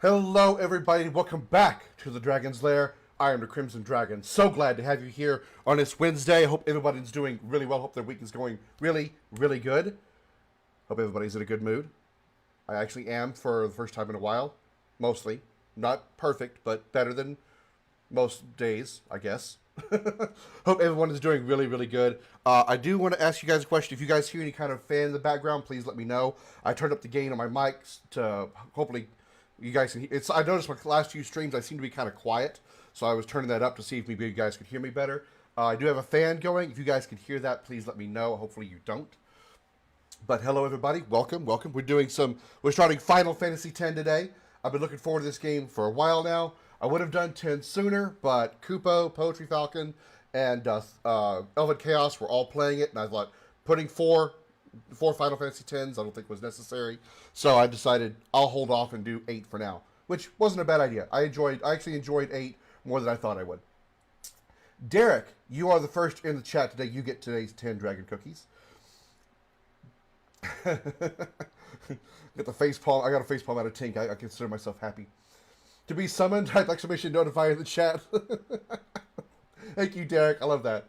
Hello everybody, welcome back to the Dragon's Lair. I am the Crimson Dragon. So glad to have you here on this Wednesday. I hope everybody's doing really well. Hope their week is going really, really good. Hope everybody's in a good mood. I actually am for the first time in a while. Mostly. Not perfect, but better than most days, I guess. Hope everyone is doing really, really good. I do want to ask you guys a question. If you guys hear any kind of fan in the background, please let me know. I turned up the gain on my mics to hopefully you guys can hear. I noticed my last few streams I seem to be kind of quiet, so I was turning that up to see if maybe you guys could hear me better. I do have a fan going. If you guys can hear that, please let me know. Hopefully you don't. But hello everybody, welcome. We're starting Final Fantasy X today. I've been looking forward to this game for a while now. I would have done 10 sooner, but Kupo, Poetry Falcon, and Elven Chaos were all playing it, and I thought putting four Final Fantasy X I don't think was necessary. So I decided I'll hold off and do 8 for now, which wasn't a bad idea. I actually enjoyed 8 more than I thought I would. Derek, you are the first in the chat today. You get today's 10 dragon cookies. Get the face palm. I got a face palm out of Tink. I consider myself happy. To be summoned, type exclamation notify in the chat. Thank you, Derek. I love that.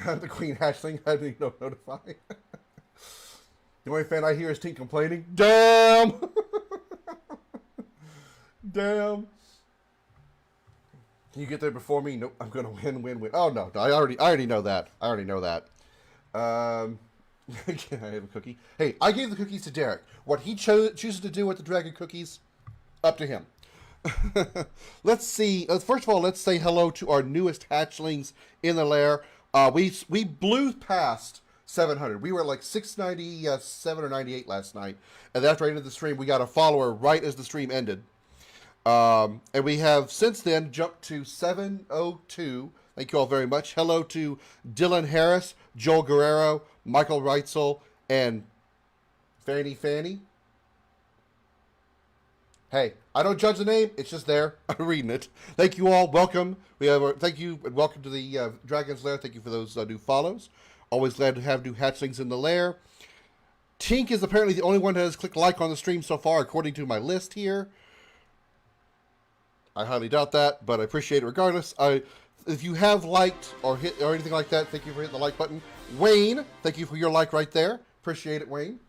I'm the Queen Hatchling. I didn't know notify. The only fan I hear is Tink complaining. Damn! Damn. Can you get there before me? Nope. I'm gonna win. Oh no, I already know that. I have a cookie. Hey, I gave the cookies to Derek. What he chooses to do with the dragon cookies, up to him. Let's see. First of all, let's say hello to our newest hatchlings in the lair. We blew past 700. We were like 697 or 98 last night. And after I ended the stream, we got a follower right as the stream ended. And we have since then jumped to 702. Thank you all very much. Hello to Dylan Harris, Joel Guerrero, Michael Reitzel, and Fanny. Hey, I don't judge the name. It's just there. I'm reading it. Thank you all. Welcome. Thank you and welcome to the Dragon's Lair. Thank you for those new follows. Always glad to have new hatchlings in the lair. Tink is apparently the only one that has clicked like on the stream so far, according to my list here. I highly doubt that, but I appreciate it regardless. If you have liked or hit or anything like that, thank you for hitting the like button. Wayne, thank you for your like right there. Appreciate it, Wayne.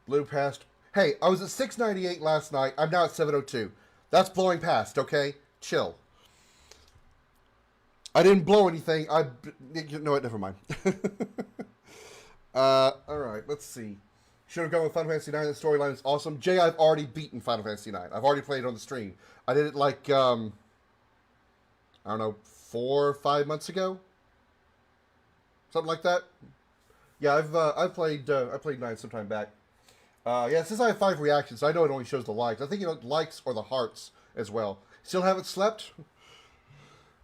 Blew past. Hey, I was at 698 last night. I'm now at 702. That's blowing past, okay? Chill. I didn't blow anything. You know what? Never mind. All right, let's see. Should have gone with Final Fantasy IX. The storyline is awesome. Jay, I've already beaten Final Fantasy IX. I've already played it on the stream. I did it like, I don't know, 4 or 5 months ago? Something like that? Yeah, I played 9 sometime back. Yeah, since I have 5 reactions, I know it only shows the likes. I think likes or the hearts as well. Still haven't slept?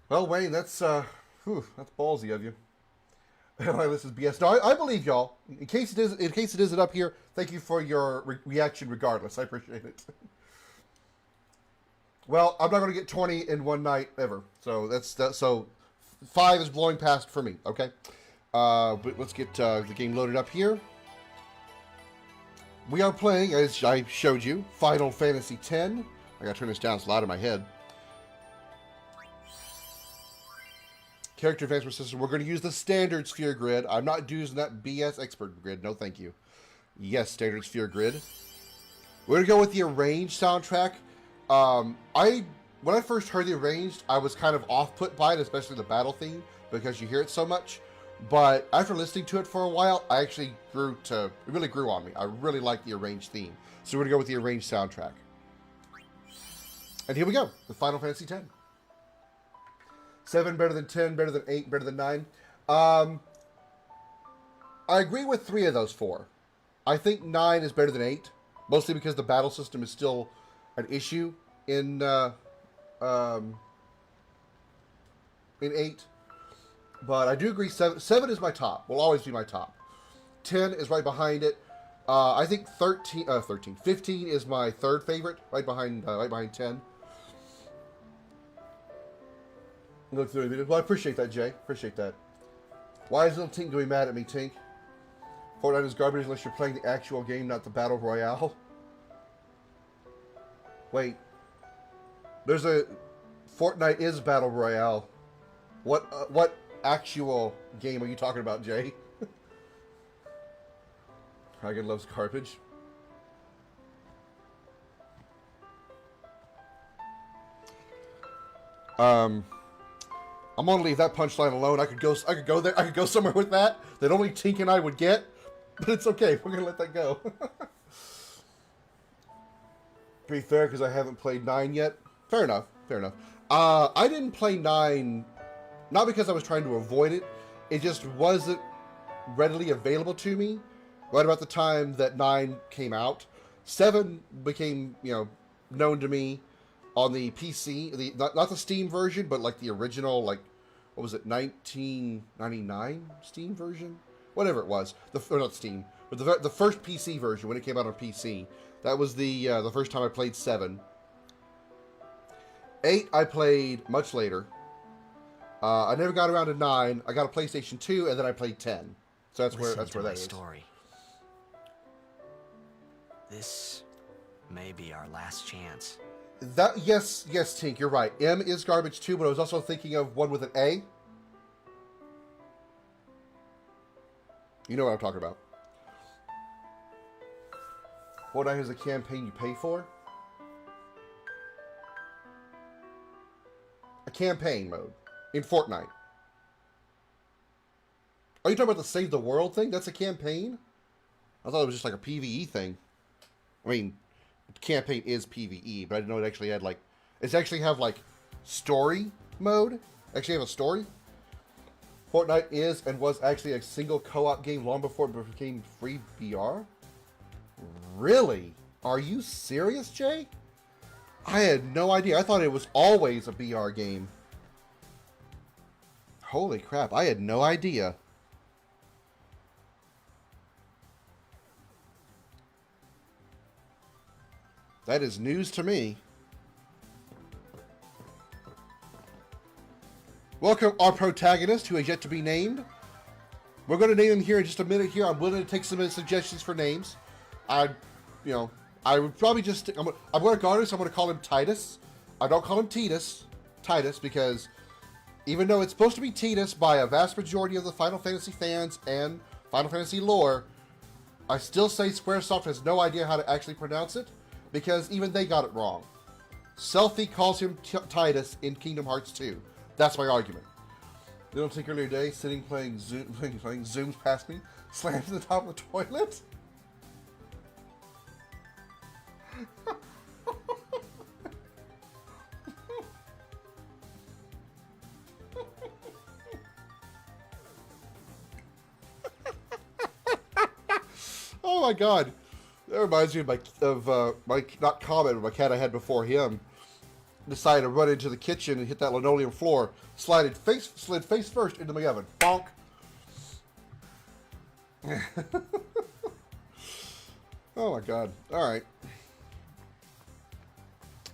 Well, Wayne, that's ballsy of you. This is BS. No, I believe y'all. In case it isn't up here, thank you for your reaction regardless. I appreciate it. Well, I'm not going to get 20 in one night ever. So so 5 is blowing past for me. Okay. But let's get the game loaded up here. We are playing, as I showed you, Final Fantasy X. I gotta turn this down, it's loud in my head. Character advancement system. We're going to use the standard sphere grid. I'm not using that BS expert grid. No, thank you. Yes, standard sphere grid. We're going to go with the arranged soundtrack. When I first heard the arranged, I was kind of off-put by it, especially the battle theme, because you hear it so much. But after listening to it for a while, I actually it really grew on me. I really like the arranged theme. So we're going to go with the arranged soundtrack. And here we go, the Final Fantasy X. 7 better than 10, better than 8, better than 9. I agree with 3 of those 4. I think 9 is better than 8, mostly because the battle system is still an issue in 8. But I do agree 7 is my top. Will always be my top. 10 is right behind it. I think 15 is my third favorite, right behind 10. Well, I appreciate that, Jay. Appreciate that. Why is little Tink going mad at me, Tink? Fortnite is garbage unless you're playing the actual game, not the Battle Royale. Wait. There's a... Fortnite is Battle Royale. What actual game are you talking about, Jay? Dragon loves garbage. I'm gonna leave that punchline alone. I could go there. I could go somewhere with that only Tink and I would get, but it's okay. We're gonna let that go. To be fair, because I haven't played 9 yet. Fair enough. Fair enough. I didn't play 9, not because I was trying to avoid it. It just wasn't readily available to me right about the time that 9 came out. 7 became, known to me on the PC, not the Steam version, but like the original, like, what was it, 1999 Steam version? Whatever it was. Or not Steam, but the first PC version when it came out on PC. That was the first time I played 7. 8 I played much later. I never got around to 9. I got a PlayStation 2, and then I played 10. So that's where that is. Story. This may be our last chance. Yes, Tink, you're right. M is garbage too, but I was also thinking of one with an A. You know what I'm talking about. Fortnite is a campaign you pay for. A campaign mode in Fortnite. Are you talking about the Save the World thing? That's a campaign? I thought it was just like a PvE thing. I mean, campaign is PvE, but I didn't know it actually had like... It's actually have like story mode? Actually have a story? Fortnite is and was actually a single co-op game long before it became free VR? Really? Are you serious, Jay? I had no idea. I thought it was always a VR game. Holy crap, I had no idea. That is news to me. Welcome our protagonist, who has yet to be named. We're going to name him here in just a minute here. I'm willing to take some suggestions for names. I would probably just... I'm going to guard this. I'm going to call him Titus. I don't call him Titus. Titus, because even though it's supposed to be Titus by a vast majority of the Final Fantasy fans and Final Fantasy lore, I still say Squaresoft has no idea how to actually pronounce it, because even they got it wrong. Selfie calls him Titus in Kingdom Hearts 2. That's my argument. Little Tink earlier today, sitting playing Zooms past me, slammed to the top of the toilet. Oh my god. That reminds me of my not comment, but my cat I had before him decided to run into the kitchen and hit that linoleum floor, slid face first into my oven. Bonk. Oh my god. All right.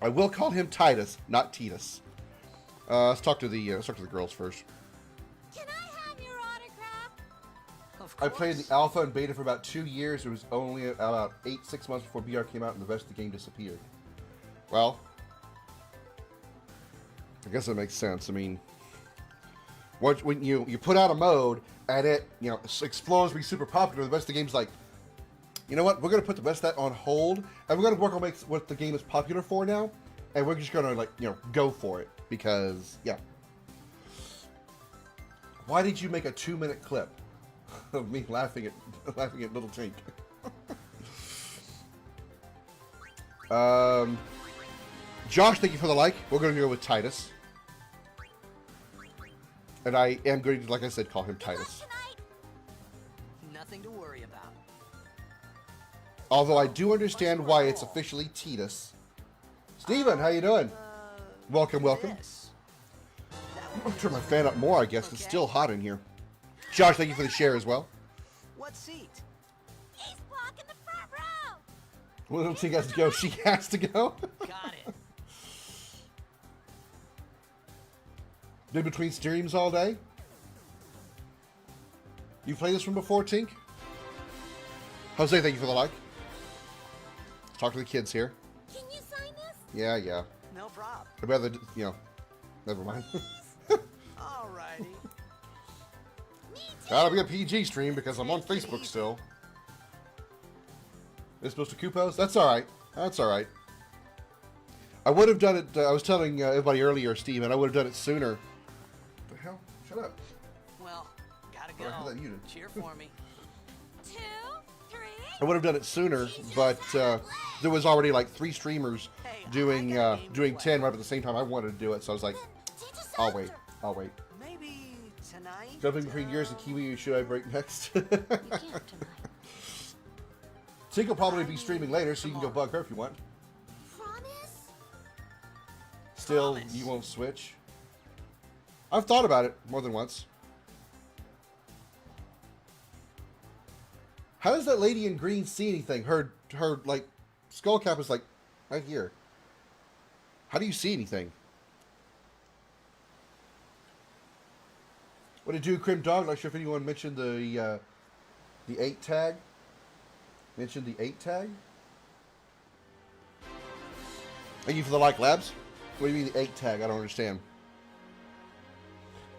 I will call him Titus, not Titus. Let's talk to the girls first. Can I have your autograph? Of course. I played the alpha and beta for about 2 years. It was only about 6 months before BR came out and the rest of the game disappeared. Well, I guess that makes sense. I mean, when you put out a mode and it explodes, be super popular, the rest of the game's like, you know what? We're gonna put the rest of that on hold, and we're gonna work on what the game is popular for now, and we're just gonna go for it because yeah. Why did you make a 2-minute clip of me laughing at Little Tink? Josh, thank you for the like. We're gonna go with Titus. And I am going to, like I said, call him Titus. Nothing to worry about. Although I do understand why it's officially Titus. Steven, how you doing? Welcome. I'm going to turn my fan up more, I guess. Okay. It's still hot in here. Josh, thank you for the share as well. What seat? He's blocking the front row. Little Tink has to go. She has to go. Got it. Been between streams all day? You played this one before, Tink? Jose, thank you for the like. Let's talk to the kids here. Can you sign this? Yeah. No problem. I'd rather, never mind. Alrighty. Me too. That'll be a PG stream because I'm on Facebook still. It's supposed to coupons? That's alright. That's alright. I would have done it, I was telling everybody earlier, Steve, and I would have done it sooner. What the hell? Shut up. Well, gotta Oh, I have go. that muted. Cheer for me. 2, 3. I would have done it sooner, but there was already like 3 streamers Hey, doing I got a game to doing play. 10 right at the same time I wanted to do it, so I was like, Teach us I'll after. wait. I'll wait. Maybe tonight. Jumping between yours and Kiwi, should I break next? You can't tonight. Tink will probably be streaming later, so you can go bug her if you want. Promise? Still, Promise. you won't switch? I've thought about it more than once. How does that lady in green see anything? Her like skull cap is like right here. How do you see anything? What did you do, Krim Dog? Not sure if anyone mentioned the 8 tag. Mentioned the 8 tag. Thank you for the like, Labs. What do you mean the 8 tag? I don't understand.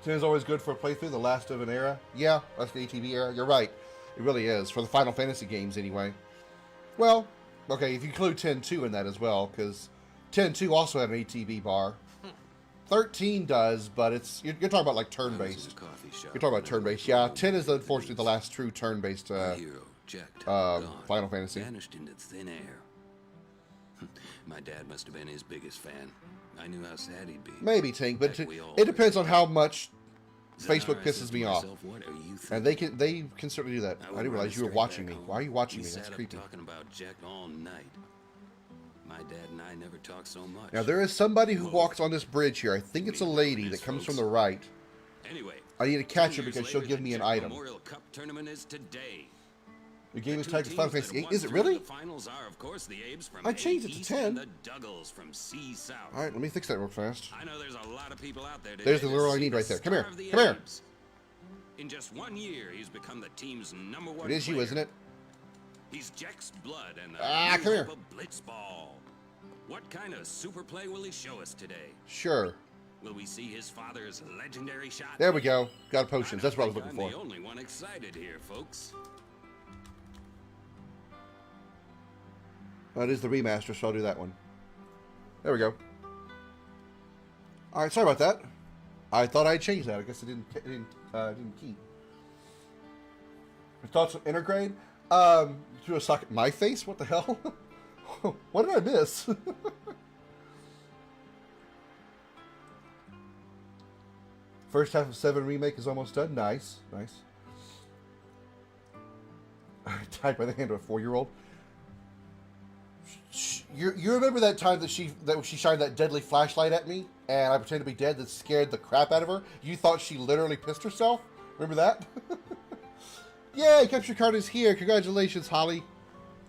10 is always good for a playthrough, the last of an era. Yeah, that's the ATV era. You're right. It really is. For the Final Fantasy games, anyway. Well, okay, if you include 10-2 in that as well, because 10-2 also had an ATV bar. 13 does, but it's you're talking about like turn-based. You're talking about turn-based. Yeah, 10 is unfortunately the last true turn-based Final Fantasy. Vanished into thin air. My dad must have been his biggest fan. I knew how sad he'd be. Maybe, Tink, but Heck, we all it depends on how much Then Facebook I said pisses to me off. myself, what are you And thinking? they can certainly do that. I would didn't run realize you were straight watching back me. home. Why are you watching We me? That's sat up creepy. talking about Jack all night. My dad and I never talked so much. Now there is somebody who Whoa. walks on this bridge here. I think it's a lady that comes from the right. Anyway, I need to catch her 10 years because she'll later, give the me an Jack item. Memorial Cup tournament is today. The game is The tagged two as Final teams Fantasy that 8. won Is it through really? The finals are, of course, the Abes from I changed A it to East 10. and the Duggles from C South. All right, let me fix that real fast. I know there's a lot of people out there today There's the that girl I see need the right there. Come star here. of the Come here. Abes. In just 1 year, he's become the team's #1 It is you, player. isn't it? He's Jack's blood and the Come new here. hope of Blitzball. What kind of super play will he show us today? Sure. Will we see his father's legendary shot? There we go. Got potions. That's what I was looking I'm for. the only one excited here, folks. That is the remaster, so I'll do that one. There we go. All right, sorry about that. I thought I changed that. I guess it didn't keep. Your thoughts on Intergrade? Threw a sock at my face? What the hell? What did I miss? First half of 7 Remake is almost done. Nice. Nice. Typed by the hand of a 4-year-old. You remember that time that she shined that deadly flashlight at me and I pretended to be dead that scared the crap out of her? You thought she literally pissed herself? Remember that? Yay, capture card is here. Congratulations, Holly.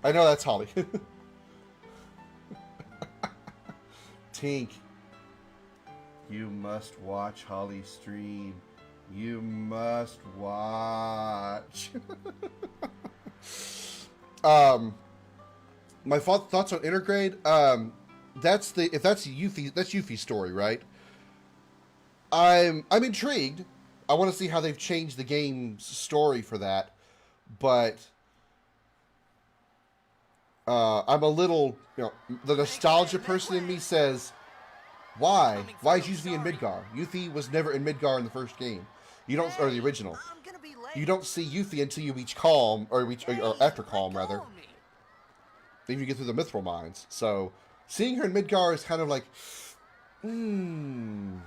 I know that's Holly. Tink. You must watch Holly's stream. You must watch. My thoughts on Intergrade. If that's Yuffie's story, right? I'm intrigued. I want to see how they've changed the game's story for that, but I'm a little, the nostalgia person in me says, why? Why is Yuffie in Midgar? Yuffie was never in Midgar in the first game. You don't, or the original. I'm gonna be late. You don't see Yuffie until you reach Calm, or after Calm, rather. Then you get through the Mithril Mines. So, seeing her in Midgar is kind of like, I don't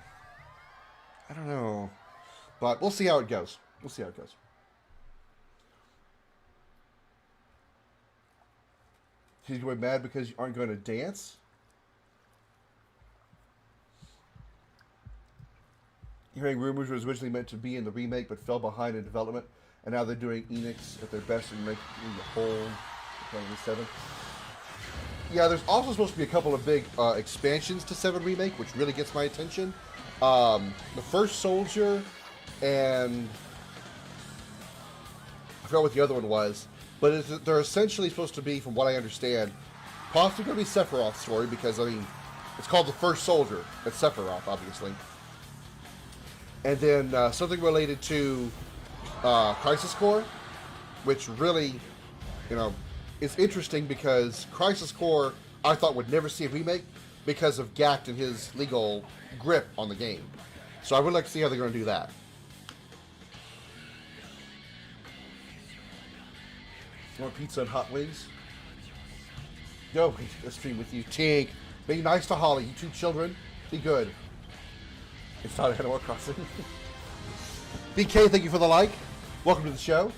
know. But we'll see how it goes. We'll see how it goes. She's going mad because you aren't going to dance? Hearing rumors was originally meant to be in the remake, but fell behind in development, and now they're doing Enix at their best and making the whole 7. Yeah, there's also supposed to be a couple of big expansions to 7 Remake, which really gets my attention. The First Soldier, and I forgot what the other one was, but they're essentially supposed to be, from what I understand, possibly going to be Sephiroth's story, because, I mean, It's called The First Soldier. It's Sephiroth, obviously. And then something related to Crisis Core, which really, you know, is interesting because Crisis Core I thought would never see a remake because of Gact and his legal grip on the game. So I would like to see how they're going to do that. Want pizza and hot wings? Yo, let's stream with you. Tink, be nice to Holly. You two children, be good. It's not Animal Crossing. BK, thank you for the like. Welcome to the show.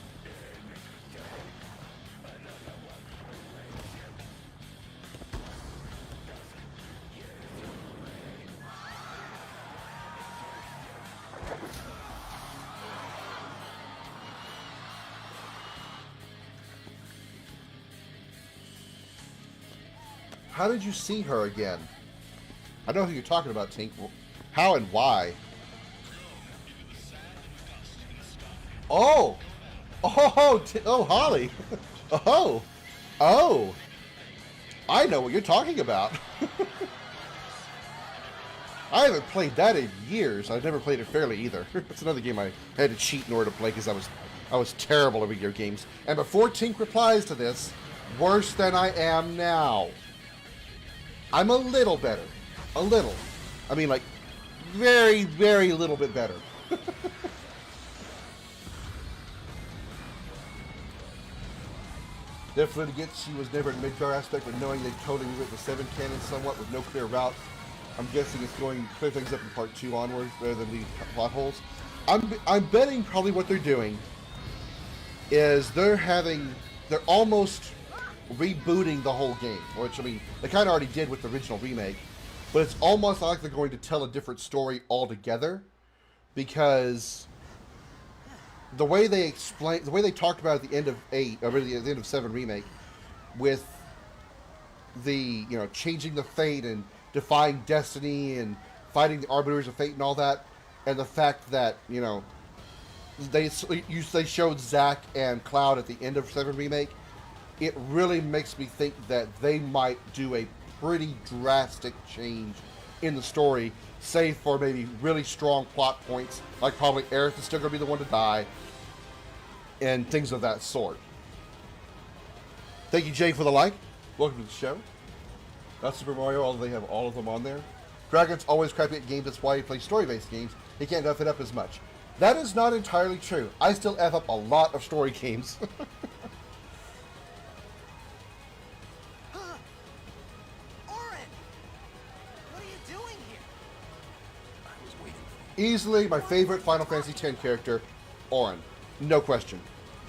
How did you see her again? I know who you're talking about, Tink. How and why? Oh! Oh, Holly! Oh! I know what you're talking about. I haven't played that in years. I've never played it fairly either. It's another game I had to cheat in order to play because I was terrible at video games. And before Tink replies to this, worse than I am now. I'm a little better. A little. I mean, like, very, very little bit better. Definitely gets she was never in Midgar aspect, but knowing they totally rewritten the 7 canon somewhat with no clear route, I'm guessing it's going to clear things up in part 2 onwards rather than leave plot holes. I'm betting probably what they're doing is they're almost rebooting the whole game, which, I mean, they kind of already did with the original remake, but it's almost like they're going to tell a different story altogether, because the way they talked about at the end of 8, or really at the end of 7 remake, with the, you know, changing the fate and defying destiny and fighting the arbiters of fate and all that, and the fact that, you know, they showed Zack and Cloud at the end of 7 remake, it really makes me think that they might do a pretty drastic change in the story, save for maybe really strong plot points, like probably Aerith is still going to be the one to die, and things of that sort. Thank you, Jay, for the like. Welcome to the show. Not Super Mario, although they have all of them on there. Dragon's always crappy at games, that's why he plays story-based games. He can't F it up as much. That is not entirely true. I still F up a lot of story games. Easily my favorite Final Fantasy X character, Auron. No question.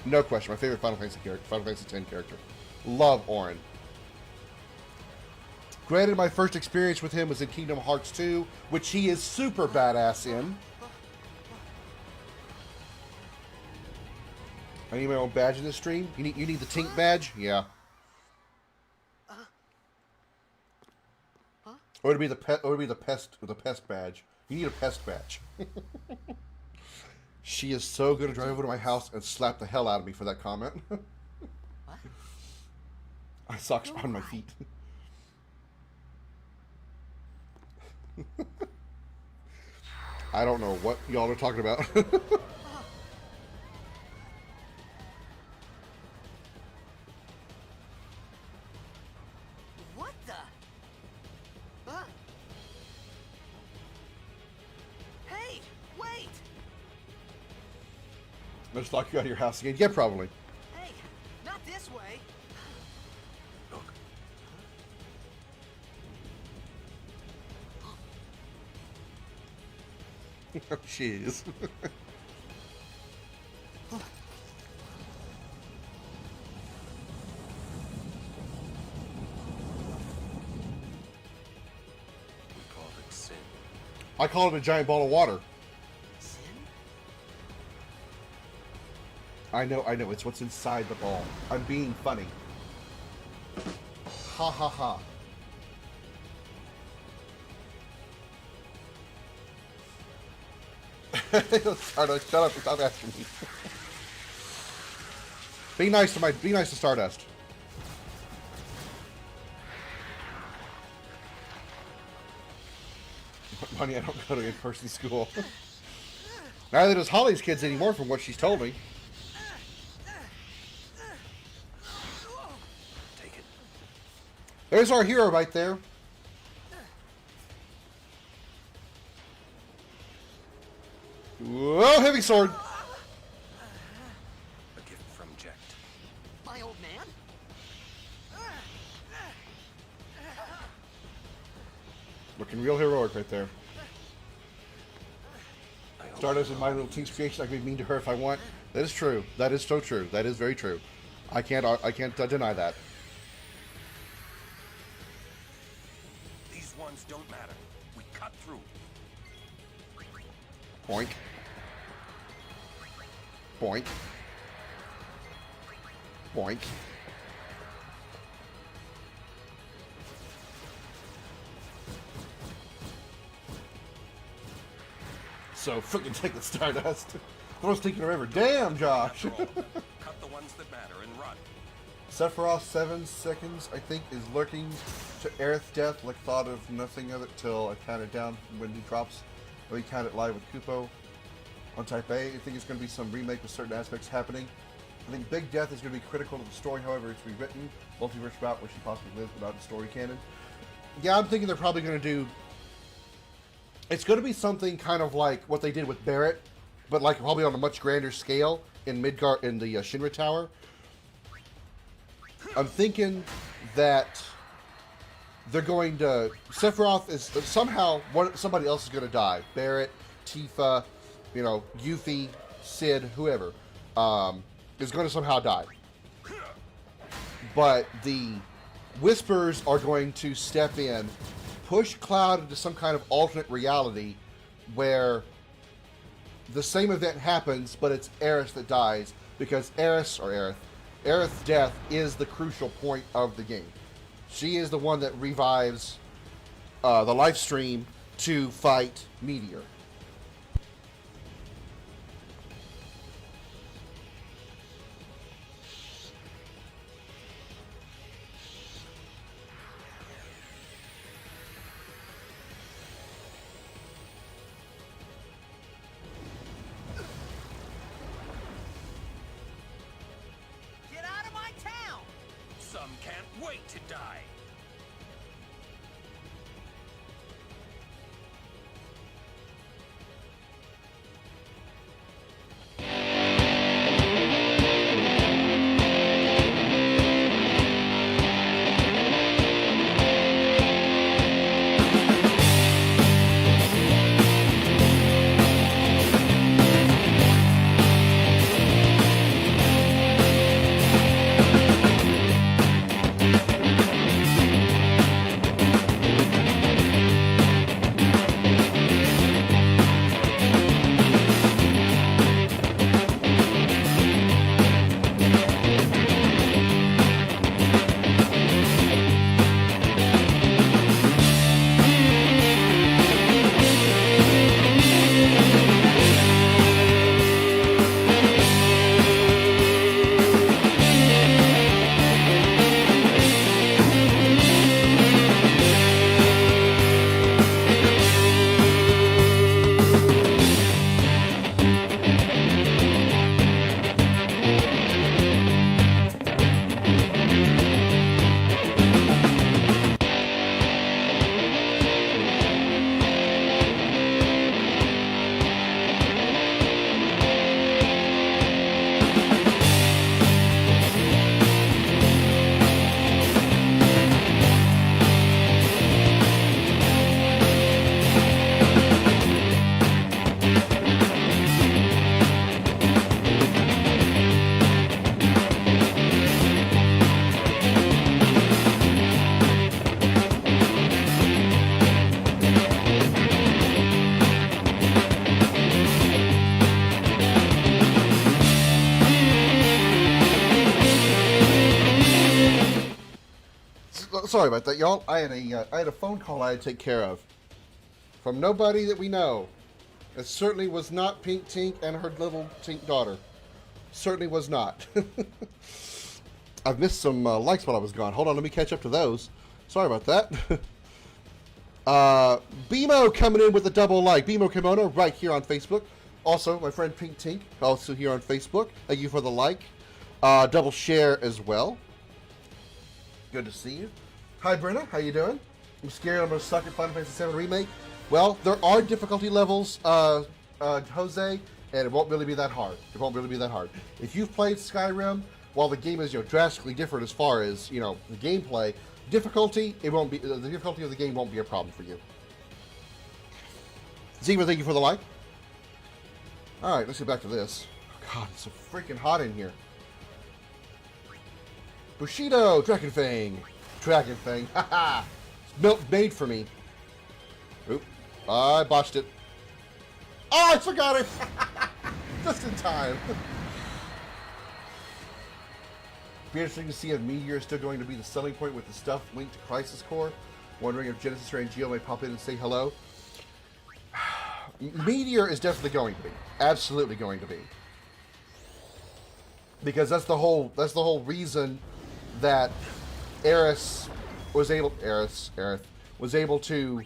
No question. My favorite Final Fantasy X character. Love Auron. Granted, my first experience with him was in Kingdom Hearts 2, which he is super badass in. I need my own badge in this stream. You need the Tink badge? Yeah. Or it'd be the pest badge. You need a pest badge. She is so good to drive over to my house and slap the hell out of me for that comment. What? I socks on my feet. I don't know what y'all are talking about. What the? Hey, wait! I just lock you out of your house again. Yeah, probably. Hey, not this way. Jeez. I call it a giant ball of water. Sin? I know, it's what's inside the ball. I'm being funny. Ha ha ha. Stardust, shut up, stop asking me. Be nice to Stardust. Funny, I don't go to in-person school. Neither does Holly's kids anymore, from what she's told me. Take it. There's our hero right there. Whoa, heavy sword. A gift from Jekt. My old man? Looking real heroic right there. Stardust and my little team's creation. I can be mean to her if I want. That is true. That is so true. That is very true. I can't deny that. These ones don't matter. We cut through. Boink. Boink. Boink. So freaking take the Stardust. Throw Stink in the river. Damn, Josh. Cut the ones that matter and run. Sephiroth 7 seconds, I think, is lurking to Aerith's death. Like, thought of nothing of it till I counted down when he drops. Or he counted live with Kupo on Type A. I think it's going to be some remake with certain aspects happening. I think Big Death is going to be critical to the story, however it's rewritten. Multiverse route where she possibly lives without the story canon. Yeah, I'm thinking they're probably going to do... It's going to be something kind of like what they did with Barrett, but like probably on a much grander scale in Midgard, in the Shinra Tower. I'm thinking that they're going to... Sephiroth is... Somehow, somebody else is going to die. Barrett, Tifa, you know, Yuffie, Sid, whoever, is going to somehow die. But the Whispers are going to step in, push Cloud into some kind of alternate reality where the same event happens, but it's Aerith that dies, because Aerith's death is the crucial point of the game. She is the one that revives the life stream to fight Meteor. Get out of my town! Some can't wait to die. Sorry about that, y'all. I had a phone call I had to take care of from nobody that we know. It certainly was not Pink Tink and her little Tink daughter. Certainly was not. I've missed some likes while I was gone. Hold on, let me catch up to those. Sorry about that. BMO coming in with a double like. BMO Kimono right here on Facebook. Also, my friend Pink Tink, also here on Facebook. Thank you for the like. Double share as well. Good to see you. Hi, Brenna. How you doing? I'm scared I'm going to suck at Final Fantasy VII Remake. Well, there are difficulty levels, Jose, and it won't really be that hard. It won't really be that hard. If you've played Skyrim, while the game is drastically different as far as the gameplay, difficulty the difficulty of the game won't be a problem for you. Ziva, thank you for the like. All right, let's get back to this. Oh, God, it's so freaking hot in here. Bushido, Dragon Fang, haha, it's made for me. Oop, I botched it. Oh, I forgot it. Just in time. Be interesting to see if Meteor is still going to be the selling point with the stuff linked to Crisis Core. Wondering if Genesis or Angel may pop in and say hello. Meteor is definitely going to be. Absolutely going to be. Because that's the whole reason that Aerith was able to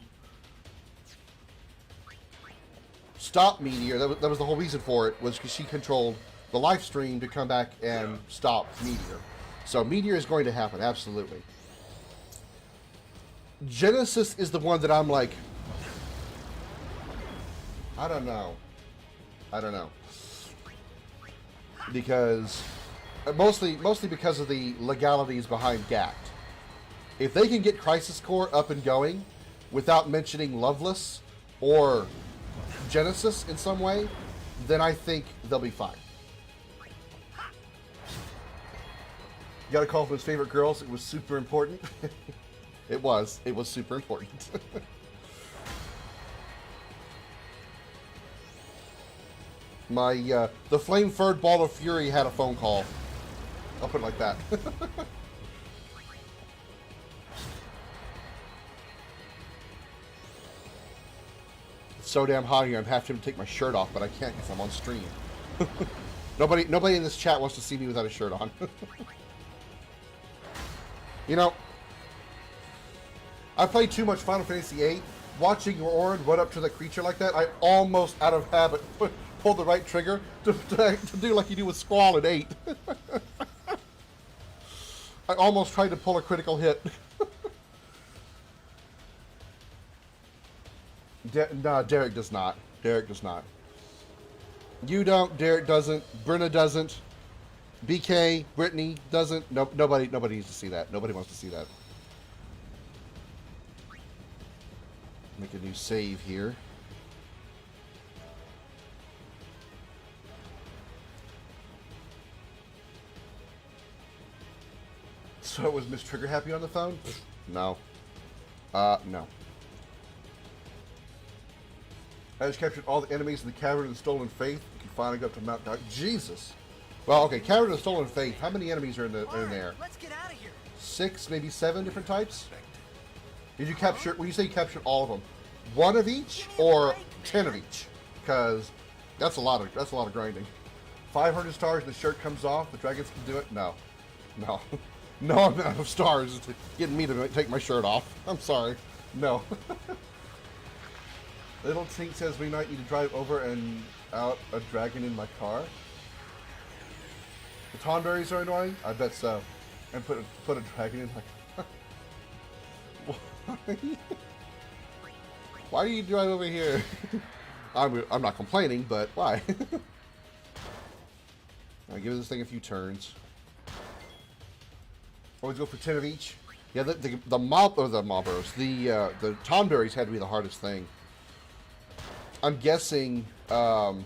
stop Meteor. That was the whole reason for it, was because she controlled the live stream to come back and stop Meteor. So Meteor is going to happen, absolutely. Genesis is the one that I'm like, I don't know. Because mostly because of the legalities behind GACT. If they can get Crisis Core up and going without mentioning Loveless or Genesis in some way, then I think they'll be fine. You got a call from his favorite girls. It was super important. It was super important. The flame-furred ball of fury had a phone call. I'll put it like that. It's so damn hot here. I'm having to take my shirt off, but I can't because I'm on stream. Nobody in this chat wants to see me without a shirt on. I played too much Final Fantasy VIII. Watching Orin run up to the creature like that, I almost, out of habit, pulled the right trigger to do like you do with Squall in 8. I almost tried to pull a critical hit. No, Derek does not. Derek does not. You don't. Derek doesn't. Brenna doesn't. BK, Brittany doesn't. Nope. Nobody needs to see that. Nobody wants to see that. Make a new save here. So was Miss Trigger happy on the phone? No. No. I just captured all the enemies in the Cavern of the Stolen Faith. You can finally go up to Mount Dark. Jesus. Well, okay, Cavern of the Stolen Faith. How many enemies are in there? Let's get out of here. 6, maybe 7 different types? Did you capture, when you say you captured all of them, 1 of each or 10 of each? Because that's a lot of grinding. 500 stars and the shirt comes off, the dragons can do it? No. No. No amount of stars is getting me to take my shirt off. I'm sorry. No. Little Tink says we might need to drive over and out a dragon in my car. The tonberries are annoying? I bet so. And put a dragon in my car. Why? Why do you drive over here? I'm not complaining, but why? I'll give this thing a few turns. Always go for 10 of each. Yeah, the Mobros, the tonberries had to be the hardest thing. I'm guessing you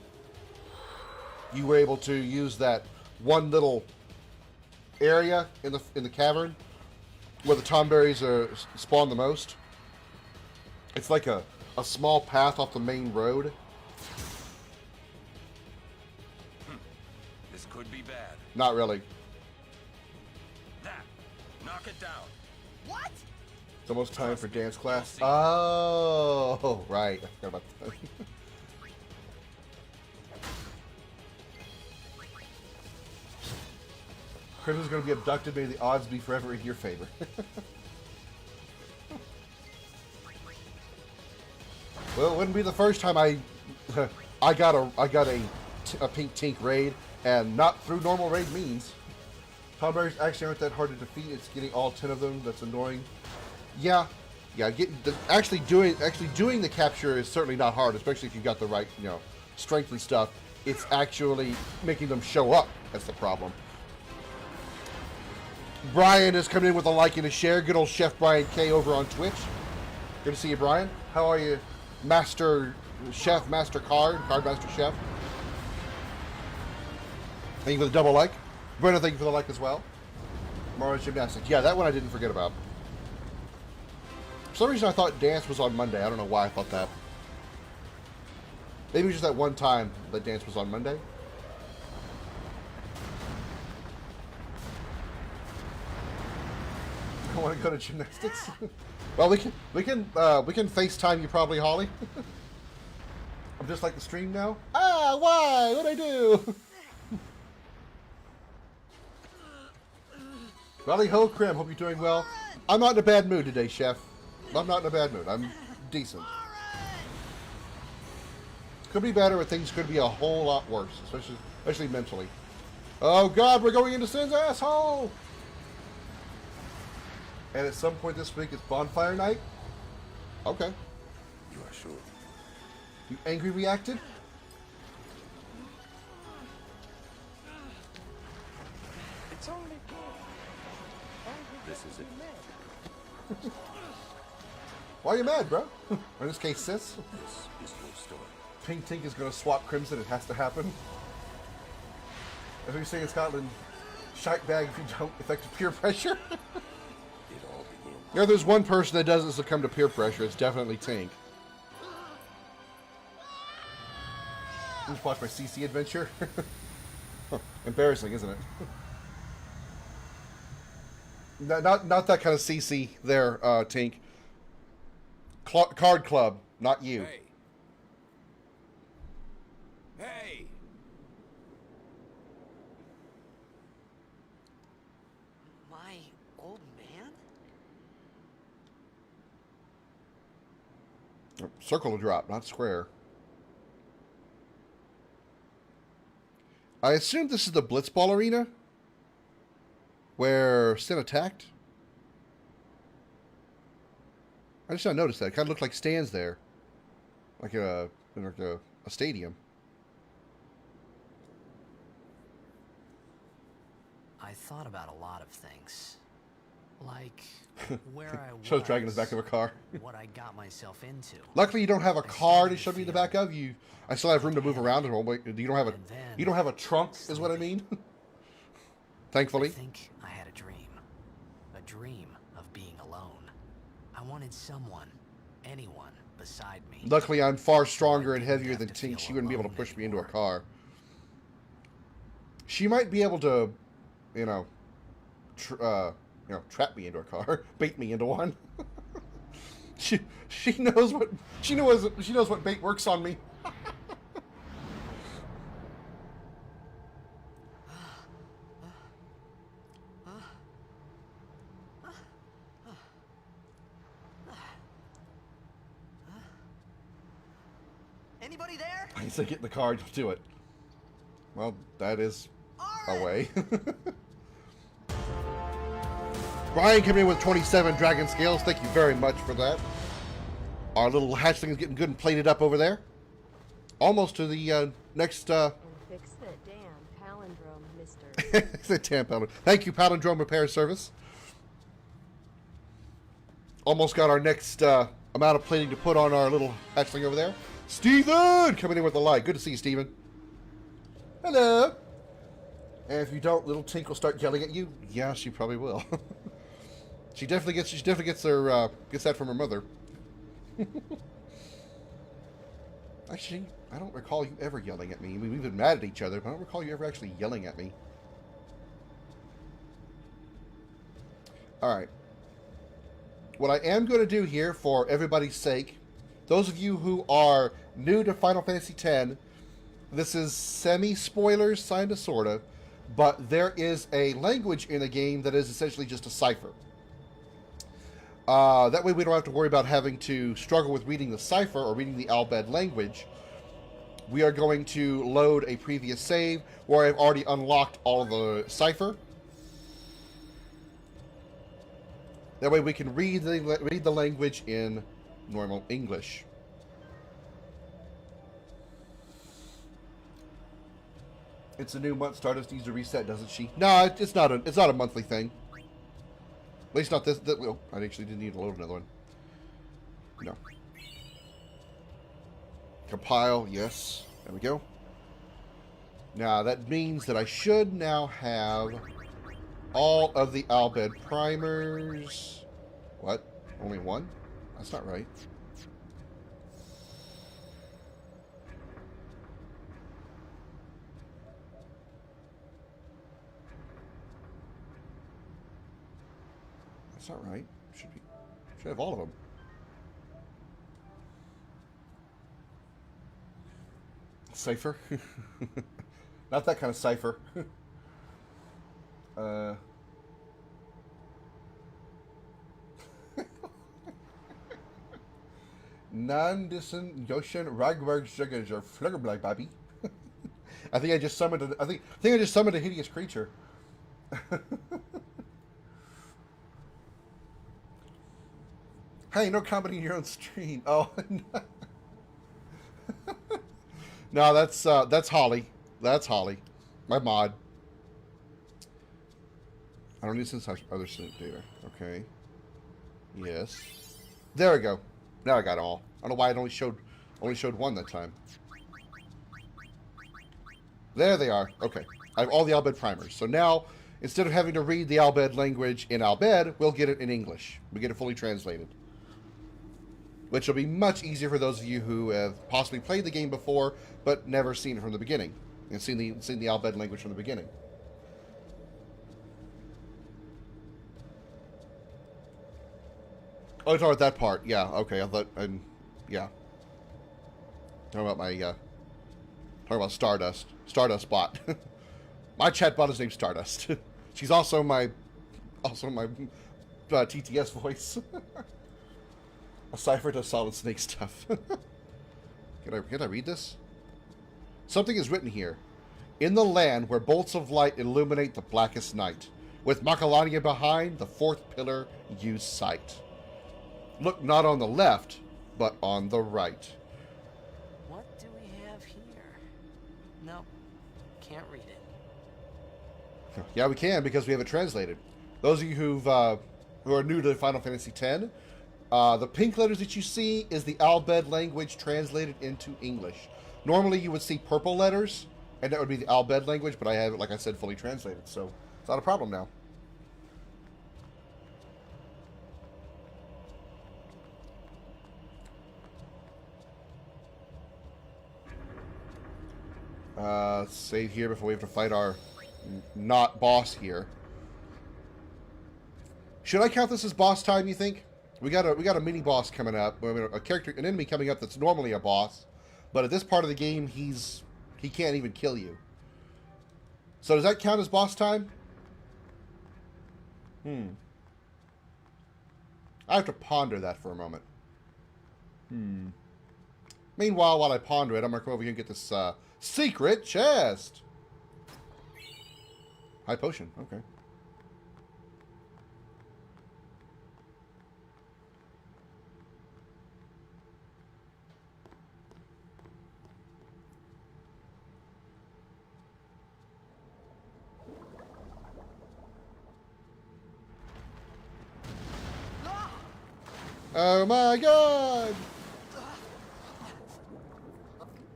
were able to use that one little area in the cavern where the tonberries are spawn the most. It's like a small path off the main road. This could be bad. Not really. That. Knock it down. What? It's almost time for dance class. Oh, right. I forgot about that. Krim is going to be abducted. May the odds be forever in your favor. Well, it wouldn't be the first time I got a pink tink raid, and not through normal raid means. Tomberries actually aren't that hard to defeat. It's getting all 10 of them that's annoying. Yeah, actually doing the capture is certainly not hard, especially if you've got the right strength and stuff. It's actually making them show up that's the problem. Brian is coming in with a like and a share. Good old Chef Brian K over on Twitch. Good to see you, Brian. How are you, Master Chef, Master Card Master Chef? Thank you for the double like. Brenda, thank you for the like as well. Mars Gymnastics. Yeah, that one I didn't forget about. For some reason I thought dance was on Monday. I don't know why I thought that. Maybe just that one time that dance was on Monday. I want to go to gymnastics. Well, we can FaceTime you probably, Holly. I'm just like the stream now. Ah, why? What'd I do? Rally ho, Krim. Hope you're doing well. I'm not in a bad mood today, Chef. I'm not in a bad mood. I'm decent. Could be better, but things could be a whole lot worse, especially mentally. Oh God, we're going into Sin's asshole. And at some point this week, it's bonfire night. Okay. You are sure? You angry reacted? It's only good. This is it. Why are you mad, bro? Or in this case, sis. This is your story. Pink Tink is going to swap Crimson. It has to happen. As we say in Scotland, shite bag if you don't effective peer pressure. It all begins. Yeah, there's one person that doesn't succumb to peer pressure. It's definitely Tink. Just watch my CC adventure. Embarrassing, isn't it? Not that kind of CC there, Tink. Card Club, not you. Hey. Hey. My old man? Circle to drop, not square. I assume this is the Blitzball arena where Sin attacked. I just not noticed that. It kind of looked like stands there, like a stadium. I thought about a lot of things. Like where I was. Shows Dragon in the back of a car. What I got myself into. Luckily, you don't have a car to shove you in the back of. I still have room to move around. And you don't have a trunk, is what I mean. Thankfully. I think I had a dream of being alone. I wanted someone, anyone beside me. Luckily, I'm far stronger and heavier than Tink. She wouldn't be able to push me into a car. She might be able to, trap me into a car, bait me into one. she knows what bait works on me. Anybody there? I said get in the car, don't do it. Well, that is a way. Brian coming in with 27 dragon scales. Thank you very much for that. Our little hatchling is getting good and plated up over there. Almost to the next... And fix the damn palindrome, mister. It's a damn palindrome. Thank you, Palindrome Repair Service. Almost got our next amount of plating to put on our little hatchling over there. Steven coming in with a like. Good to see you, Steven. Hello. And if you don't, little Tink will start yelling at you. Yeah, she probably will. She definitely gets that from her mother. Actually, I don't recall you ever yelling at me. I mean, we've been mad at each other, but I don't recall you ever actually yelling at me. All right. What I am going to do here, for everybody's sake, those of you who are new to Final Fantasy X, this is semi-spoilers, kinda, sorta, but there is a language in the game that is essentially just a cipher. That way we don't have to worry about having to struggle with reading the cipher or reading the Al Bhed language. We are going to load a previous save where I've already unlocked all of the cipher. That way we can read the language in normal English. It's a new month. Stardust needs to reset, doesn't she? No, it's not a monthly thing. At least not this. Oh, I actually didn't need to load another one. No. Compile, yes. There we go. Now, that means that I should now have all of the Al Bhed primers. What? Only one? That's not right. That's not right. Should have all of them. Cipher? Not that kind of cipher. Non-distant Yoshin Ragwag Sugar Fluggerblag Baby. I think I just summoned a hideous creature. Hey, no comedy in your own stream. Oh, no. No, that's Holly. That's Holly. My mod. I don't need other sync data. Okay. Yes. There we go. Now I got all. I don't know why it only showed one that time. There they are. Okay. I have all the Al Bhed primers. So now, instead of having to read the Al Bhed language in Al Bhed, we'll get it in English. We get it fully translated. Which will be much easier for those of you who have possibly played the game before, but never seen it from the beginning. And seen the Al Bhed language from the beginning. Oh, you're talking about that part. Yeah, okay. I thought, yeah. Talking about talking about Stardust. Stardust bot. My chat bot is named Stardust. She's also my TTS voice. A cipher to Solid Snake stuff. Can I read this? Something is written here. In the land where bolts of light illuminate the blackest night, with Macalania behind, the fourth pillar use sight. Look not on the left, but on the right. What do we have here? Nope. Can't read it. Yeah, we can, because we have it translated. Those of you who are new to Final Fantasy X, the pink letters that you see is the Al Bhed language translated into English. Normally you would see purple letters, and that would be the Al Bhed language, but I have it, like I said, fully translated, so it's not a problem now. Save here before we have to fight our not boss here. Should I count this as boss time, you think? We got a mini boss coming up, an enemy coming up that's normally a boss, but at this part of the game he can't even kill you. So does that count as boss time? I have to ponder that for a moment. Meanwhile, while I ponder it, I'm gonna come over here and get this secret chest. High potion, okay. Oh my god!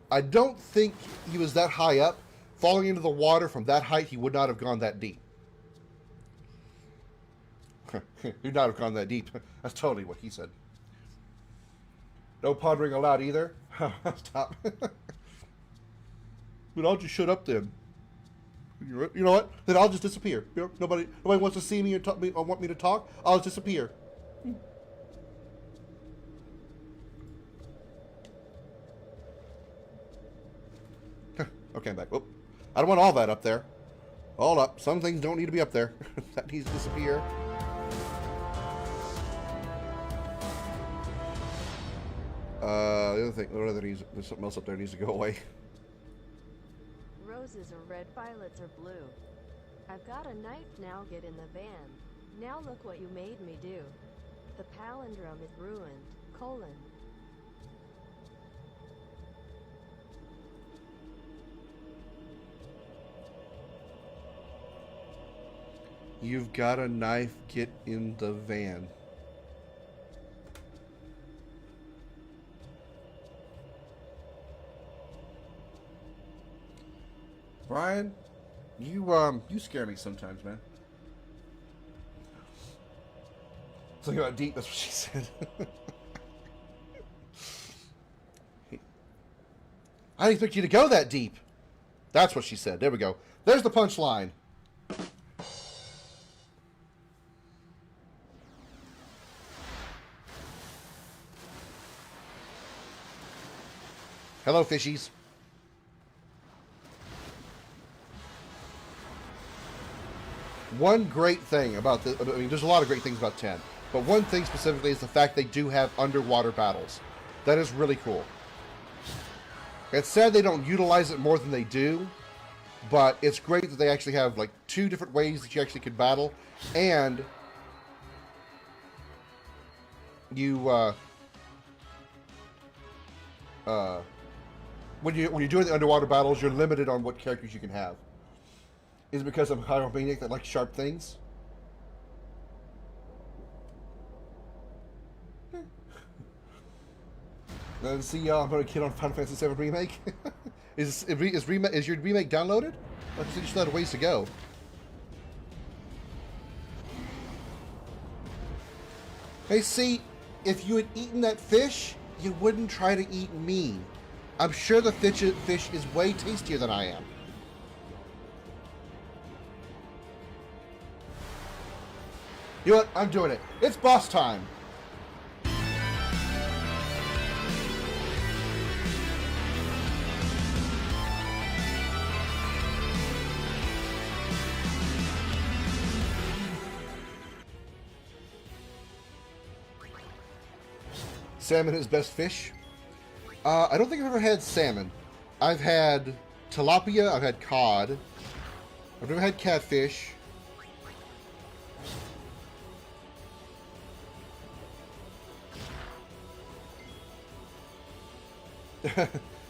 I don't think he was that high up. Falling into the water from that height, he would not have gone that deep. He would not have gone that deep. That's totally what he said. No pondering allowed either. Stop. But I'll just shut up then. You know what? Then I'll just disappear. You know, nobody wants to see me or want me to talk. I'll just disappear. Okay, I'm back. Oop. I don't want all that up there. Hold up. Some things don't need to be up there. That needs to disappear. The other thing, there's something else up there that needs to go away. Roses are red, violets are blue. I've got a knife now, get in the van. Now look what you made me do. The palindrome is ruined, colon. You've got a knife, get in the van. Brian, you scare me sometimes, man. Something about deep, that's what she said. I didn't expect you to go that deep. That's what she said. There we go. There's the punchline. Hello, fishies. One great thing about this, I mean, there's a lot of great things about 10, but one thing specifically is the fact they do have underwater battles. That is really cool. It's sad they don't utilize it more than they do, but it's great that they actually have like 2 different ways that you actually could battle, and you when you're doing the underwater battles, you're limited on what characters you can have. Is it because I'm a pyromaniac that likes sharp things? Then see, I'm gonna kid on Final Fantasy VII Remake. is your remake downloaded? I think you still have a ways to go. Hey, see, if you had eaten that fish, you wouldn't try to eat me. I'm sure the fish is way tastier than I am. You know what? I'm doing it. It's boss time. Salmon is best fish. I don't think I've ever had salmon. I've had tilapia. I've had cod. I've never had catfish.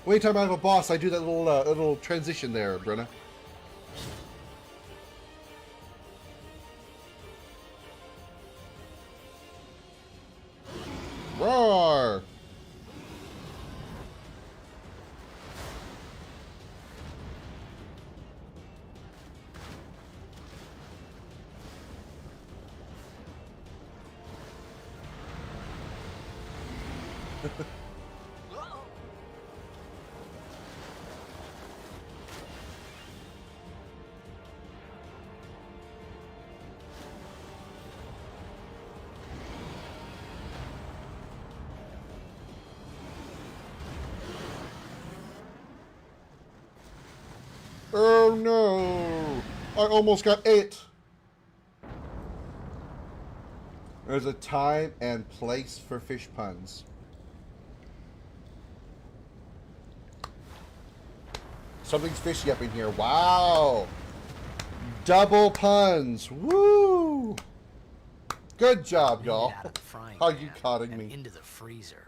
Anytime I have a boss, I do that little transition there, Brenna. Roar! Oh no! I almost got it! There's a time and place for fish puns. Something's fishy up in here. Wow! Double puns! Woo! Good job, y'all. Out of the frying How you pan cotting and me? into the freezer.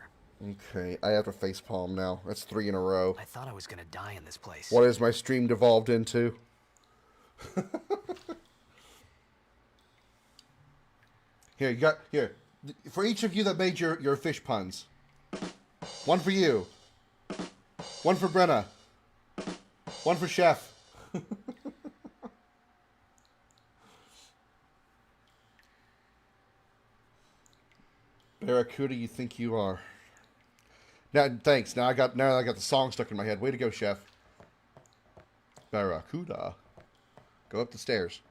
Okay, I have to facepalm now. That's 3 in a row. I thought I was gonna die in this place. What has my stream devolved into? Here. For each of you that made your fish puns. One for you. One for Brenna. One for Chef. Barracuda, you think you are. Now, thanks. Now I got the song stuck in my head. Way to go, Chef. Barracuda. Go up the stairs.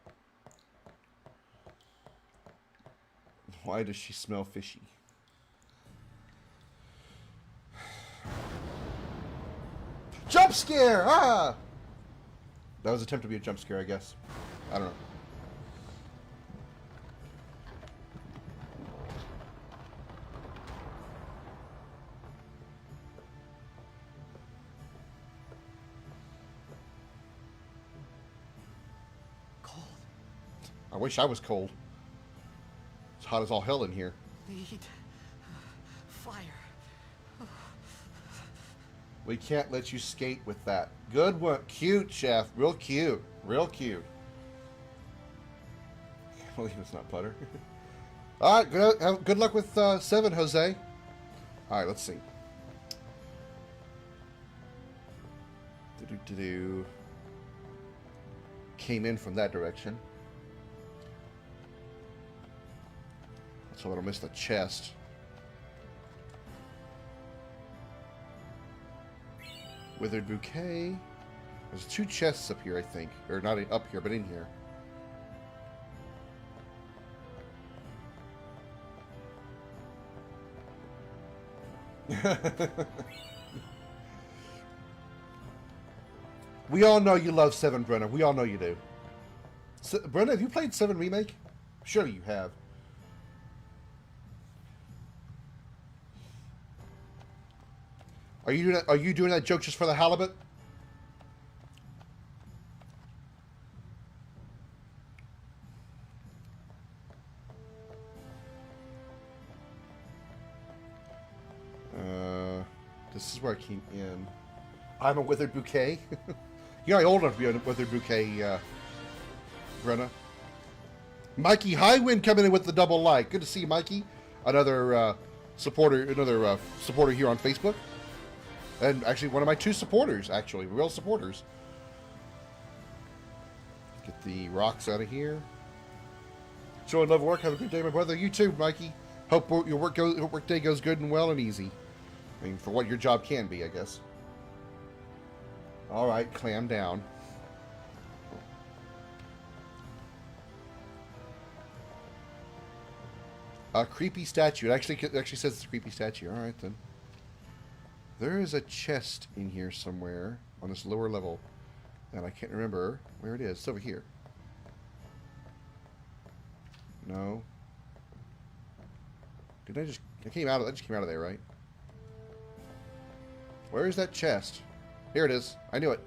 Why does she smell fishy? Jump scare! Ah! That was an attempt to be a jump scare, I guess. I don't know. I wish I was cold. It's hot as all hell in here. Need fire. We can't let you skate with that. Good one. Cute, Chef. Real cute. Real cute. I believe it's not butter. All right. Good luck with 7, Jose. All right. Let's see. Came in from that direction. So I don't miss the chest. Withered bouquet. There's 2 chests up here, I think. Or not up here, but in here. We all know you love 7, Brenna. We all know you do. Brenna, have you played 7 Remake? Surely you have. Are you doing that joke just for the halibut? This is where I came in. I'm a withered bouquet. You're not old enough to be a withered bouquet, Brenna. Mikey Highwind coming in with the double like. Good to see you, Mikey. Another supporter here on Facebook. And actually one of my 2 supporters, actually. Real supporters. Get the rocks out of here. Showing love work. Have a good day, my brother. You too, Mikey. Hope your work day goes good and well and easy. I mean, for what your job can be, I guess. Alright, clam down. A creepy statue. It actually says it's a creepy statue. Alright, then. There is a chest in here somewhere on this lower level. And I can't remember where it is. It's over here. No. Did I just... I just came out of there, right? Where is that chest? Here it is. I knew it.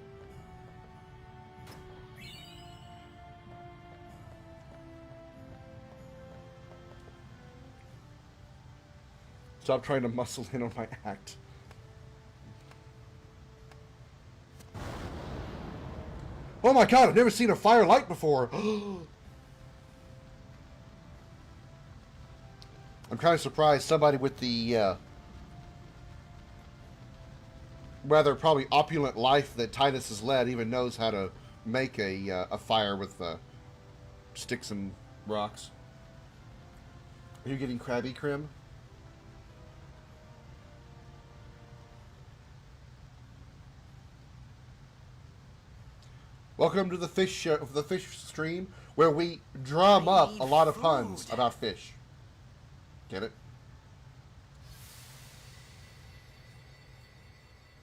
Stop trying to muscle in on my act. Oh my god, I've never seen a fire light before. I'm kind of surprised somebody with the rather probably opulent life that Titus has led even knows how to make a fire with sticks and rocks. Are you getting crabby, Krim? Welcome to the fish stream, where we drum up a lot of puns about fish. Get it?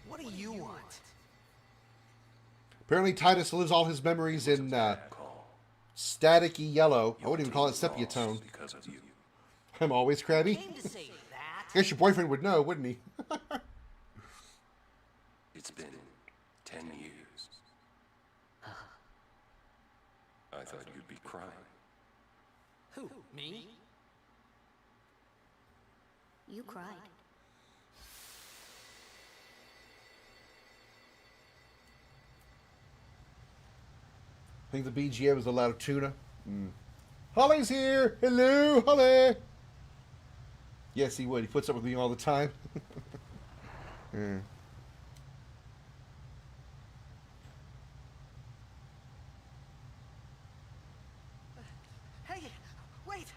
What do you want? Apparently Titus lives all his memories in staticky yellow. I wouldn't even call it sepia tone. Because of you. I'm always crabby. Came to say that. I guess your boyfriend would know, wouldn't he? It's been 10 years. I thought you'd be crying. Who? Me? You cried. I think the BGM is a lot of tuna. Holly's here! Hello, Holly! Yes, he would. He puts up with me all the time. Hey, wait!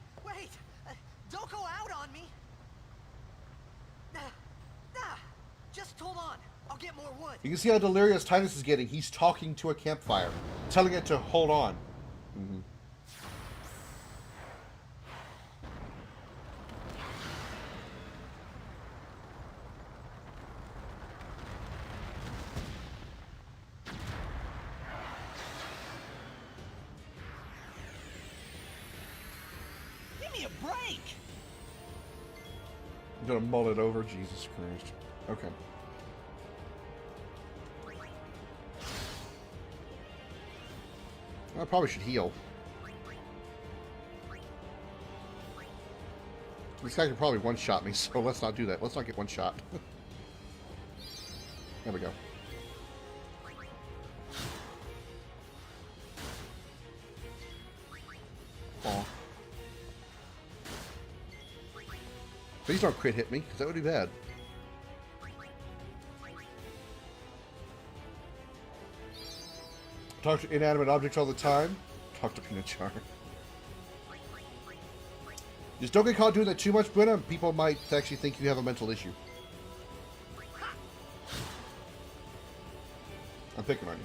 Don't go out on me! Just hold on. I'll get more wood. You can see how delirious Titus is getting. He's talking to a campfire, telling it to hold on. Give me a break! I'm gonna mull it over. Jesus Christ. Okay. I probably should heal. This guy could probably one-shot me, so let's not do that. Let's not get one shot. There we go. Aw. Please don't crit hit me, because that would be bad. Talk to inanimate objects all the time. Talk to Peanut Jar. Just don't get caught doing that too much, Brenna. People might actually think you have a mental issue. I'm picking on you.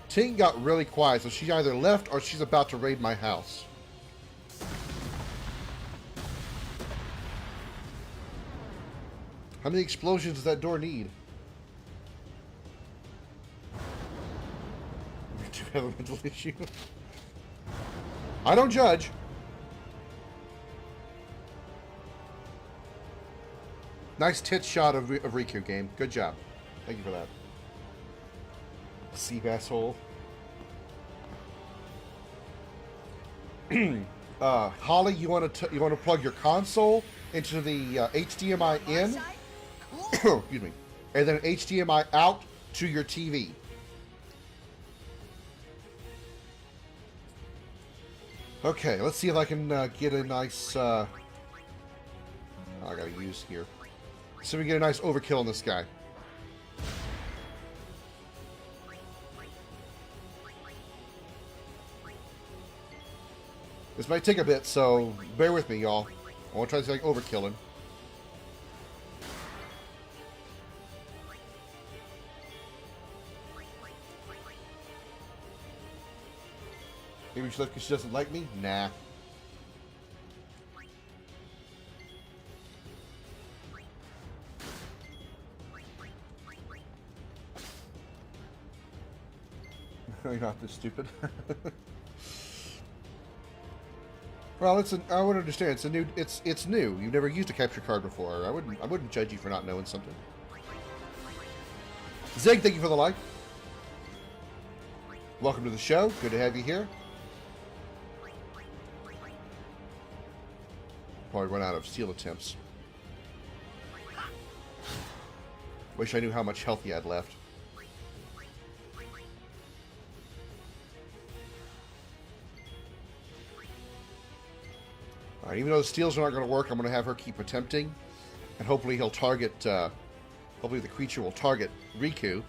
Ting got really quiet, so she either left or she's about to raid my house. How many explosions does that door need? You have a mental issue. I don't judge. Nice tit shot of Riku, game. Good job. Thank you for that. Sea asshole. Holly, you want to plug your console into the HDMI in, excuse me, and then HDMI out to your TV. Okay, let's see if I can get a nice. I gotta use here. So we get a nice overkill on this guy. This might take a bit, so bear with me, y'all. I want to try to like overkill him. Maybe she left because she doesn't like me? Nah. You're not this stupid. Well, I would understand. It's new. You've never used a capture card before. I wouldn't judge you for not knowing something. Zeg, thank you for the like. Welcome to the show. Good to have you here. Probably run out of steal attempts. Wish I knew how much health he had left. Alright, even though the steals are not going to work, I'm going to have her keep attempting. And hopefully he'll target, hopefully the creature will target Riku.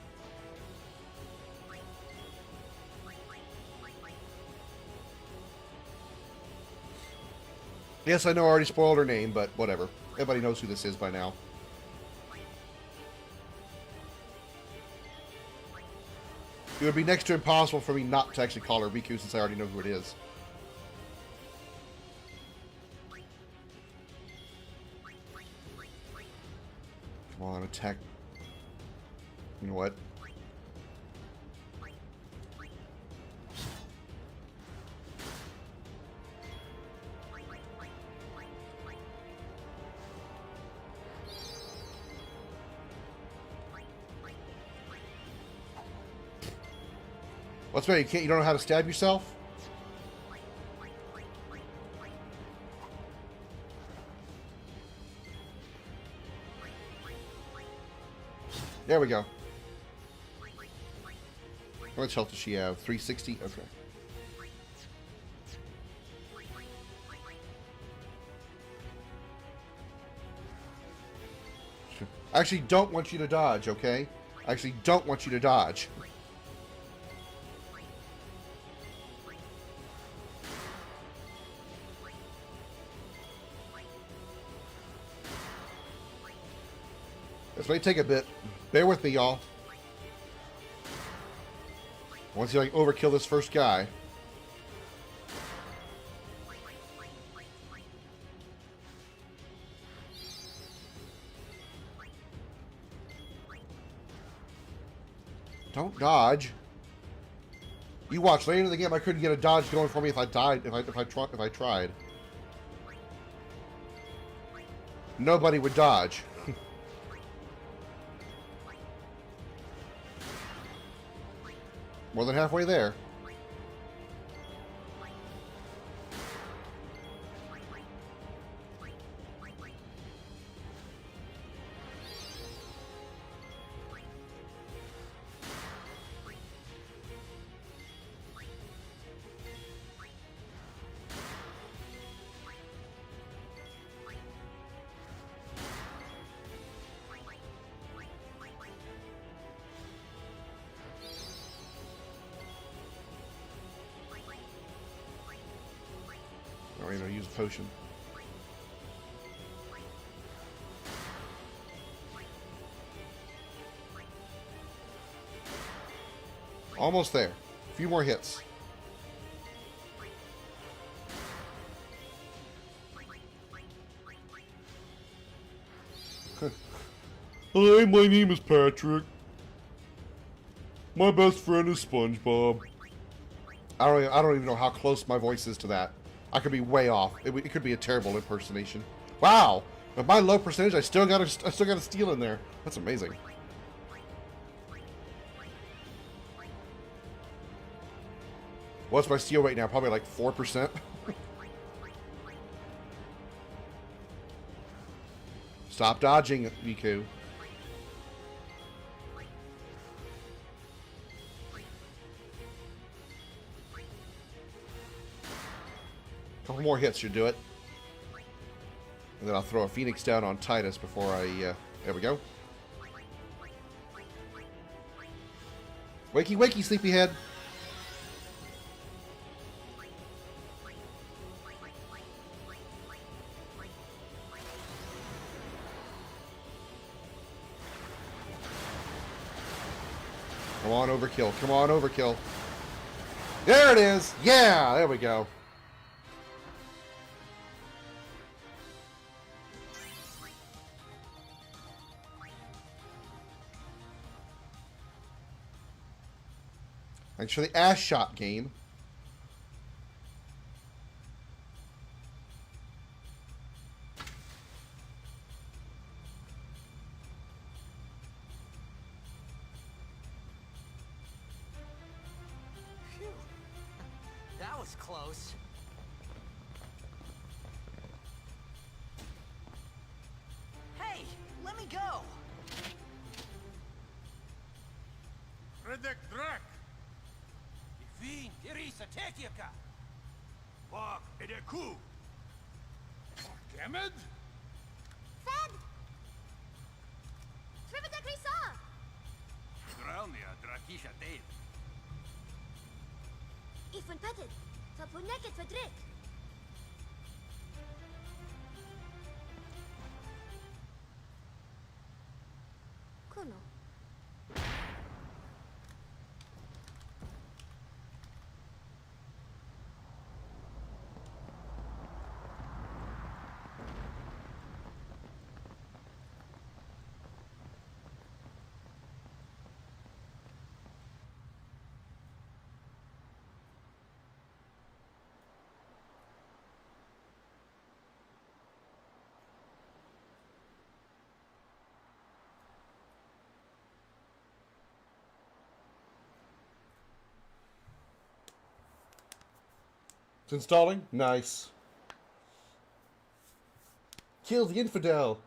Yes, I know I already spoiled her name, but whatever. Everybody knows who this is by now. It would be next to impossible for me not to actually call her Riku since I already know who it is. Come on, attack. You know what? What's better? You don't know how to stab yourself? There we go. How much health does she have? 360? Okay. I actually don't want you to dodge, okay? I actually don't want you to dodge. This may take a bit. Bear with me, y'all. Once you like overkill this first guy. Don't dodge. You watch later in the game. I couldn't get a dodge going for me if I died. If I tried. Nobody would dodge. More than halfway there. use a potion. Almost there. A few more hits. Hi, my name is Patrick. My best friend is SpongeBob. I don't even know how close my voice is to that. I could be way off. It could be a terrible impersonation. Wow! With my low percentage, I still got a steal in there. That's amazing. What's my steal rate now? Probably like 4%. Stop dodging, Riku. Couple more hits should do it. And then I'll throw a Phoenix down on Titus before I... there we go. Wakey, wakey, sleepyhead. Come on, overkill. Come on, overkill. There it is. Yeah, there we go. Thanks for the ass shot game. Phew. That was close. Hey, let me go. Redek Drak! Ifin, Irisa Tekiaka! Bak, Edeku! Kemed? Fed! Trividak Risa! Dralnia Drakisha Dave. Ifan Petted! Tapuneket Fedrik! Kuno. It's installing? Nice. Kill the infidel.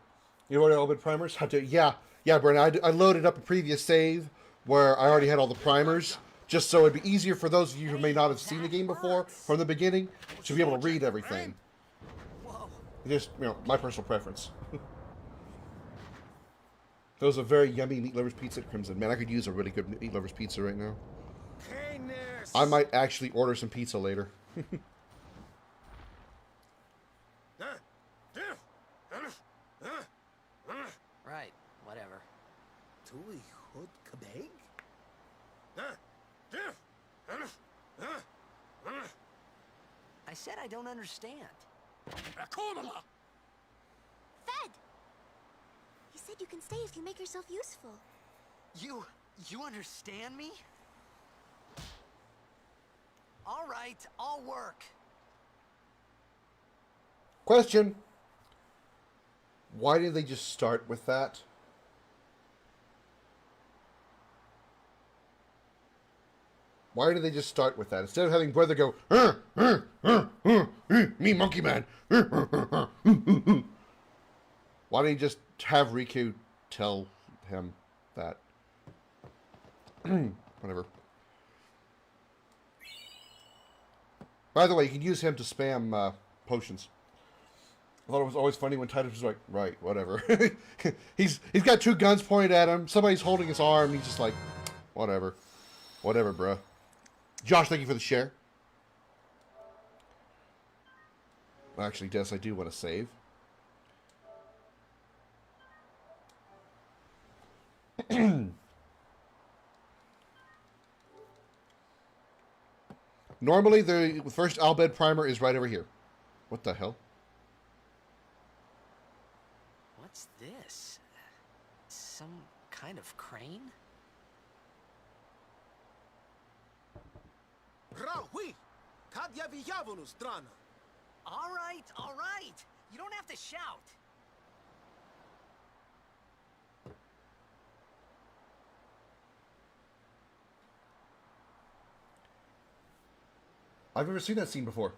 You already all been primers? How to? Yeah, Brennan. I loaded up a previous save where I already had all the primers, just so it'd be easier for those of you who may not have seen the game before from the beginning to be able to read everything. Whoa. Just, my personal preference. That was a very yummy meat lovers pizza at Crimson. Man, I could use a really good meat lovers pizza right now. I might actually order some pizza later. Right, whatever. Tui Hood Kabeg? I said I don't understand. Fed! You said you can stay if you make yourself useful. You understand me? All right, I'll work. Question. Why did they just start with that? Why did they just start with that? Instead of having brother go, me monkey man. Why didn't you just have Riku tell him that? Whatever. By the way, you can use him to spam potions. I thought it was always funny when Titus was like, right, whatever. he's got two guns pointed at him. Somebody's holding his arm. He's just like, whatever. Whatever, bruh. Josh, thank you for the share. Actually, Des, I do want to save. Normally, the first Albed primer is right over here. What the hell? What's this? Some kind of crane? Rahui! Kadya vijavunu strana. All right. You don't have to shout. I've never seen that scene before.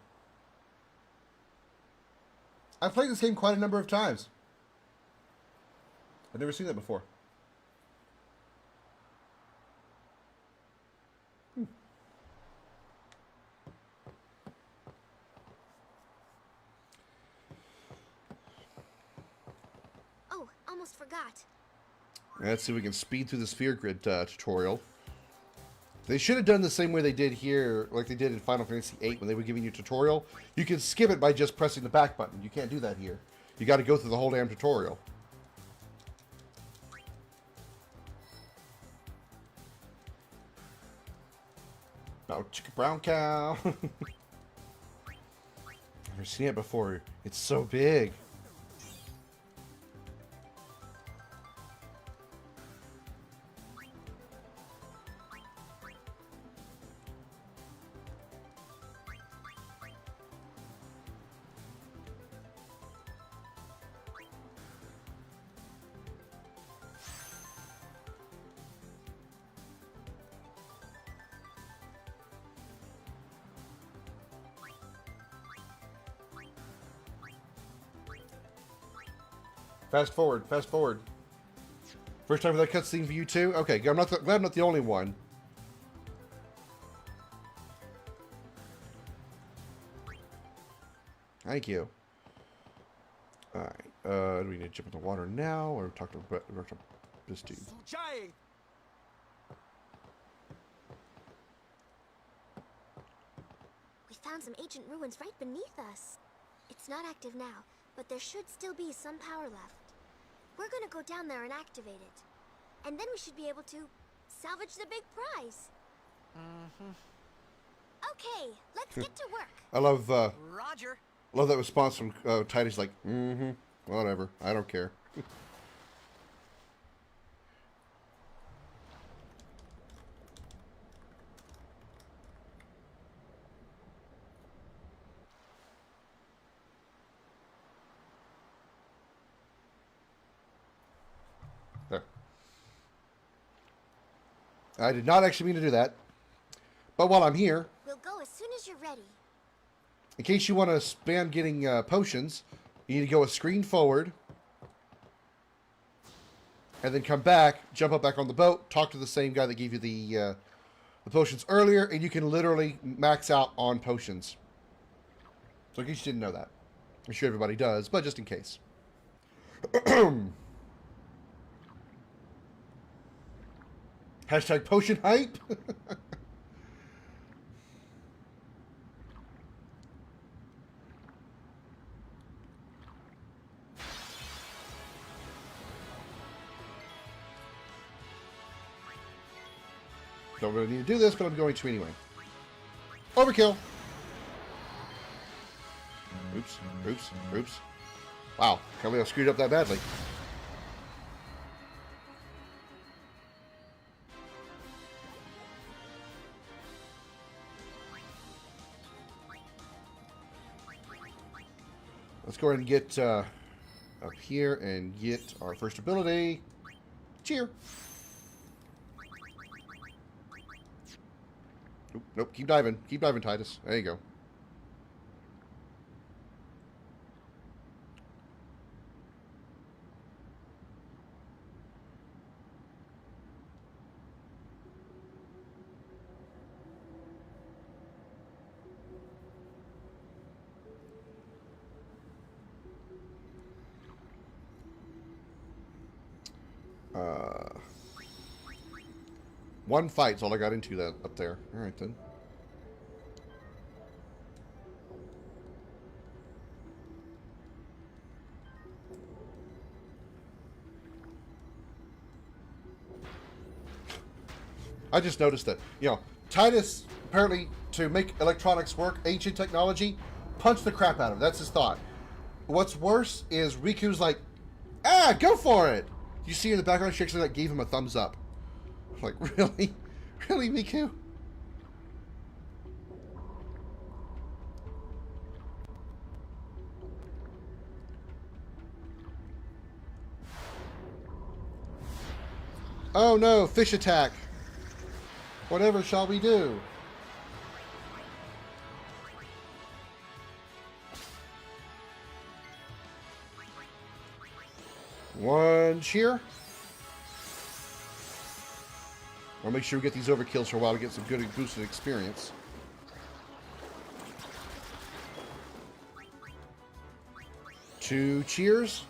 I've played this game quite a number of times. I've never seen that before. Oh, almost forgot. Let's see if we can speed through the sphere grid tutorial. They should have done the same way they did here, like they did in Final Fantasy VIII when they were giving you a tutorial. You can skip it by just pressing the back button. You can't do that here. You got to go through the whole damn tutorial. Oh, chicka brown cow. Never seen it before. It's so big. Fast forward, fast forward. First time for that cutscene for you too? Okay, glad I'm not the only one. Thank you. Alright, do we need to jump in the water now, or talk to this dude? Suchai! We found some ancient ruins right beneath us. It's not active now, but there should still be some power left. We're gonna go down there and activate it. And then we should be able to salvage the big prize. Okay, let's get to work. I love Roger. that response from Titus, like, whatever, I don't care. There. I did not actually mean to do that. But while I'm here, We'll go as soon as you're ready. in case you want to spam getting potions, you need to go a screen forward. And then come back, jump up back on the boat, talk to the same guy that gave you the potions earlier, and you can literally max out on potions. So in case you didn't know that. I'm sure everybody does, but just in case. Hashtag potion hype. Don't really need to do this, but I'm going to anyway. Overkill. Oops, oops, oops. Wow, can't believe I screwed up that badly. Let's go ahead and get up here and get our first ability. Cheer. Nope, nope, keep diving. Keep diving, Titus. There you go. One fight's all I got into that up there. All right then. I just noticed that, you know, Titus, apparently, to make electronics work, ancient technology, punch the crap out of him. That's his thought. What's worse is Riku's like, go for it! You see in the background, she actually like, gave him a thumbs up. I'm like, really? Really, Riku? Oh no, fish attack. Whatever shall we do? One cheer. I'll make sure we get these overkills for a while to get some good boosted experience. Two cheers.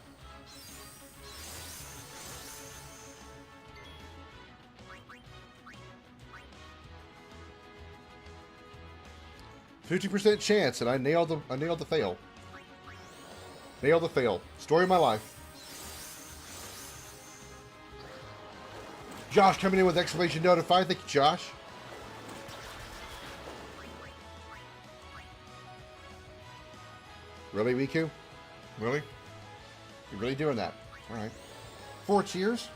%50 chance, and I nailed the fail. Nailed the fail. Story of my life. Josh coming in with exclamation notified. Thank you, Josh. Really, Riku? Really? You're really doing that? All right. 4 cheers.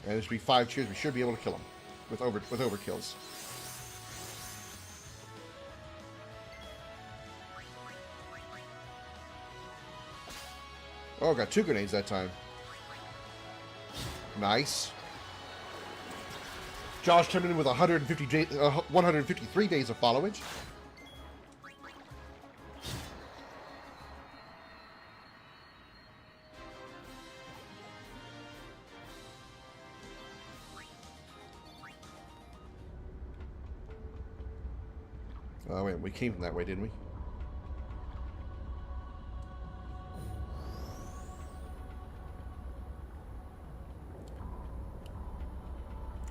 And there should be 5 cheers. We should be able to kill him with overkills. Oh, got 2 grenades that time. Nice. Josh coming in with 153 days of followage. Oh, wait, we came from that way, didn't we?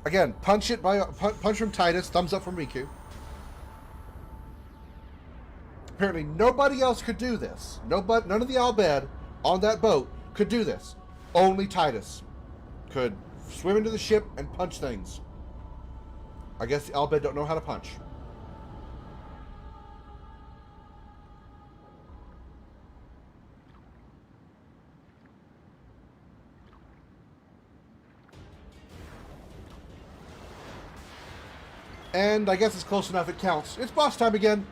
Again, punch from Titus, thumbs up from Riku. Apparently nobody else could do this. None of the Albed on that boat could do this. Only Titus could swim into the ship and punch things. I guess the Albed don't know how to punch. And I guess it's close enough, it counts. It's boss time again.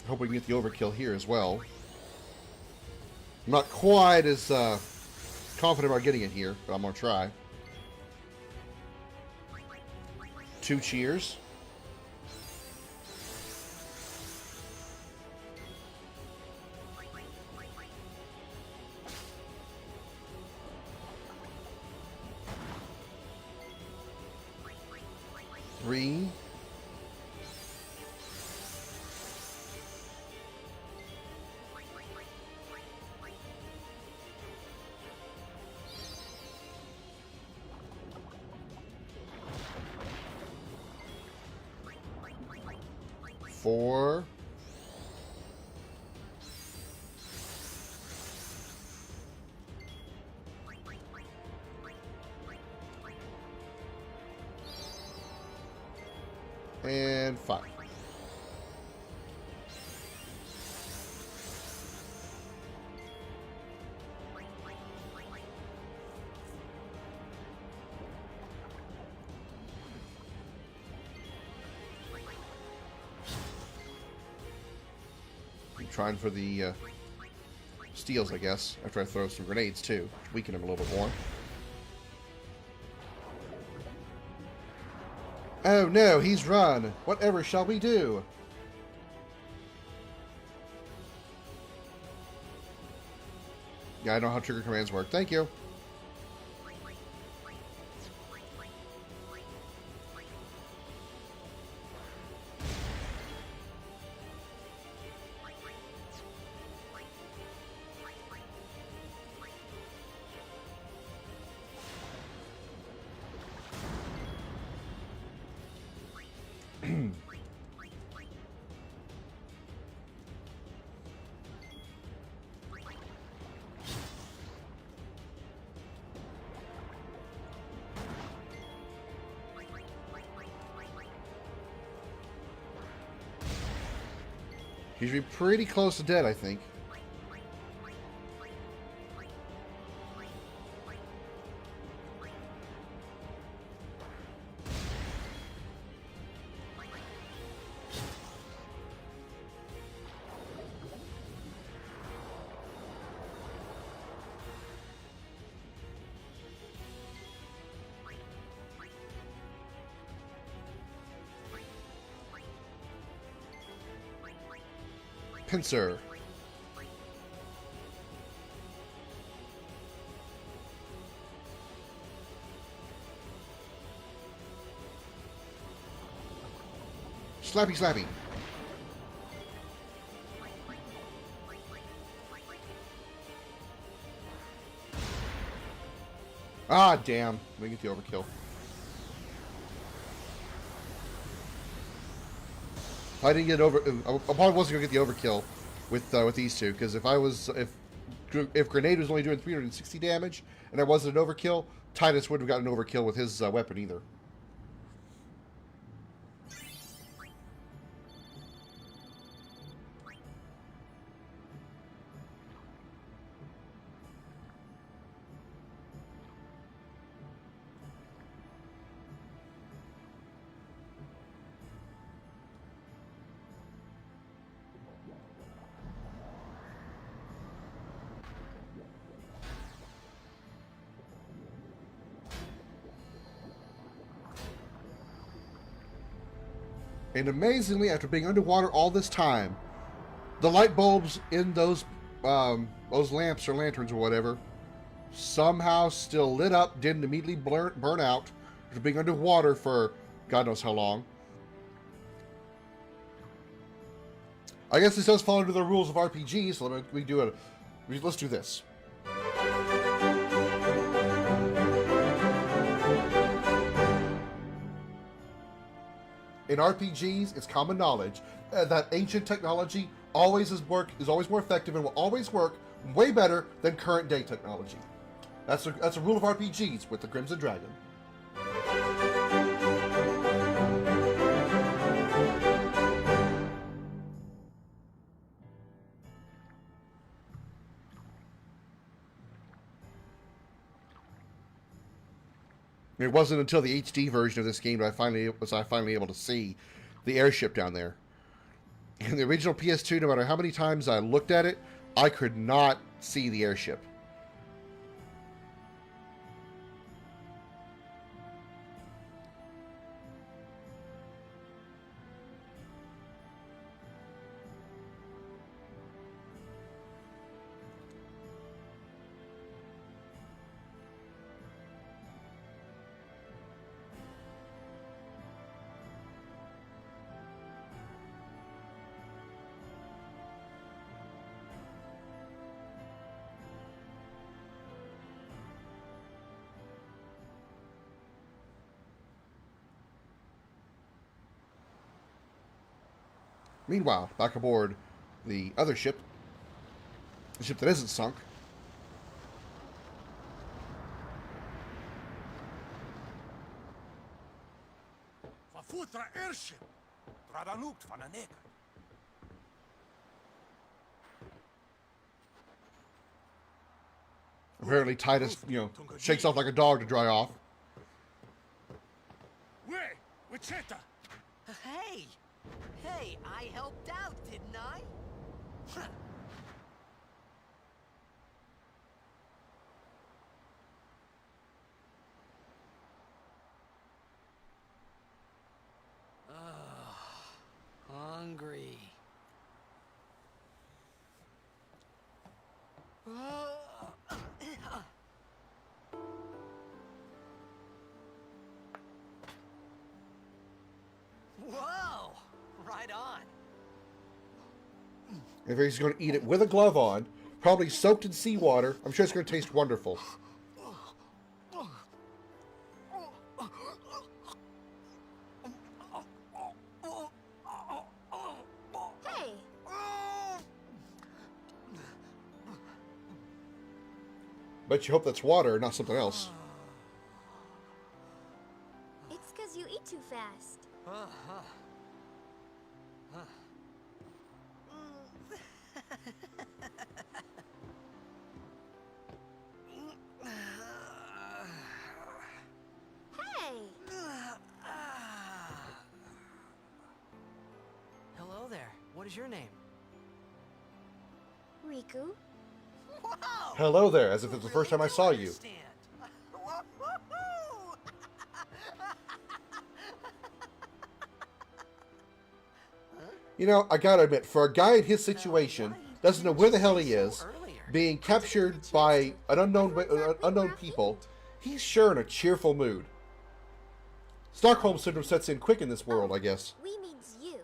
Hope we can get the overkill here as well. I'm not quite as confident about getting it here, but I'm going to try. 2 cheers. Three. Four. And 5. Trying for the steals, I guess, after I throw some grenades too, to weaken him a little bit more. Oh no, he's run. Whatever shall we do? Yeah, I know how trigger commands work. Thank you. He should be pretty close to dead, I think. Pincer. Slappy, slappy. Ah, damn. We get the overkill. If I didn't get over, I probably wasn't gonna get the overkill with these two, because if Grenade was only doing 360 damage and I wasn't an overkill, Titus wouldn't have gotten an overkill with his weapon either. And amazingly, after being underwater all this time, the light bulbs in those lamps or lanterns or whatever somehow still lit up, didn't immediately burn out after being underwater for God knows how long. I guess this does fall under the rules of RPGs, so let's do this. In RPGs, it's common knowledge that ancient technology is always more effective and will always work way better than current day technology. That's a rule of RPGs with the Crimson Dragon. It wasn't until the HD version of this game that I finally able to see the airship down there. In the original PS2, no matter how many times I looked at it, I could not see the airship. Meanwhile, back aboard the other ship, the ship that isn't sunk, Vafutra airship. Tradanukt van een neker. apparently Titus, shakes off like a dog to dry off. Wait, Wichita. Hey! Hey, I helped out, didn't I? Huh. Hungry. Whoa! Right on. And he's going to eat it with a glove on, probably soaked in seawater. I'm sure it's going to taste wonderful. Hey! Bet you hope that's water, not something else. It's because you eat too fast. Hey! Hello there. What is your name? Riku? Whoa! Hello there, as if it's the first time I saw you. Understand. Woo-hoo-hoo! You know, I gotta admit, for a guy in his situation, doesn't know where the hell he is, being captured by an unknown people, he's sure in a cheerful mood. Stockholm syndrome sets in quick in this world, I guess. We means you.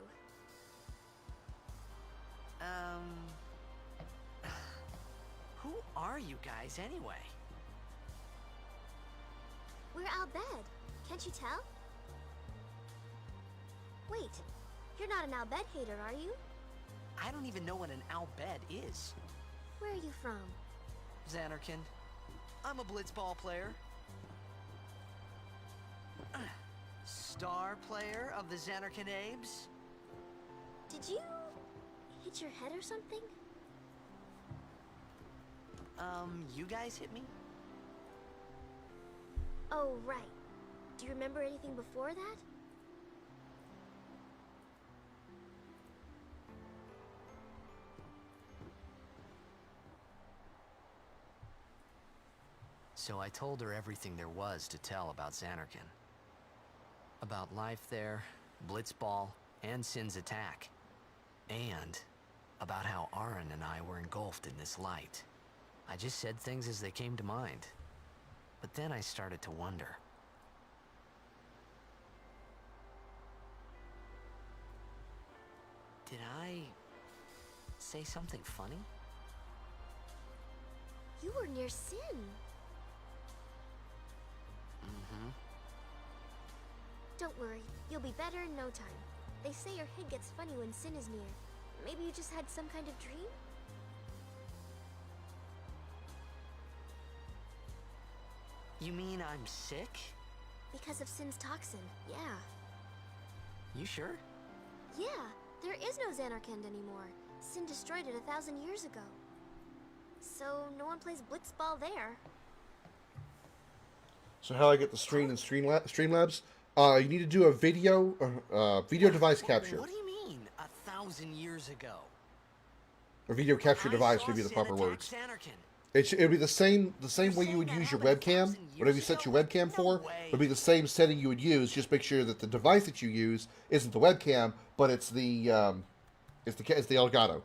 Who are you guys anyway? We're Al Bhed. Can't you tell? Wait, you're not an Al Bhed hater, are you? I don't even know what an Al Bhed is. Where are you from? Xanarkin. I'm a blitzball player. Star player of the Xanarkin Abes. Did you hit your head or something? You guys hit me? Oh, right. Do you remember anything before that? So I told her everything there was to tell about Xanarkin. About life there, Blitzball, and Sin's attack. And about how Aaron and I were engulfed in this light. I just said things as they came to mind. But then I started to wonder. Did I say something funny? You were near Sin. Mm-hmm. Don't worry, you'll be better in no time. They say your head gets funny when Sin is near. Maybe you just had some kind of dream? You mean I'm sick? Because of Sin's toxin, yeah. You sure? Yeah, there is no Xanarkand anymore. Sin destroyed it 1,000 years ago. So no one plays Blitzball there. So how I get the stream and Streamlabs? You need to do a video device capture. What do you mean, 1,000 years ago? Or video capture device would be the proper words. It'd be the same way you would use your webcam. Whatever you set your webcam for, would be the same setting you would use. Just make sure that the device that you use isn't the webcam, but it's the Elgato.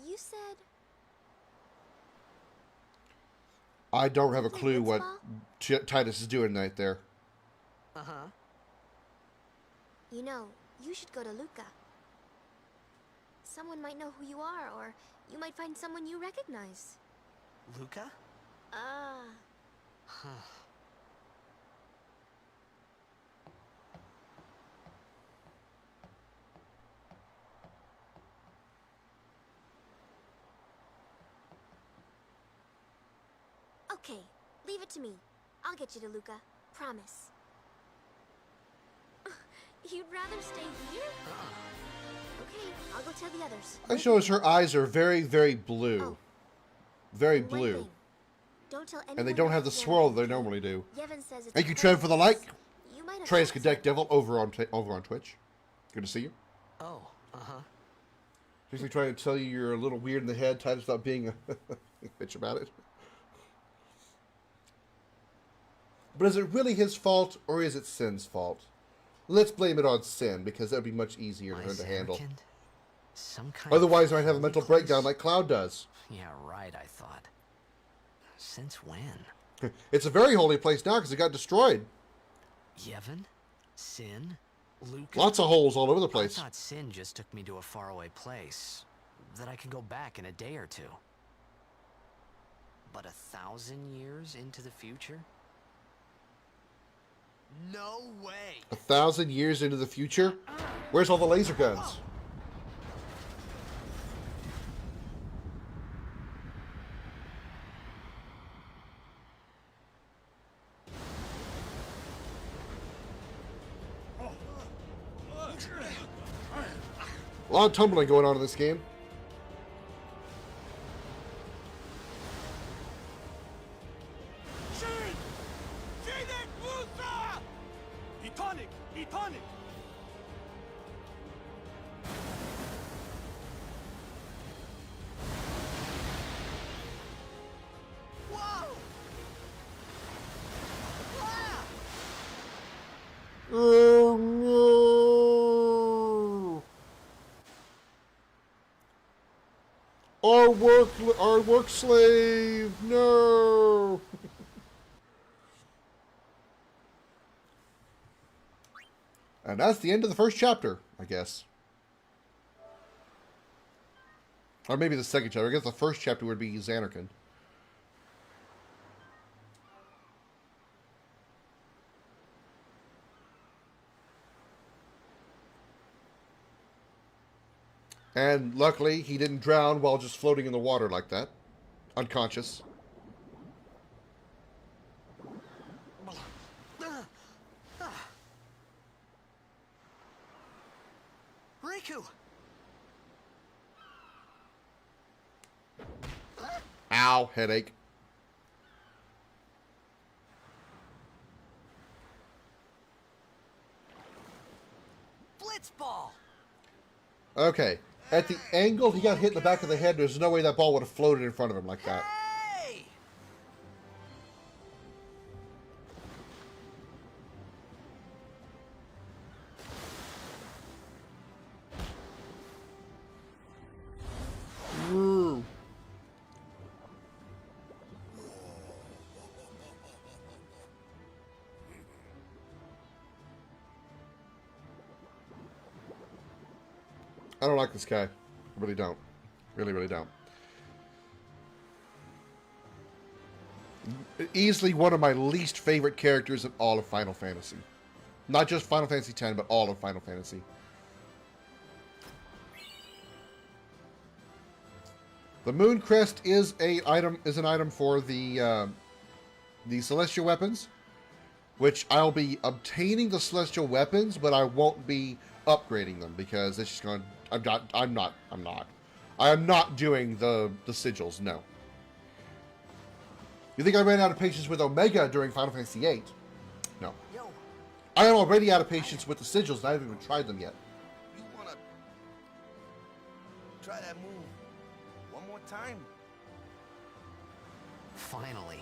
You said... I don't have a clue what Titus is doing right there. Uh-huh. You know, you should go to Luca. Someone might know who you are, or you might find someone you recognize. Luca? Ah. Okay, leave it to me. I'll get you to Luca. Promise. You'd rather stay here? Okay, I'll go tell the others. I notice her eyes are very, very blue. Oh. Very One blue. thing. Don't tell anyone And they don't have the about swirl Yevon. that they normally do. Yevon says it's Thank you, a Trev, for the like. coincidence. You might have Trey's asked. Cadet Devil over on Twitch. Good to see you. Oh, uh-huh. Basically trying to tell you you're a little weird in the head. Titus, stop being a bitch about it. But is it really his fault, or is it Sin's fault? Let's blame it on Sin, because that would be much easier for him to handle. Zanarkand? Some kind Otherwise, of I might have a mental holy place? breakdown like Cloud does. Yeah, right, I thought. Since when? It's a very holy place now, because it got destroyed. Yevon? Sin? Luca? Lots of holes all over the I place. thought Sin just took me to a faraway place that I could go back in a day or two. But 1,000 years into the future? No way! 1,000 years into the future? Where's all the laser guns? A lot of tumbling going on in this game. Etonic! Etonic! Whoa! Ah! Oh no! Our work slave! No! And that's the end of the first chapter, I guess. Or maybe the second chapter. I guess the first chapter would be Zanarkand. And luckily, he didn't drown while just floating in the water like that. Unconscious. Riku! Ow, headache. Blitzball! Okay. At the angle he got hit in the back of the head, there's no way that ball would have floated in front of him like that. Hey! Ooh. I don't like this guy. I really don't. Really, really don't. Easily one of my least favorite characters in all of Final Fantasy. Not just Final Fantasy X, but all of Final Fantasy. The Moon Crest is an item for the Celestial Weapons, which I'll be obtaining the Celestial Weapons, but I won't be upgrading them because it's just going. I'm not doing the sigils. No. You think I ran out of patience with Omega during Final Fantasy VIII? No. Yo, I am already out of patience with the sigils, and I haven't even tried them yet. You wanna try that move one more time? Finally.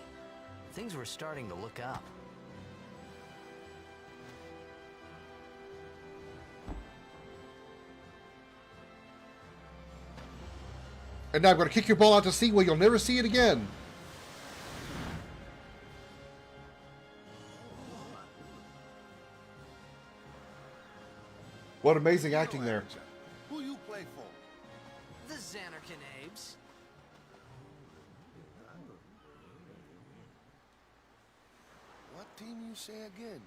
Things were starting to look up. And now I'm going to kick your ball out to sea where you'll never see it again. What amazing acting there. Who you play for? the Zanarkand Abes. What team you say again?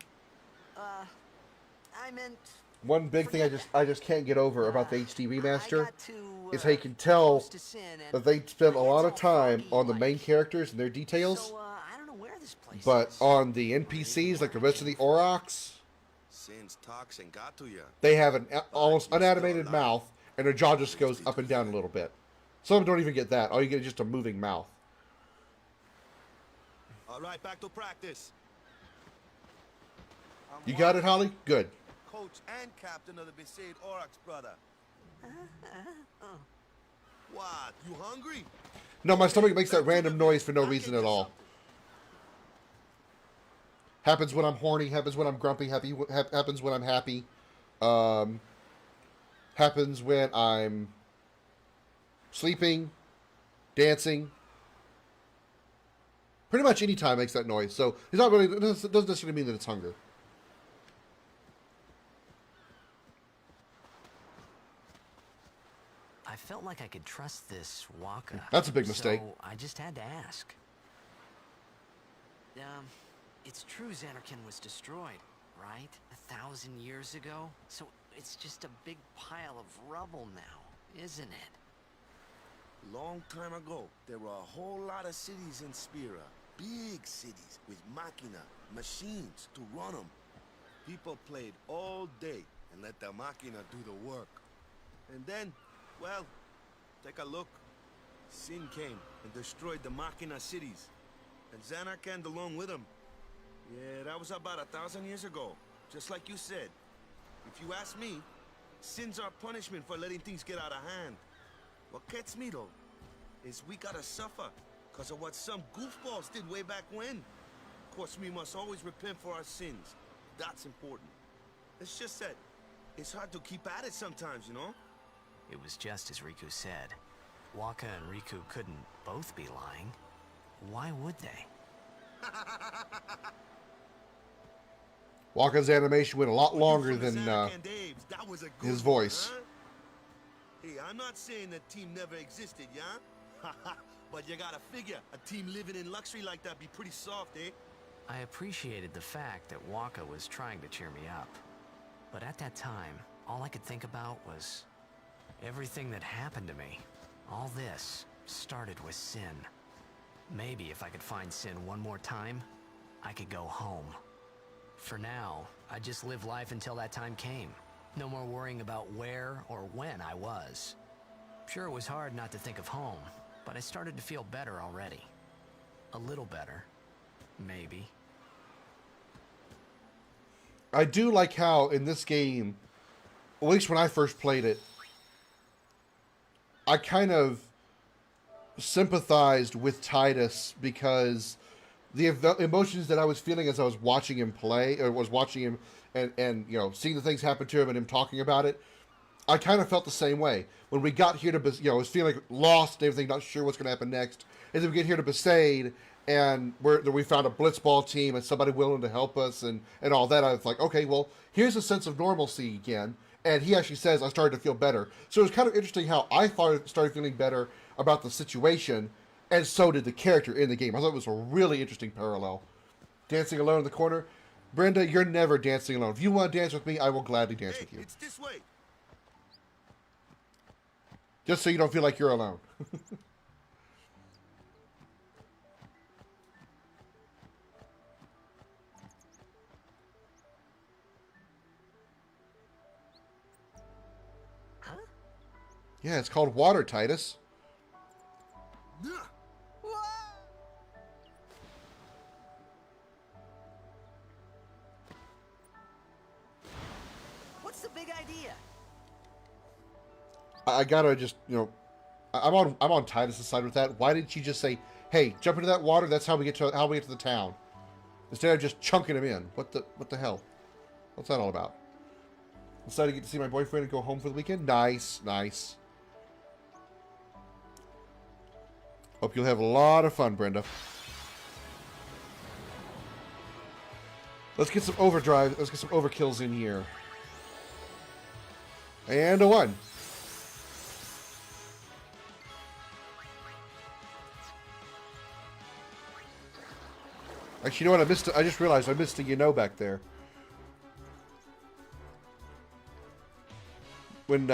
I meant... One big thing I just can't get over about the HD I remaster got to, is how you can tell close to Sin and that they spent a lot of it's all time foggy on the main like. characters and their details, So, I don't know where this place but is. on the NPCs, like the rest of the Aurochs, Since toxin got to you. they have an almost unanimated mouth, and their jaw just goes up and down a little bit. Some of them don't even get that. All you get is just a moving mouth. All right, back to practice. You got it, Holly? Good. Coach and captain of the Besaid Aurochs, brother. What? You hungry? No, my stomach makes that random noise for no reason at all. Happens when I'm horny. Happens when I'm grumpy. Happens when I'm happy. Happens when I'm sleeping, dancing. Pretty much any time makes that noise. So it's not really. It doesn't necessarily mean that it's hunger. I felt like I could trust this Waka. That's a big mistake. So I just had to ask. It's true Xanarkin was destroyed, right? 1,000 years ago? So it's just a big pile of rubble now, isn't it? Long time ago, there were a whole lot of cities in Spira. Big cities with machina, machines to run them. People played all day and let the machina do the work. And then, well, take a look. Sin came and destroyed the machina cities. And Xanarkand along with him. Yeah, that was about 1,000 years ago. Just like you said. If you ask me, Sin's our punishment for letting things get out of hand. What gets me, though, is we gotta suffer because of what some goofballs did way back when. Of course, we must always repent for our sins. That's important. It's just that it's hard to keep at it sometimes, you know? It was just as Riku said. Waka and Riku couldn't both be lying. Why would they? Waka's animation went a lot longer than his voice. Huh? Hey, I'm not saying that team never existed, yeah? But you gotta figure, a team living in luxury like that be pretty soft, eh? I appreciated the fact that Waka was trying to cheer me up. But at that time, all I could think about was everything that happened to me. All this started with Sin. Maybe if I could find Sin one more time, I could go home. For now, I just live life until that time came. No more worrying about where or when I was. Sure, it was hard not to think of home, but I started to feel better already. A little better. Maybe. I do like how in this game, at least when I first played it, I kind of sympathized with Titus because the emotions that I was feeling as I was watching him play, or was watching him and you know, seeing the things happen to him and him talking about it, I kind of felt the same way. When we got here to, you know, I was feeling lost and everything, not sure what's going to happen next. And then we get here to Besaid, and we found a blitzball team and somebody willing to help us and all that. I was like, okay, well, here's a sense of normalcy again. And he actually says, I started to feel better. So it was kind of interesting how I started feeling better about the situation, and so did the character in the game. I thought it was a really interesting parallel. Dancing alone in the corner. Brenda, you're never dancing alone. If you want to dance with me, I will gladly dance with you. It's this way. Just so you don't feel like you're alone. Huh? Yeah, it's called water, Titus. What's the big idea? I gotta just, you know, I'm on Titus' side with that. Why didn't you just say, "Hey, jump into that water. That's how we get to the town," instead of just chunking him in? What the hell? What's that all about? Decided to get to see my boyfriend and go home for the weekend. Nice, nice. Hope you'll have a lot of fun, Brenda. Let's get some overdrive. Let's get some overkills in here. And a 1. Actually, you know what? I missed. I just realized I missed a back there. When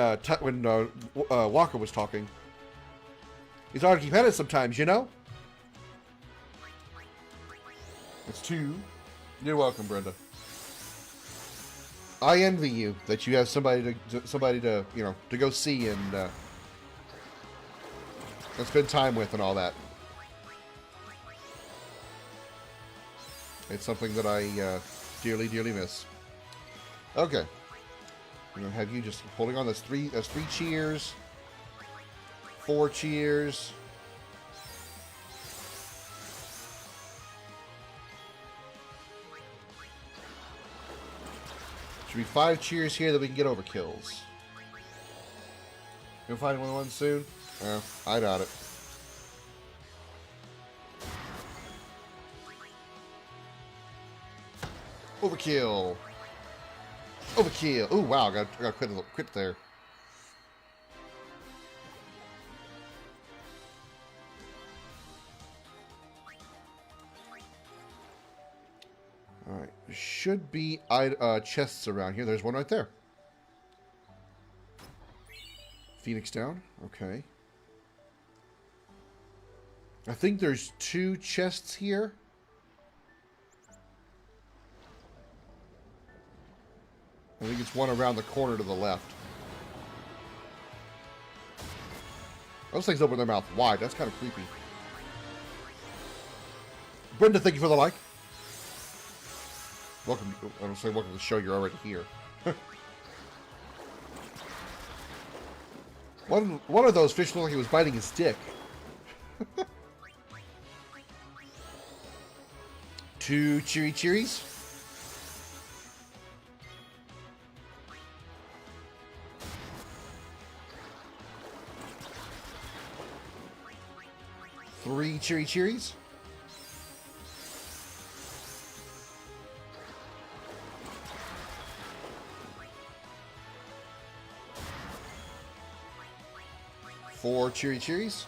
Walker was talking, he's hard to keep at it sometimes, you know. It's 2. You're welcome, Brenda. I envy you that you have somebody to you know, to go see and spend time with and all that. It's something that I dearly, dearly miss. Okay, I'm gonna have you just holding on. That's 3 cheers, 4 cheers. Should be 5 cheers here that we can get overkills. You'll find one soon? I doubt it. Overkill. Overkill. Oh wow, I got quit there. Alright, there should be chests around here. There's one right there. Phoenix down. Okay. I think there's 2 chests here. I think it's one around the corner to the left. Those things open their mouth wide. That's kind of creepy. Brenda, thank you for the like. Welcome. I don't say welcome to the show. You're already here. One of those fish looked like he was biting his dick. 2 cheery cheeries. Three cheery cheeries. Four cheery cheeries.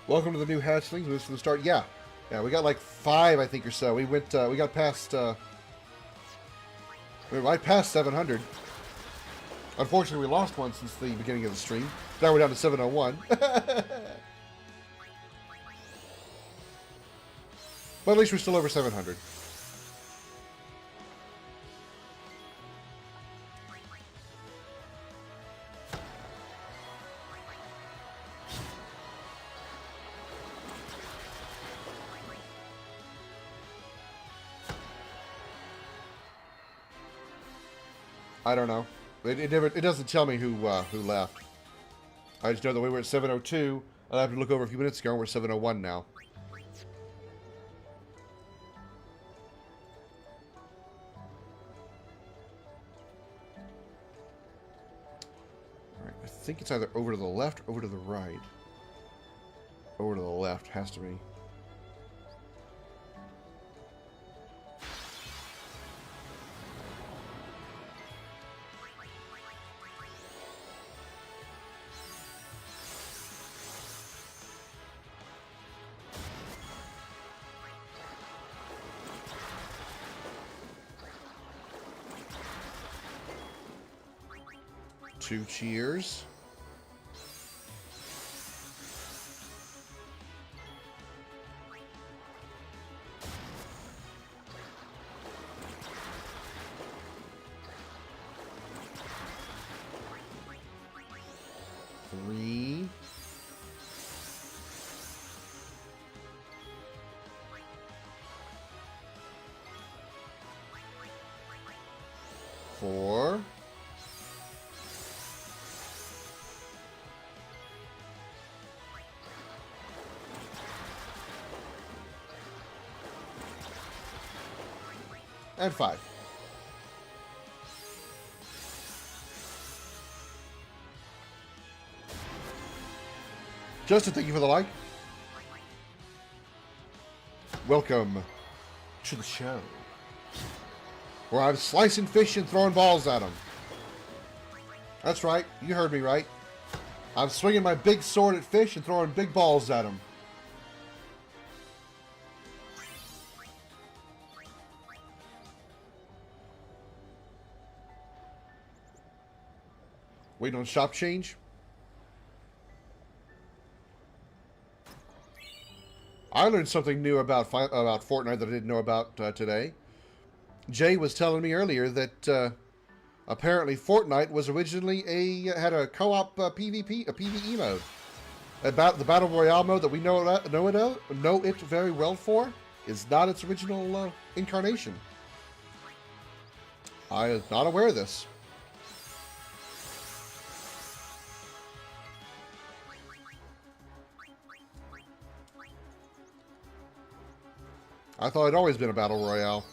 Welcome to the new hatchlings. This from the start. Yeah, we got like 5, I think, or so. We went. We got past. We were right past 700. Unfortunately, we lost one since the beginning of the stream. Now we're down to 701. But at least we're still over 700. I don't know. It doesn't tell me who left. I just know that we were at 702. I'll have to look over a few minutes ago, and we're 701 now. Alright, I think it's either over to the left or over to the right. Over to the left has to be. Two cheers. Three. Four. And 5. Justin, thank you for the like. Welcome to the show, where I'm slicing fish and throwing balls at them. That's right, you heard me right. I'm swinging my big sword at fish and throwing big balls at them. Waiting on shop change. I learned something new about Fortnite that I didn't know about today. Jay was telling me earlier that apparently Fortnite was originally had a co-op PvP, a PvE mode. About the Battle Royale mode that we know it very well for is not its original incarnation. I was not aware of this. I thought it'd always been a Battle Royale.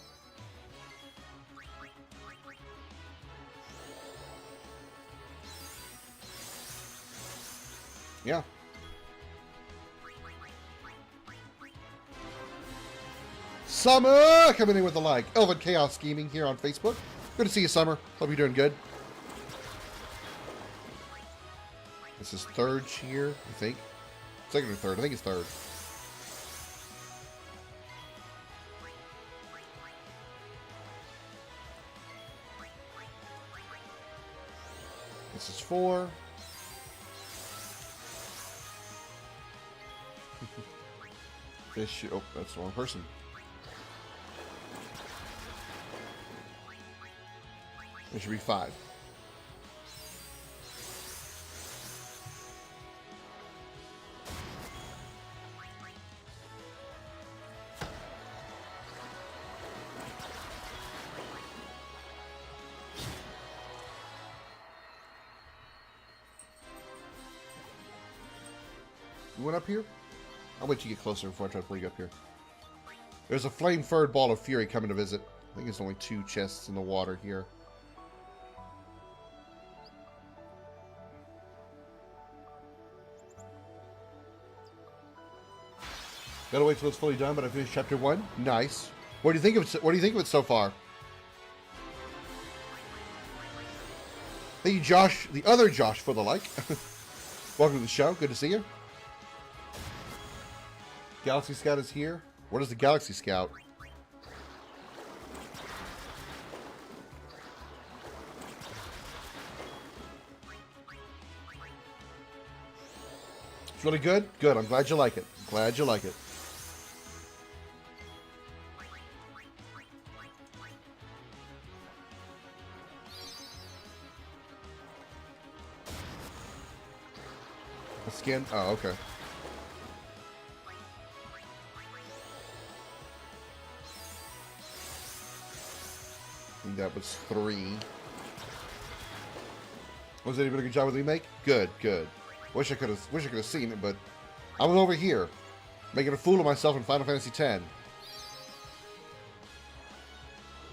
Yeah. Summer coming in with the like. Elven Chaos Scheming here on Facebook. Good to see you, Summer. Hope you're doing good. This is third cheer, I think. Second or third. I think it's third. This is 4. Fish. Oh, that's the wrong person. It should be 5. You went up here? I'll wait till you get closer before I try to pull you up here. There's a flame-furred ball of fury coming to visit. I think there's only 2 chests in the water here. Gotta wait till it's fully done, but I finished chapter 1. Nice. What do you think of it? What do you think of it so far? Thank you, Josh, the other Josh, for the like. Welcome to the show. Good to see you. Galaxy Scout is here. What is the Galaxy Scout? It's really good? Good. I'm glad you like it. I'm glad you like it. A skin? Oh, okay. I think that was 3. Was it even a good job with the remake? Good, good. Wish I could have seen it, but I was over here making a fool of myself in Final Fantasy X.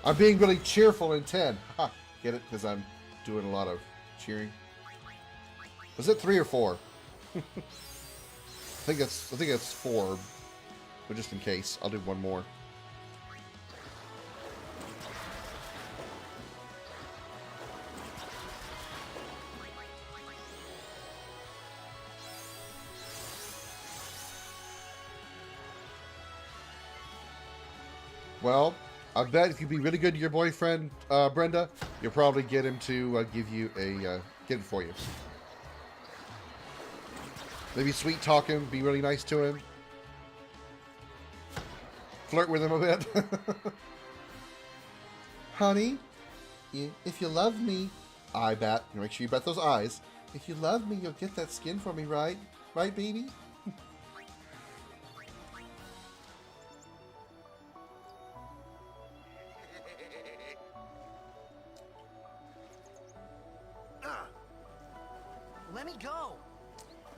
I'm being really cheerful in 10. Ha! Get it? Because I'm doing a lot of cheering. Was it 3 or 4? I think that's 4. But just in case, I'll do one more. Well, I bet if you be really good to your boyfriend, Brenda, you'll probably get him to give you a get it for you. Maybe sweet talk him, be really nice to him, flirt with him a bit. Honey, if you love me, I bet. Make sure you bet those eyes. If you love me, you'll get that skin for me, right? Right, baby? Let me go.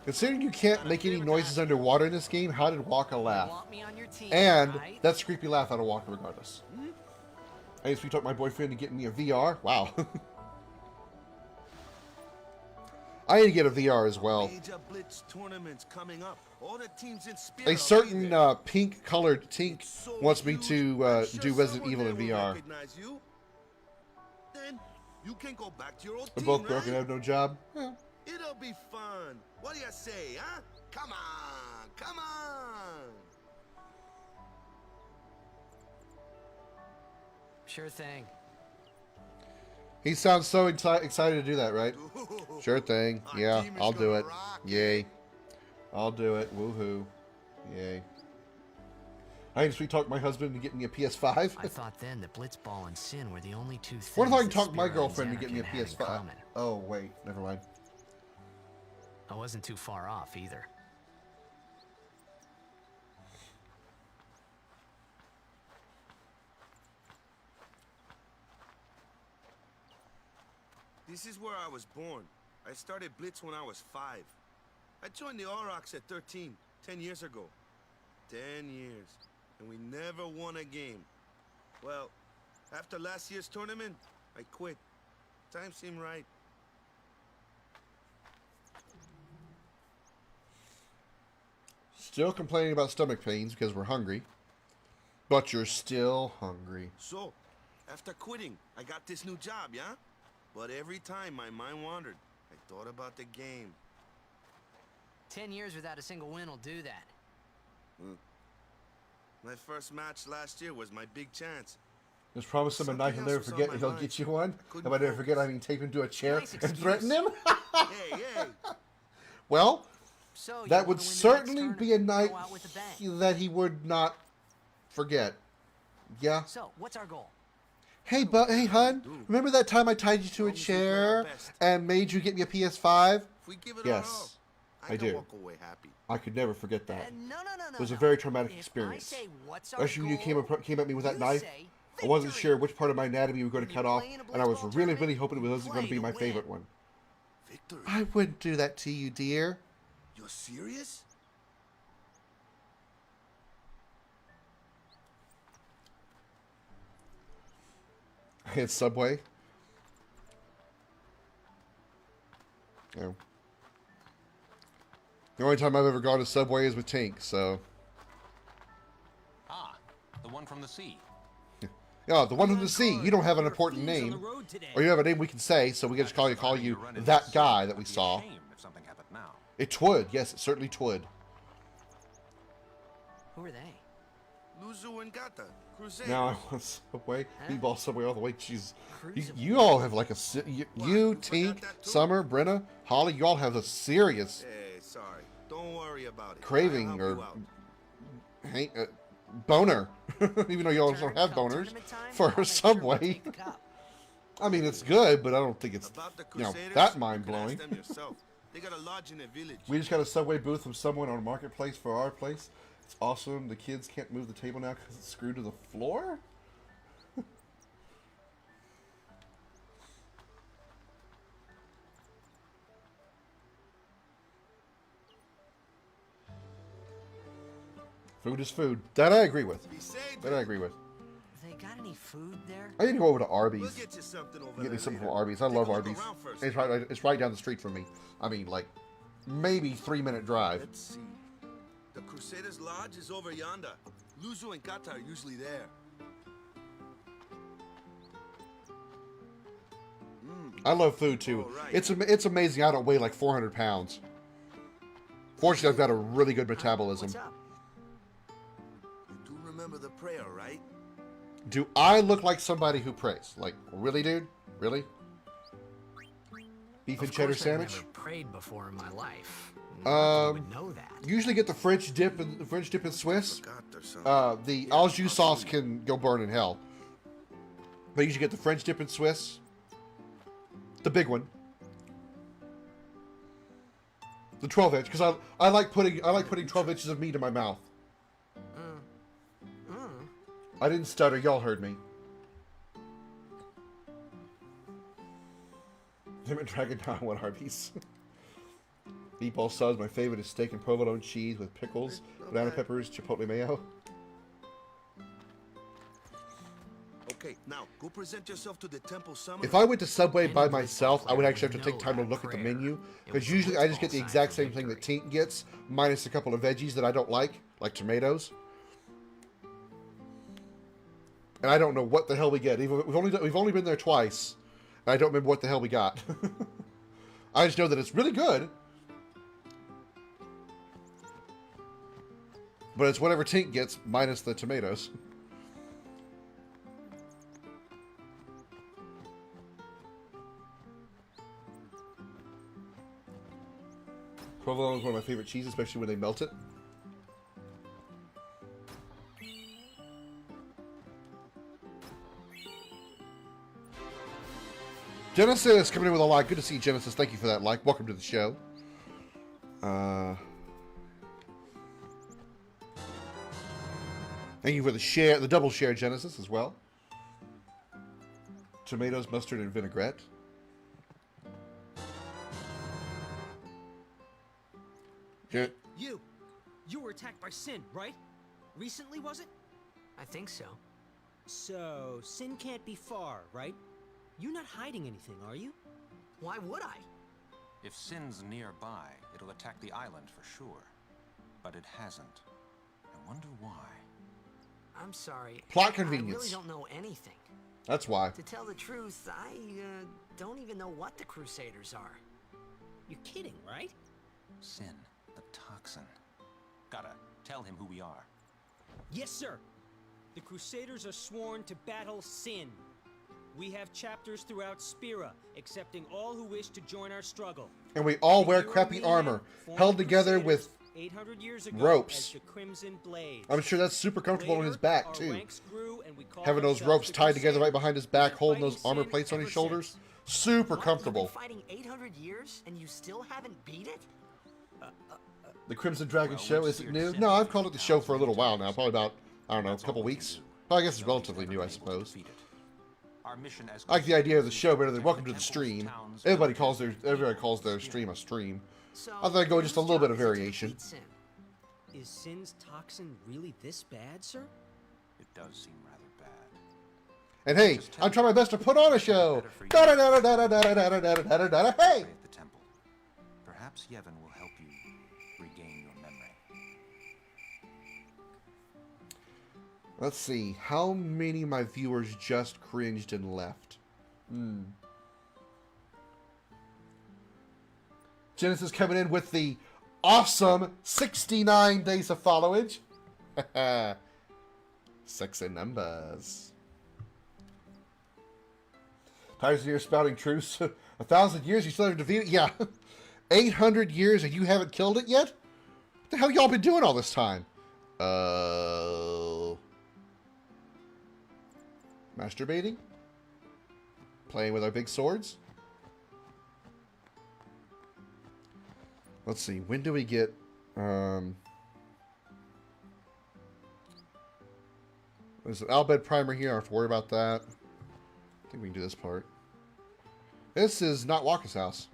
Considering you can't make any noises underwater in this game, how did Waka laugh? Want me on your team, And right? that's a creepy laugh out of Waka regardless. I guess we talked my boyfriend to get me a VR. Wow. I need to get a VR as well. Major Blitz tournaments coming up. All the teams in Spirit A will be certain there. pink-colored Tink So wants me huge, to I'm sure do Resident someone Evil in there will VR. recognize you. Then you can go back to your old We're team, both broken, right? I have no job. Yeah. It'll be fun. What do you say, huh? Come on, come on. Sure thing. He sounds so excited to do that, right? Ooh, Sure thing. our Yeah, team is I'll do gonna it. rock. Yay. I'll do it. Woohoo. Yay. I can sweet talk my husband to get me a PS5. I thought then that Blitzball and Sin were the only two things. What if I can that talk my Spira girlfriend to and get me a Xanarkin had in PS5? common. Oh, wait. Never mind. I wasn't too far off either. This is where I was born. I started Blitz when I was 5. I joined the Aurochs at 13, 10 years ago. 10 years. And we never won a game. Well, after last year's tournament, I quit. Time seemed right. Still complaining about stomach pains because we're hungry. But you're still hungry. So, after quitting, I got this new job, yeah? But every time my mind wandered, I thought about the game. 10 years without a single win will do that. My first match last year was my big chance. Just promise him a night he'll Something never else was forget on and my he'll mind. get you one. I couldn't If I never focus. forget, I mean tape him to a chair Nice and excuse. threaten him. Hey! Well, So you that would wanna win the next certainly be a tournament, night go out with a bang. that he would not forget. Yeah. So, what's our goal? Hey, hey, hun. Remember that time I tied you to a Long as we play our chair best. and made you get me a PS5? If we give it Yes, our all, I can do. walk away happy. I could never forget that. No. It was a very traumatic If experience. I say, what's our Especially when you goal, came at me with that you knife. say, I wasn't victory. sure which part of my anatomy you were going to When cut you off, play in a and I was blitzball really, tournament, really hoping it you wasn't going to play be my to favorite win. one. Victory? I wouldn't do that to you, dear. You're serious? I had Subway. Yeah. The only time I've ever gone to Subway is with Tink, so... Ah, the one from the sea. Yeah, the one from the sea. You don't have an important name. Or you have a name we can say, so we can just call you that guy that we saw. If something happened now. It twould. Yes, it certainly twould. Who are they? Luzu and Gata, Crusaders. Now I want Subway. Meatball Subway all the way. Jeez. Cruiserweight. You all have like a... You, You forgot Tink, that too? Summer, Brenna, Holly, you all have a serious Hey, sorry. Don't worry about it. craving I'll help or you out. boner. Even though you all don't have Come boners. tournament time, For I'll make sure we Subway. take the cup. I mean, it's good, but I don't think it's, About the you know, Crusaders, that you can mind-blowing. ask them yourself. They got a lodge in a village. We just got a Subway booth from someone on Marketplace for our place. It's awesome. The kids can't move the table now because it's screwed to the floor. Food is food. That I agree with. Be safe. That I agree with. They got any food there? I need to go over to Arby's. We'll get you something over Get me there something later. from Arby's. I Take love a look Arby's. around first. It's right down the street from me. I mean, like, maybe 3-minute drive. Let's see. The Crusaders Lodge is over yonder. Luzu and Gata are usually there. I love food too. All right. It's amazing. I don't weigh like 400 pounds. Fortunately, I've got a really good metabolism. What's up? You do remember the prayer, right? Do I look like somebody who prays? Like, really, dude? Really? Beef and Of cheddar course I've sandwich? never prayed before in my life. Not that you would know that. Usually get the French dip and Swiss. Forgot or something. The au jus sauce can go burn in hell. But you usually get the French dip and Swiss. The big one. The 12-inch, because I like putting 12 inches of meat in my mouth. I didn't stutter. Y'all heard me. Him and Dragon Down want Arby's. Meatball subs. My favorite is steak and provolone cheese with pickles, banana peppers, chipotle mayo. Okay, now go present yourself to the temple summit. If I went to Subway by Any myself, I would player actually have to would take know time to that look at the prayer. menu. It Because was usually the I just get the blitzball exact sign same for thing that victory. Tink gets, minus a couple of veggies that I don't like tomatoes. And I don't know what the hell we get. We've only been there twice, and I don't remember what the hell we got. I just know that it's really good. But it's whatever Tink gets, minus the tomatoes. Provolone is one of my favorite cheeses, especially when they melt it. Genesis coming in with a like. Good to see you, Genesis. Thank you for that like. Welcome to the show. Thank you for the share, the double share, Genesis, as well. Tomatoes, mustard, and vinaigrette. Gen- You were attacked by Sin, right? Recently, was it? I think so. So, Sin can't be far, right? You're not hiding anything, are you? Why would I? If Sin's nearby, it'll attack the island for sure. but it hasn't. I wonder why. I'm sorry. Plot I convenience. really don't know anything. That's why. To tell the truth, I don't even know what the Crusaders are. You're kidding, right? Sin, the toxin. Gotta tell him who we are. Yes, sir. The Crusaders are sworn to battle sin. We have chapters throughout Spira, accepting all who wish to join our struggle. And we all wear You and crappy me armor, formed held the together Crusaders with 800 years ago ropes. as the Crimson Blades. I'm sure that's super comfortable on his Later, back our too. ranks grew and we called Having those ourselves ropes the tied together right Crusaders. behind his We've back, been holding those fighting armor sin plates on his ever shoulders. since. Super What? comfortable. You've been fighting 800 years and you still haven't beat it? The Crimson Dragon Well, show we've isn't seared new. sin No, I've a called it the few show for a little times while many now. times. Probably about, I don't know, a That's couple all we can weeks. do. Well, I guess it's Though we've relatively never new, I been able to suppose. defeat it. Our mission as I like the idea of the Crusaders show is better to than protect welcome to the temples, stream. towns, Everybody villages, calls their and stream a stream. So, I thought I'd go just a whose little bit job of is it to variation. defeat sin? Is Sin's toxin really this bad, sir? It does seem rather bad. And hey, Just tell I'm trying my best to put on a show. Better for you. Da-da-da-da-da-da-da-da-da-da-da. Hey! Stay at the temple. Perhaps Yevon will help you regain your memory. Let's see. How many of my viewers just cringed and left? Genesis coming in with the awesome 69 days of followage. Sexy numbers. Tired of your spouting truce. 1,000 years, you still haven't defeated it? Yeah. 800 years and you haven't killed it yet? What the hell y'all been doing all this time? Masturbating? Playing with our big swords? Let's see. When do we get... There's an Albed primer here. I don't have to worry about that. I think we can do this part. This is not Waka's house.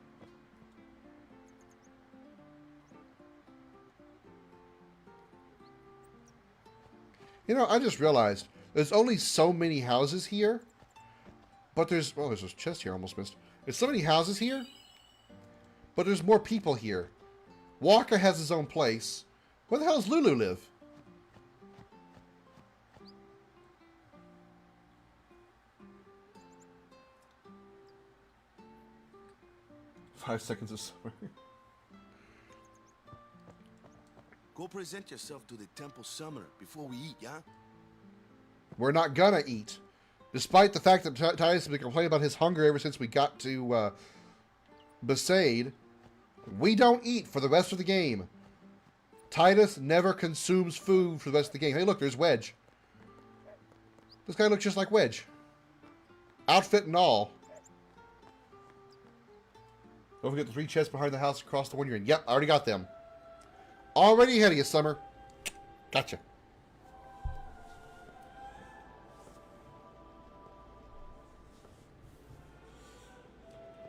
You know, I just realized there's only so many houses here. But there's... Well, there's a chest here I almost missed. There's so many houses here. But there's more people here. Waka has his own place. Where the hell does Lulu live? Five seconds of summer. Go present yourself to the temple summoner before we eat, yeah? We're not gonna eat. Despite the fact that Titus has been complaining about his hunger ever since we got to Besaid, we don't eat for the rest of the game. Titus never consumes food for the rest of the game. Hey, look, there's Wedge. This guy looks just like Wedge. Outfit and all. Don't forget the 3 chests behind the house across the one you're in. Yep, I already got them. Already ahead of you, Summer. Gotcha.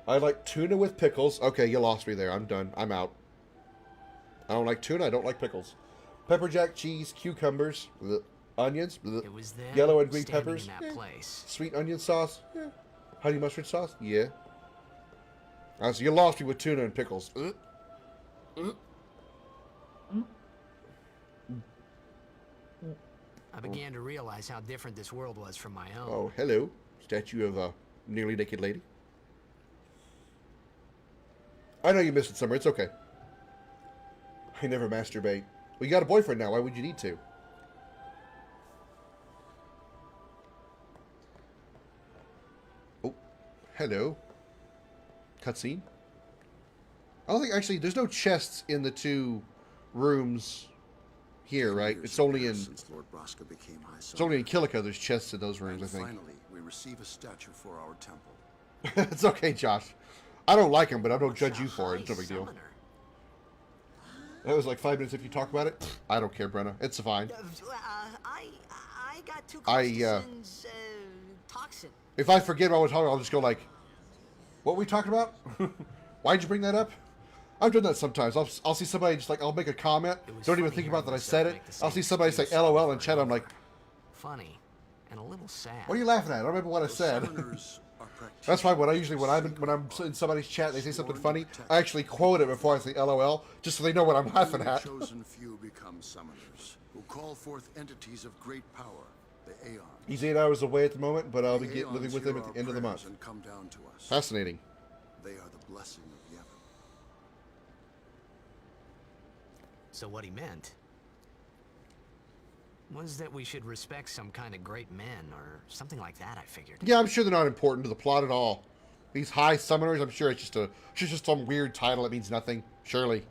I like tuna with pickles. Okay, you lost me there. I'm done. I'm out. I don't like tuna. I don't like pickles. Pepper jack, cheese, cucumbers, onions, It was them yellow and green standing peppers, in that place. sweet onion sauce, honey mustard sauce, yeah. So you lost me with tuna and pickles. I began to realize how different this world was from my own. Oh, hello. Statue of a nearly naked lady. I know you missed it somewhere. It's okay. I never masturbate. Well, you got a boyfriend now. Why would you need to? Oh, hello. Cutscene. I don't think, actually, there's no chests in the 2 rooms here, right? It's only in... Since Lord Braska became High It's only in Kilika there's chests in those rooms, I think. Finally, we receive a statue for our temple. It's okay, Josh. I don't like him, but I don't judge you for it. It's no big deal. Summoner. That was like 5 minutes if you talk about it. I don't care, Brenna. It's fine. I got too I, close to Sin's toxin. If I forget what I was talking about, I'll just go like, what were we talking about? Why'd you bring that up? I've done that sometimes. I'll see somebody just like, I'll make a comment, don't even think about that I said it. I'll see somebody say LOL in chat, I'm like, Funny and a little sad. what are you laughing at? I don't remember what I said. Summoners are That's why when I'm in somebody's chat and they say something funny, I actually quote it before I say LOL, just so they know what I'm laughing Only a at. chosen few become summoners, who call forth entities of great power, the Aeons. He's 8 hours away at the moment, but I'll be The living Aeons with him hear at our the end of the prayers month. and come down to us. Fascinating. They are the blessing of Yevon. So what he meant was that we should respect some kind of great men or something like that, I figured. Yeah, I'm sure they're not important to the plot at all. These high summoners, I'm sure it's just some weird title that means nothing. Surely.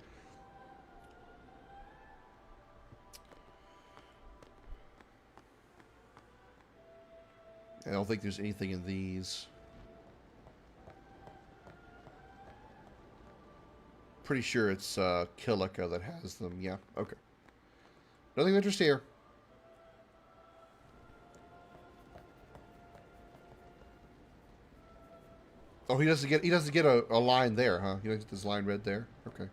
I don't think there's anything in these. Pretty sure it's Kilika that has them. Yeah, okay. Nothing of interest here. Oh, he doesn't get a line there, huh? He doesn't get this line read there. Okay.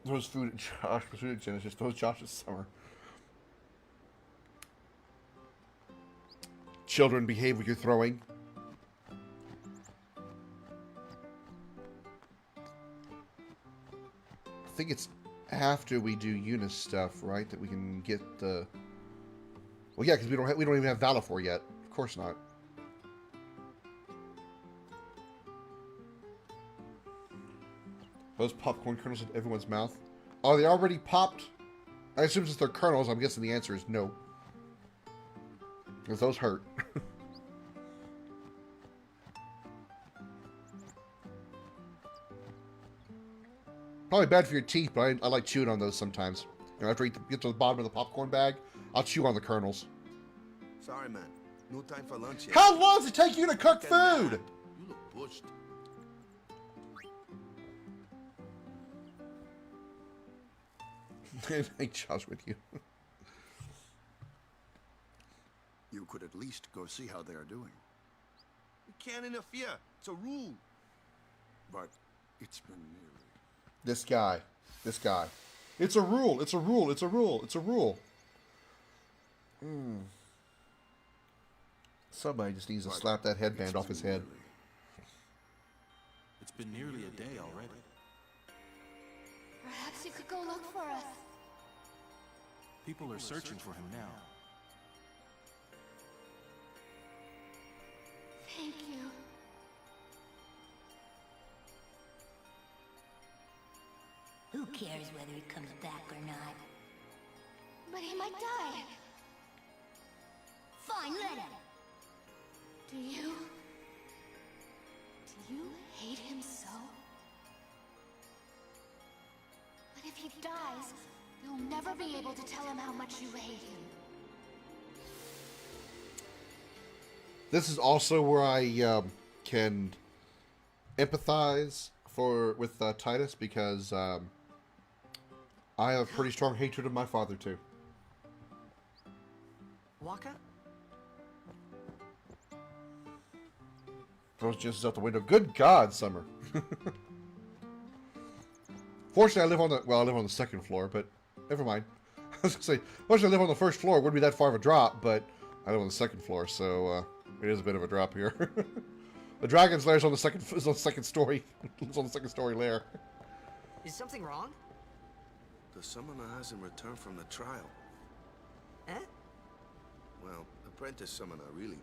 Those food at Josh, food at Genesis, those Josh's summer. Children, behave when you're throwing. I think it's after we do Eunice stuff, right? That we can get the. Well, yeah, because we don't even have Valafor yet. Of course not. Those popcorn kernels in everyone's mouth. Are they already popped? I assume since they're kernels, I'm guessing the answer is no. Because those hurt. Probably bad for your teeth, but I like chewing on those sometimes. You know, after I get to the bottom of the popcorn bag, I'll chew on the kernels. Sorry, man. No time for lunch yet. How long does it take you to cook food? You look pushed. Hey, Josh, with you. You could at least go see how they are doing. You can't interfere. It's a rule. But it's been nearly. This guy. It's a rule. It's a rule. It's a rule. It's a rule. Somebody just needs to slap that headband off his head. It's been nearly a day already. Perhaps you could go look for us. People are searching for him now. Thank you. Who cares whether he comes back or not? But he might die. Fine, let him. Do you hate him so? But if he dies, you'll never be able to tell him how much you hate him. This is also where I can empathize with Titus, because I have a pretty strong hatred of my father too. Waka? Throws just out the window. Good God, Summer. Fortunately, I live on the second floor, but never mind. I was gonna say, fortunately, I live on the first floor. It wouldn't be that far of a drop, but I live on the second floor, so it is a bit of a drop here. The dragon's lair is on the second story. It's on the second story lair. Is something wrong? The summoner hasn't returned from the trial. Eh? Well, apprentice summoner, really.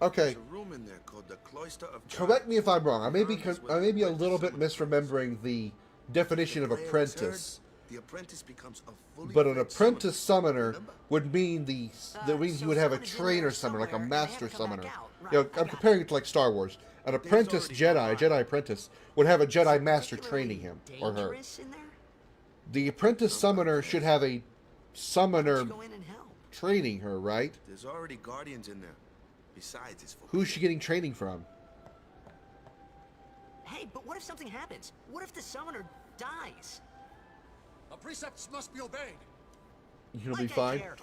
Okay. There's a room in there called the Cloister of Correct me if I'm wrong. I may be a little bit misremembering the definition of apprentice. The apprentice becomes a fully But an fledged apprentice summoner remember? would mean that means so you would have a someone is in trainer there summoner, like a somewhere, and they master haven't come summoner. back out. Right, You know, I I'm got comparing it to like Star Wars. An apprentice Jedi, a Jedi apprentice, would have a Jedi master training him or her. Dangerous in there? The apprentice summoner should have a summoner Go in and help. training her, right? There's already guardians in there. Besides, it's for Who's she getting training from? Hey, but what if something happens? What if the summoner dies? Our precepts must be obeyed. You'll be Like I fine. care.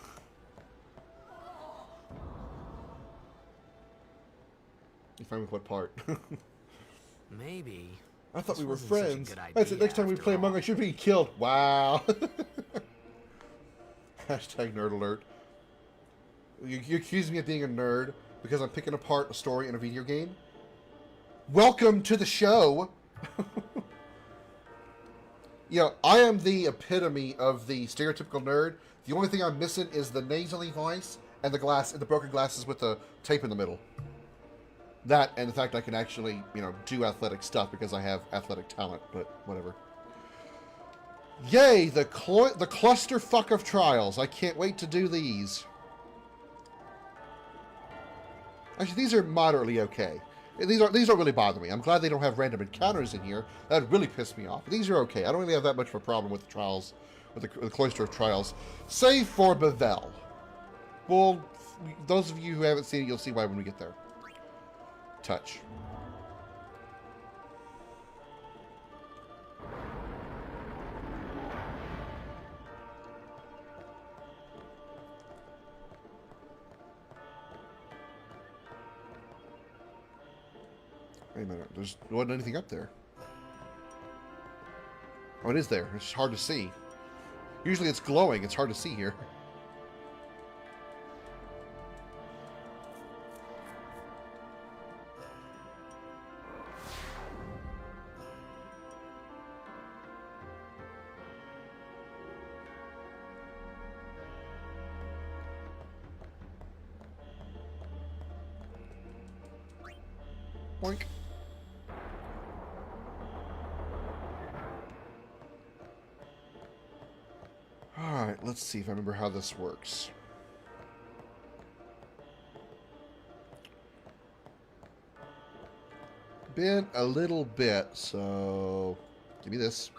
You fine with what part? Maybe. I thought This we were wasn't such a friends. good That's it. idea Next time we after play all. Among Us, you're being killed. Wow. Hashtag nerd alert. You accuse me of being a nerd because I'm picking apart a story in a video game? Welcome to the show! You know, I am the epitome of the stereotypical nerd. The only thing I'm missing is the nasally voice and the broken glasses with the tape in the middle. That, and the fact I can actually, you know, do athletic stuff because I have athletic talent, but whatever. Yay, the clusterfuck of trials. I can't wait to do these. Actually, these are moderately okay. These don't really bother me. I'm glad they don't have random encounters in here. That would really piss me off. These are okay. I don't really have that much of a problem with the trials, with the Cloister of Trials. Save for Bevel. Well, those of you who haven't seen it, you'll see why when we get there. Touch. Wait a minute, there wasn't anything up there. Oh, it is there. It's hard to see. Usually it's glowing. It's hard to see here. Boink. Alright, let's see if I remember how this works. Been a little bit, so give me this.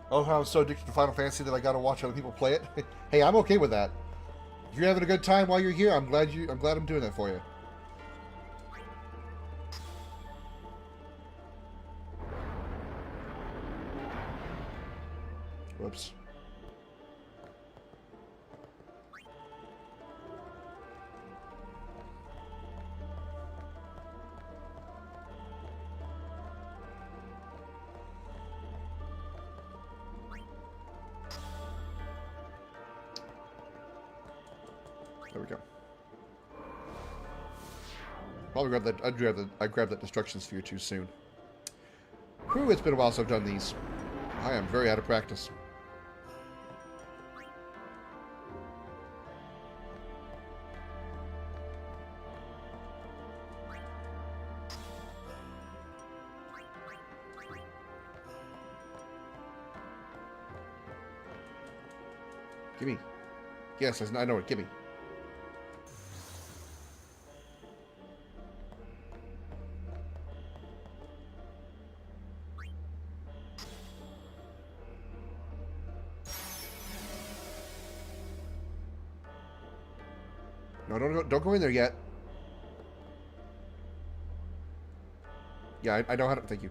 Oh, how I'm so addicted to Final Fantasy that I gotta watch other people play it. Hey, I'm okay with that. If you're having a good time while you're here, I'm glad I'm doing that for you. Whoops. There we go. Probably grabbed that. I grabbed that destruction sphere too soon. Whew, it's been a while since I've done these. I am very out of practice. Gimme. Yes, I know it. Gimme. No, don't go in there yet. Yeah, I know how to. Thank you.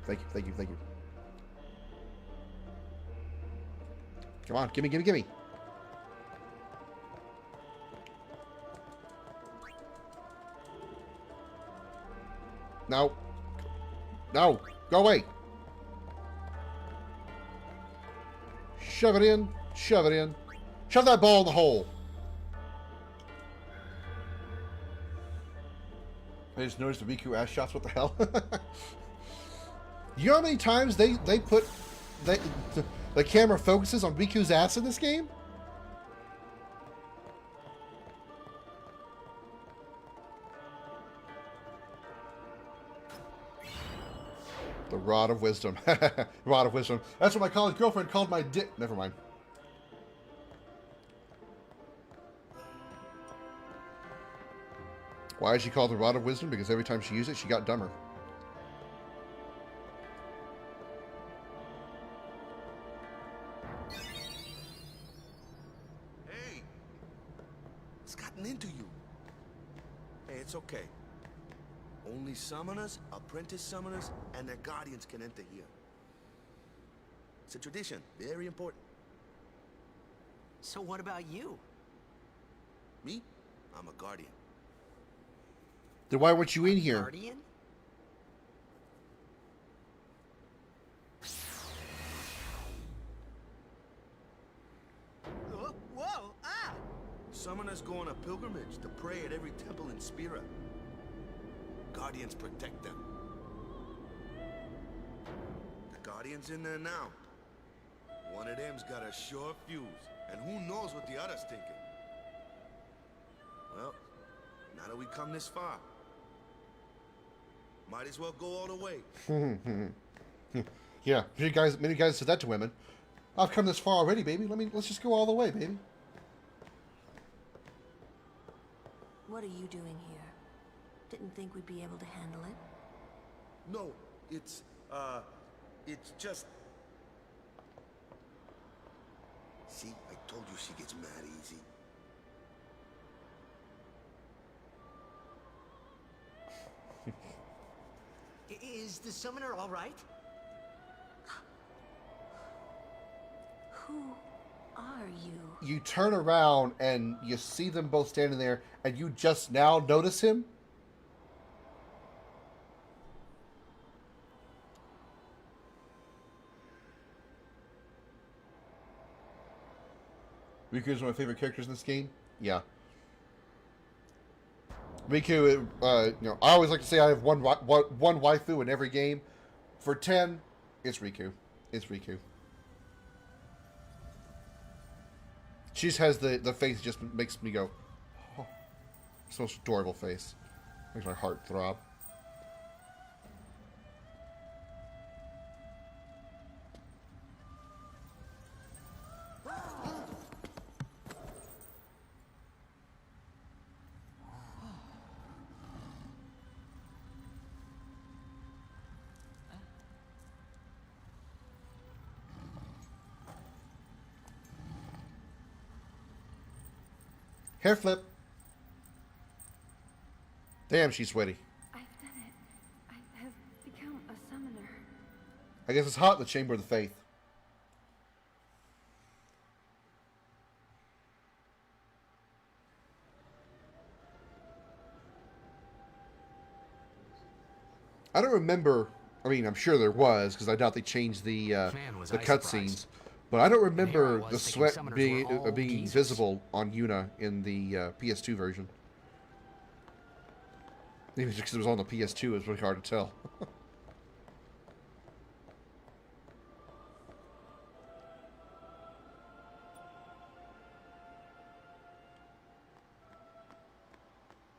Come on, gimme. No, go away. Shove it in. Shove that ball in the hole. I just noticed the Riku ass shots. What the hell? You know how many times they put the camera focuses on Riku's ass in this game? The Rod of Wisdom. Rod of Wisdom. That's what my college girlfriend called my dick. Never mind. Why is she called the Rod of Wisdom? Because every time she used it, she got dumber. Hey! It's gotten into you. Hey, it's okay. Only summoners, apprentice summoners, and their guardians can enter here. It's a tradition, very important. So what about you? Me? I'm a guardian. Then why weren't you in here? Guardian? Summoners go on a pilgrimage to pray at every temple in Spira. Guardians protect them. The Guardian's in there now. One of them's got a sure fuse, and who knows what the other's thinking. Well, now that we come this far, might as well go all the way. Yeah, many guys said that to women. I've come this far already, baby. Let's just go all the way, baby. What are you doing here? Didn't think we'd be able to handle it. No, it's just... See, I told you she gets mad easy. Is the summoner all right? Who are you? You turn around and you see them both standing there, and you just now notice him? Riku is one of my favorite characters in this game. Yeah. Riku, I always like to say I have one waifu in every game. For 10, it's Riku. It's Riku. She just has the face just makes me go, oh, it's the most adorable face. Makes my heart throb. Hair flip. Damn, she's sweaty. I've done it. I have become a summoner. I guess it's hot in the Chamber of the Faith. I don't remember. I mean, I'm sure there was, because I doubt they changed the cutscenes. But I don't remember the sweat being visible on Yuna in the PS2 version. Maybe just because it was on the PS2, it's really hard to tell.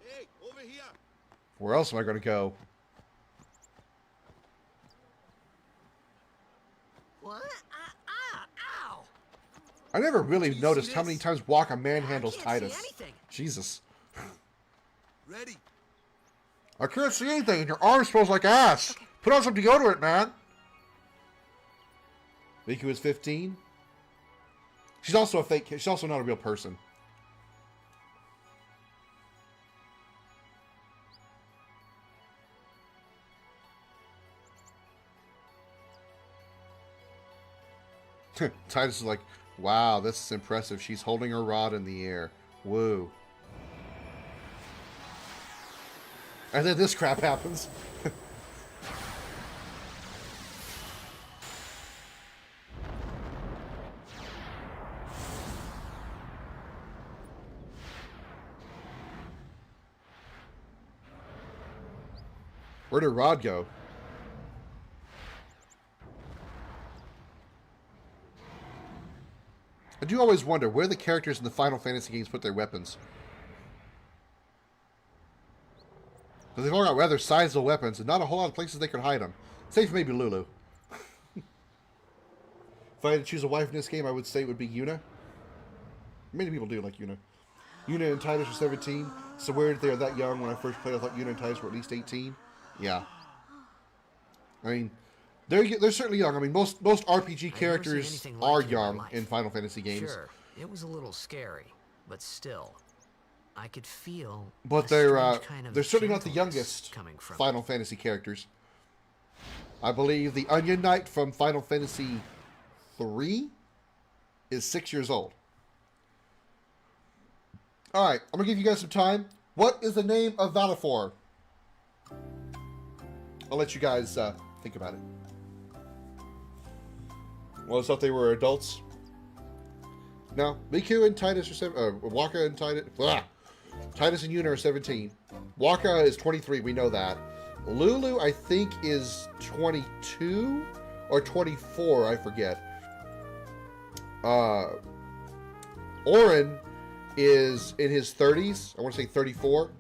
Hey, over here! Where else am I going to go? What? Ow! I never really you noticed see how many this? times Waka manhandles I can't Titus. see anything. Jesus. Ready? I can't see anything, and your arm smells like ass. Okay. Put on some deodorant, man. Riku is 15. She's also a fake kid. She's also not a real person. Titus is like, wow, this is impressive. She's holding her rod in the air. Woo. And then this crap happens. Where did Rod go? I do always wonder where the characters in the Final Fantasy games put their weapons. Because they've all got rather sizable weapons and not a whole lot of places they could hide them. Save for maybe Lulu. If I had to choose a wife in this game, I would say it would be Yuna. Many people do like Yuna. Yuna and Titus were 17. So weird they are that young. When I first played, I thought Yuna and Titus were at least 18. Yeah. I mean, they're certainly young. I mean, most RPG characters are young in Final Fantasy games. Sure, it was a little scary, but still, I could feel. But they're certainly not the youngest Final Fantasy characters. I believe the Onion Knight from Final Fantasy 3 is 6 years old. All right, I'm gonna give you guys some time. What is the name of Valifor? I'll let you guys think about it. Well, I thought they were adults. No, Miku and Titus are Waka and Titus. Blah. Titus and Yuna are 17. Waka is 23. We know that. Lulu, I think, is 22 or 24. I forget. Oren is in his 30s. I want to say 34.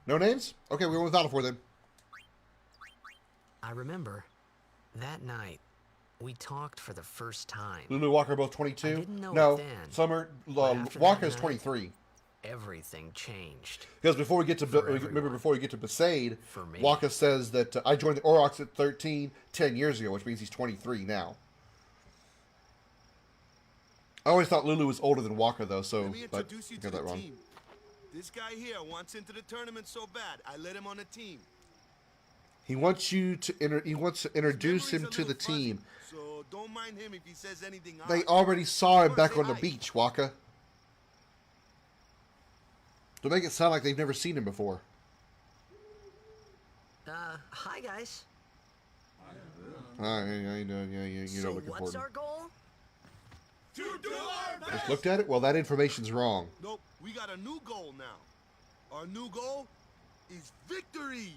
No names? Okay, we went without it for them. I remember that night we talked for the first time. Lulu and Walker are both 22? I didn't know No, it then, Summer, after Walker that is night, 23. Everything changed. Because before we get to Besaid, Walker says that I joined the Aurochs at 13, 10 years ago, which means he's 23 now. I always thought Lulu was older than Walker, though, so Let me introduce you I to got that the wrong. team. This guy here wants into the tournament so bad, I let him on the team. He wants you to introduce him Memory's a to the little fuzzy, team. So don't mind him if he says anything odd. They already saw him Come back say on the hi. beach, Waka. Don't make it sound like they've never seen him before. Hi guys. Hi, you know So looking what's for our goal? To do our best. Just looked at it? Well, that information's wrong. Nope, we got a new goal now. Our new goal is victory.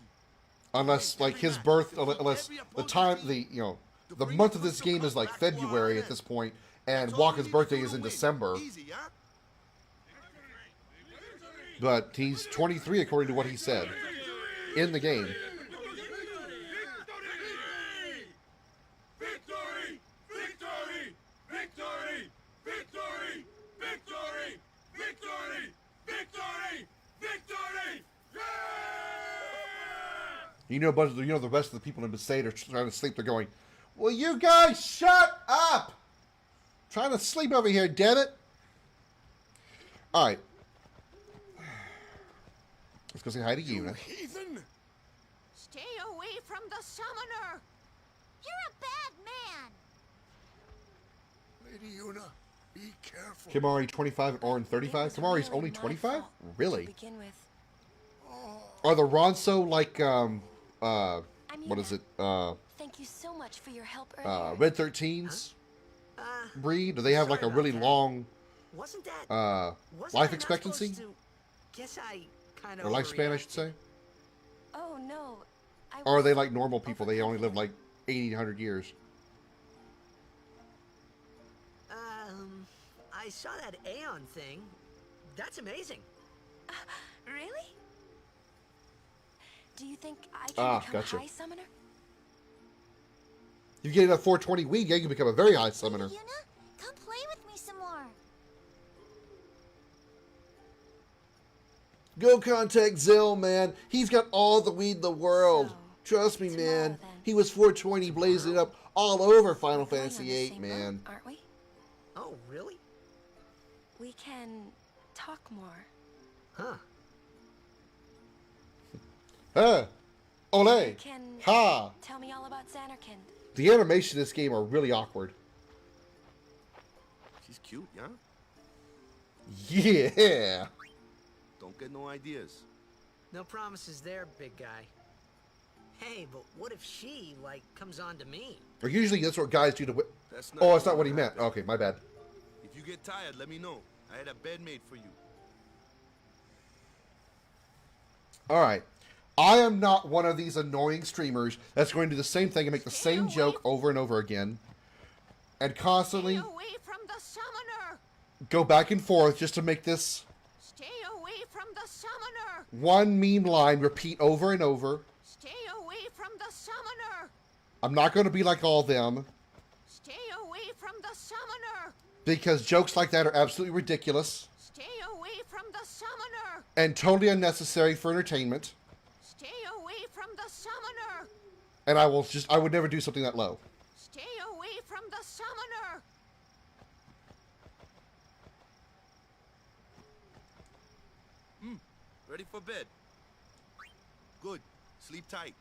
Unless, like, his birth, unless the time, the month of this game is like February at this point, and Walker's birthday is in December. Easy, huh? But he's 23 according to what he said in the game. Victory! Victory! Victory! Victory! Victory! Victory! Victory! Victory! You know, the rest of the people in Besaid are trying to sleep. They're going, "Will you guys shut up? Trying to sleep over here, damn it!" All right, let's go say hi to Yuna. Heathen! Stay away from the summoner! You're a bad man! Lady Yuna, be careful. Kimari 25 and Orin 35. It was Kimari's really only my 25? fault to Really? begin with. Are the Ronso like what is it? Thank you so much for your help earlier. Red 13s breed? Do they have like a really long Wasn't that life wasn't I not expectancy supposed to- Guess I kind of or lifespan, I should say? Oh no. Or are they like normal people? They only live like 80, 100 years. I saw that Aeon thing. That's amazing. Really? Do you think I can become gotcha. a high summoner? You get a 420 wing, yeah, you can become a very high summoner. Yuna, come play with me some more. Go contact Zill, man. He's got all the weed in the world. So, Trust me, tomorrow, man. then. He was 420 blazing it up all over Final We're going on Fantasy the VIII, same man. boat, aren't we? Oh, really? We can talk more. Huh. Huh. Ole. You can Ha. tell me all about Xanarkand. The animation in this game are really awkward. She's cute, yeah? Yeah. Don't get no ideas. No promises there, big guy. Hey, but what if she, like, comes on to me? Or usually that's what guys do to... That's Oh, that's not gonna what he meant. happen. Okay, my bad. If you get tired, let me know. I had a bed made for you. All right. I am not one of these annoying streamers that's going to do the same thing and make the same joke over and over again. And constantly Stay away from the summoner! go back and forth just to make this Stay away from the summoner! one meme line repeat over and over. Stay away from the summoner! I'm not going to be like all them Stay away from the summoner! because jokes like that are absolutely ridiculous Stay away from the summoner! and totally unnecessary for entertainment. Stay away from the summoner! And I would never do something that low. Stay away from the summoner! Ready for bed? Good. Sleep tight.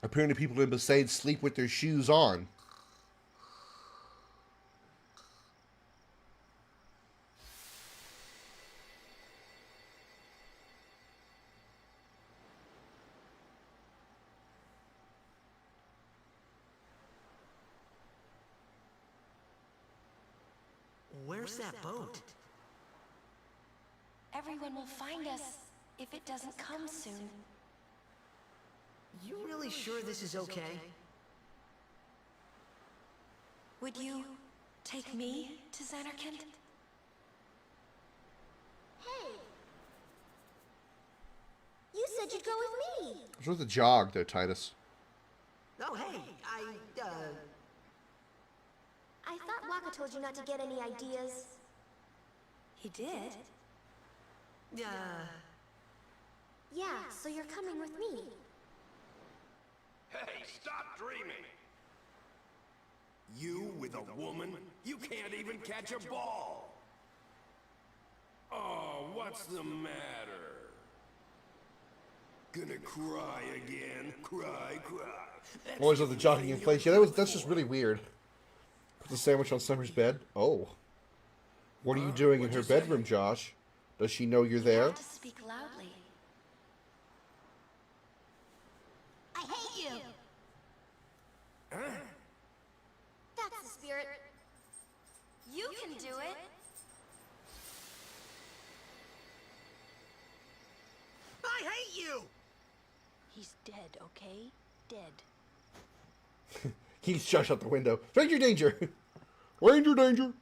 Apparently people in Besaid sleep with their shoes on. Where's that boat? Everyone will find us if it doesn't come soon. You really sure this is okay? Would you take me to Xanarkand? Hey! You said you'd go with me! What's with the jog there, Titus? Oh, hey, I thought Waka told you not to get any ideas. He did? Yeah, so you're coming with me. Hey, stop dreaming! You with a woman? You can't even catch a ball! Oh, what's the matter? Gonna cry again? Cry. Always love the jogging in place. Yeah, that's just really weird. Put the sandwich on Summer's bed. Oh. What are you doing in her bedroom, Josh? Does she know you're You there? have to speak loudly. I hate you! That's the spirit. You can do it. I hate you! He's dead, okay? Dead. He's Josh out the window. Ranger danger! Ranger danger!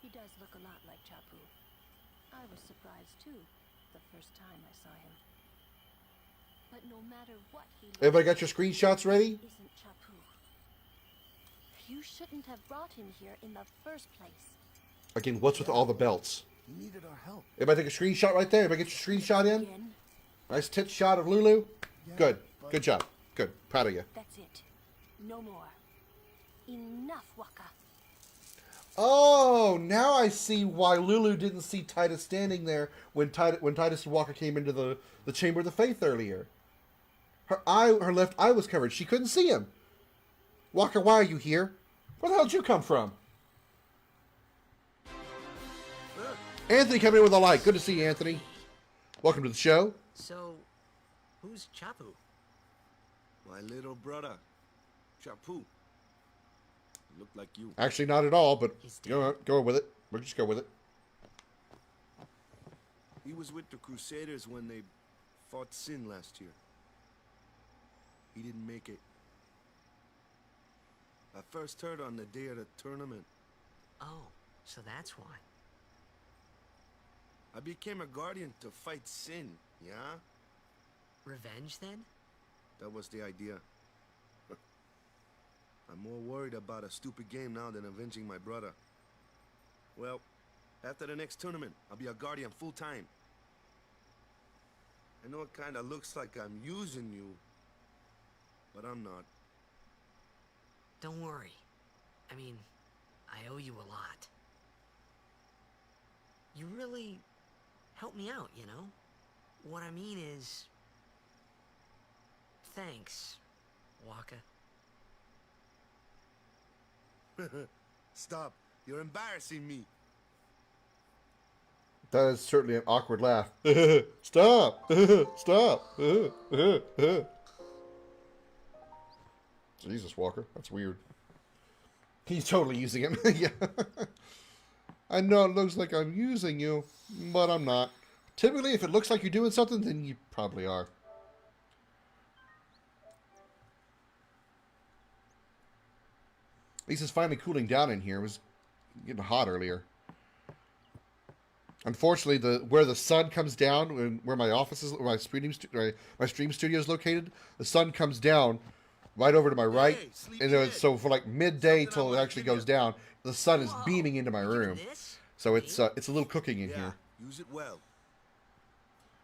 He does look a lot like Chapu. I was surprised too, the first time I saw him. But no matter what he looks Everybody got your screenshots ready? isn't Chapu. You shouldn't have brought him here in the first place. Again, what's with all the belts? He needed our help. Everybody take a screenshot right there. Everybody get your screenshot in? Again, Nice tit shot of Lulu. Good. Good job. Good. Proud of you. that's it. No more. Enough, Waka. Oh, now I see why Lulu didn't see Titus standing there when Titus and Walker came into the Chamber of the Faith earlier. Her left eye was covered. She couldn't see him. Walker, why are you here? Where the hell did you come from? Anthony coming in with a like. Good to see you, Anthony. Welcome to the show. So, who's Chapu? My little brother, Chapu. Looked like you. Actually, not at all, but He's dead. go with it. We'll just go with it. He was with the Crusaders when they fought Sin last year. He didn't make it. I first heard on the day of the tournament. Oh, so that's why. I became a guardian to fight Sin, yeah? Revenge, then? That was the idea. I'm more worried about a stupid game now than avenging my brother. Well, after the next tournament, I'll be a guardian full time. I know it kinda looks like I'm using you, but I'm not. Don't worry. I mean, I owe you a lot. You really helped me out, you know? What I mean is... Thanks, Waka. Stop. You're embarrassing me. That is certainly an awkward laugh. Stop! Stop! Jesus, Walker. That's weird. He's totally using him. Yeah. I know it looks like I'm using you, but I'm not. Typically, if it looks like you're doing something, then you probably are. At least it's finally cooling down in here. It was getting hot earlier. Unfortunately, where the sun comes down, and where my office is, where my stream studio is located, the sun comes down right over to my right, and so for like midday till it actually goes down, the sun is beaming into my room. So it's a little cooking in here. Use it well.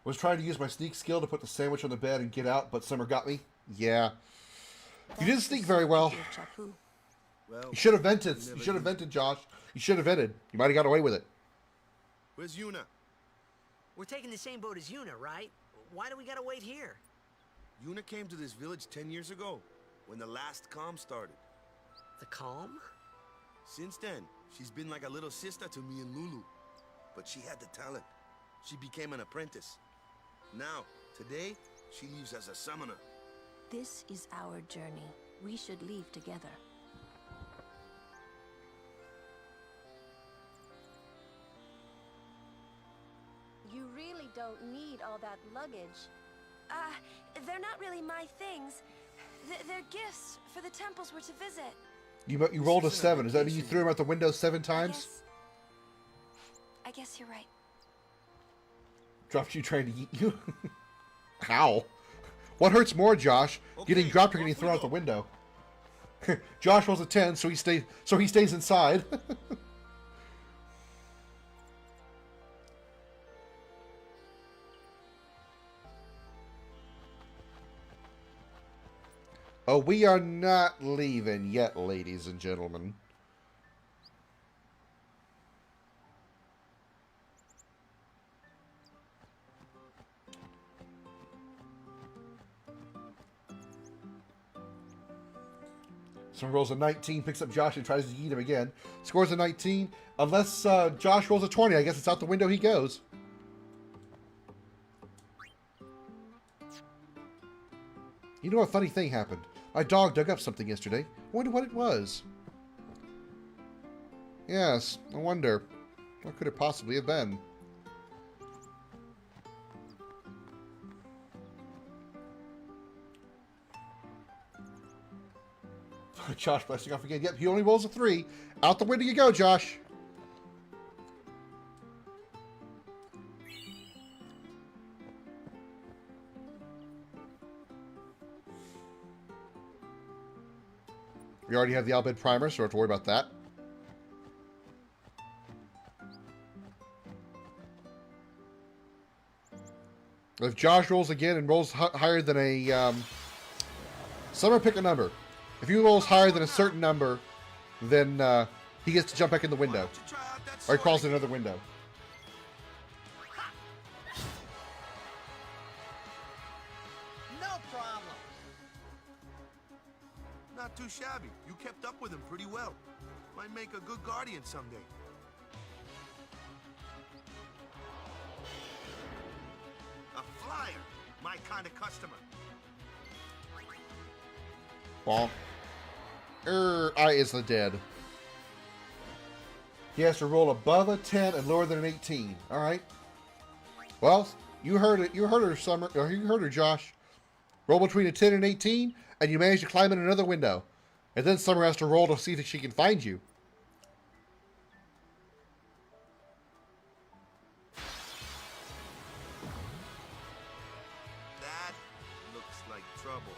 Was trying to use my sneak skill to put the sandwich on the bed and get out, but Summer got me. Yeah, you didn't sneak very well. Well, You should have vented. You should have vented, Josh. You should have vented. You might have got away with it. Where's Yuna? We're taking the same boat as Yuna, right? Why do we gotta wait here? Yuna came to this village 10 years ago, when the last calm started. The calm? Since then, she's been like a little sister to me and Lulu. But she had the talent. She became an apprentice. Now, today, she leaves as a summoner. This is our journey. We should leave together. don't need all that luggage. They're not really my things. They're gifts for the temples we're to visit. You rolled a 7. Does that mean you threw him out the window 7 times? I guess you're right. Dropped you trying to eat you? How? What hurts more, Josh? Getting dropped or getting thrown out the window? Josh rolls a 10, so he stays inside. Oh, we are not leaving yet, ladies and gentlemen. Someone rolls a 19, picks up Josh and tries to eat him again. Scores a 19. Unless Josh rolls a 20, I guess it's out the window he goes. You know, a funny thing happened. My dog dug up something yesterday. I wonder what it was. Yes, I wonder. What could it possibly have been? Josh blasting off again. Yep, he only rolls a 3. Out the window you go, Josh. We already have the Albed Primer, so we don't have to worry about that. If Josh rolls again and rolls higher than a... Summer, pick a number. If he rolls higher than a certain number, then he gets to jump back in the window. Or he crawls in another window. No problem. Not too shabby. You kept up with him pretty well. Might make a good guardian someday. A flyer. My kind of customer. Bonk. I is the dead. He has to roll above a 10 and lower than an 18. All right. Well, you heard it. You heard her, Summer. Or you heard her, Josh. Roll between a 10 and 18, and you manage to climb in another window. And then Summer has to roll to see if she can find you. That looks like trouble.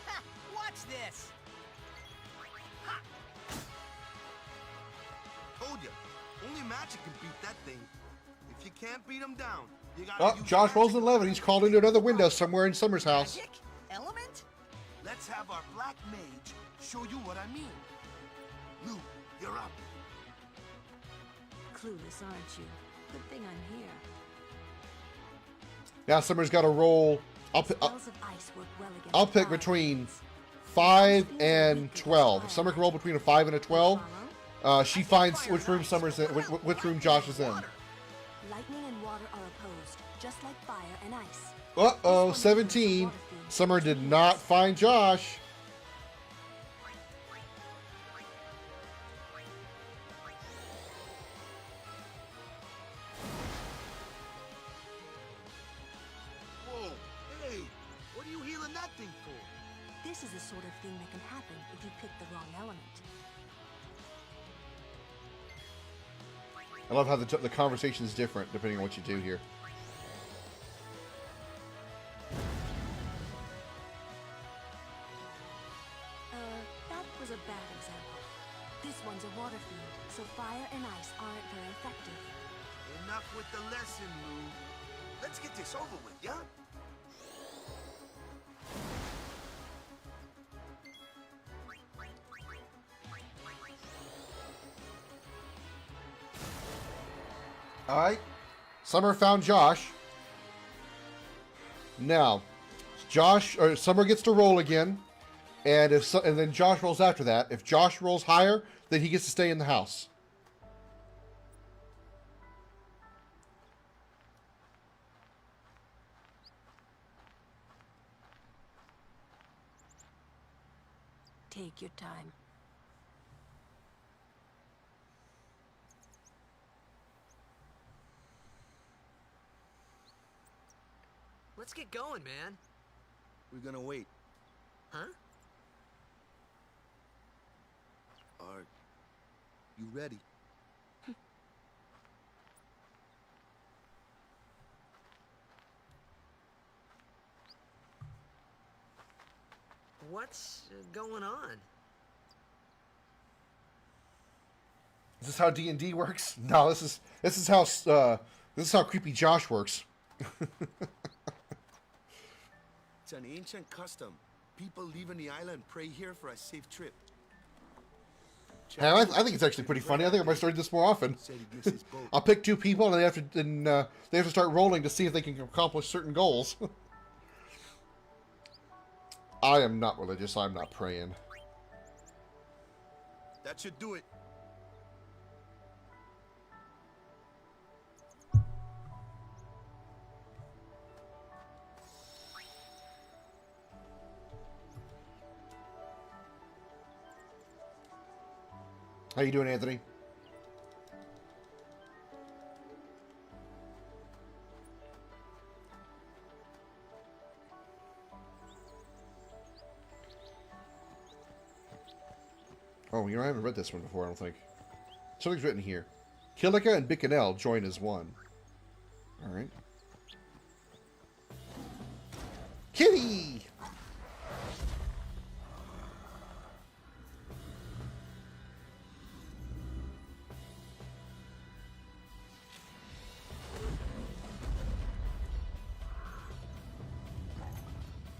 Ha! Watch this! Ha! Told you. Only magic can beat that thing. If you can't beat him down, you gotta use Josh rolls magic. an 11. He's called into another window somewhere in Summer's house. Magic? Element? Let's have our black mage show you what I mean. Lou, you're up. Clueless, aren't you? Good thing I'm here. Now Summer's got to roll. Spells of ice work well against I'll pick fire. between 5 and 12. If Summer can roll between a 5 and a 12, she finds which room Summer's in, which room Josh is in. Lightning and water are opposed, just like fire and ice. Uh-oh, 17. Summer did not find Josh. Whoa, hey, what are you healing that thing for? This is the sort of thing that can happen if you pick the wrong element. I love how the conversation is different depending on what you do here. That was a bad example. This one's a water field, so fire and ice aren't very effective. Enough with the lesson, Lou. Let's get this over with, yeah? All right. Summer found Josh. Now, Summer gets to roll again, and and then Josh rolls after that. If Josh rolls higher, then he gets to stay in the house. Take your time. Let's get going, man. We're gonna wait. Huh? Are you ready? What's going on? Is this how D&D works? No, this is how creepy Josh works. It's an ancient custom. People leaving the island pray here for a safe trip. And I think it's actually pretty funny. I think I might start this more often. I'll pick two people, and they have to start rolling to see if they can accomplish certain goals. I am not religious. I'm not praying. That should do it. How you doing, Anthony? Oh, you know, I haven't read this one before, I don't think. Something's written here. Killica and Bicanel join as one. Alright. Kitty!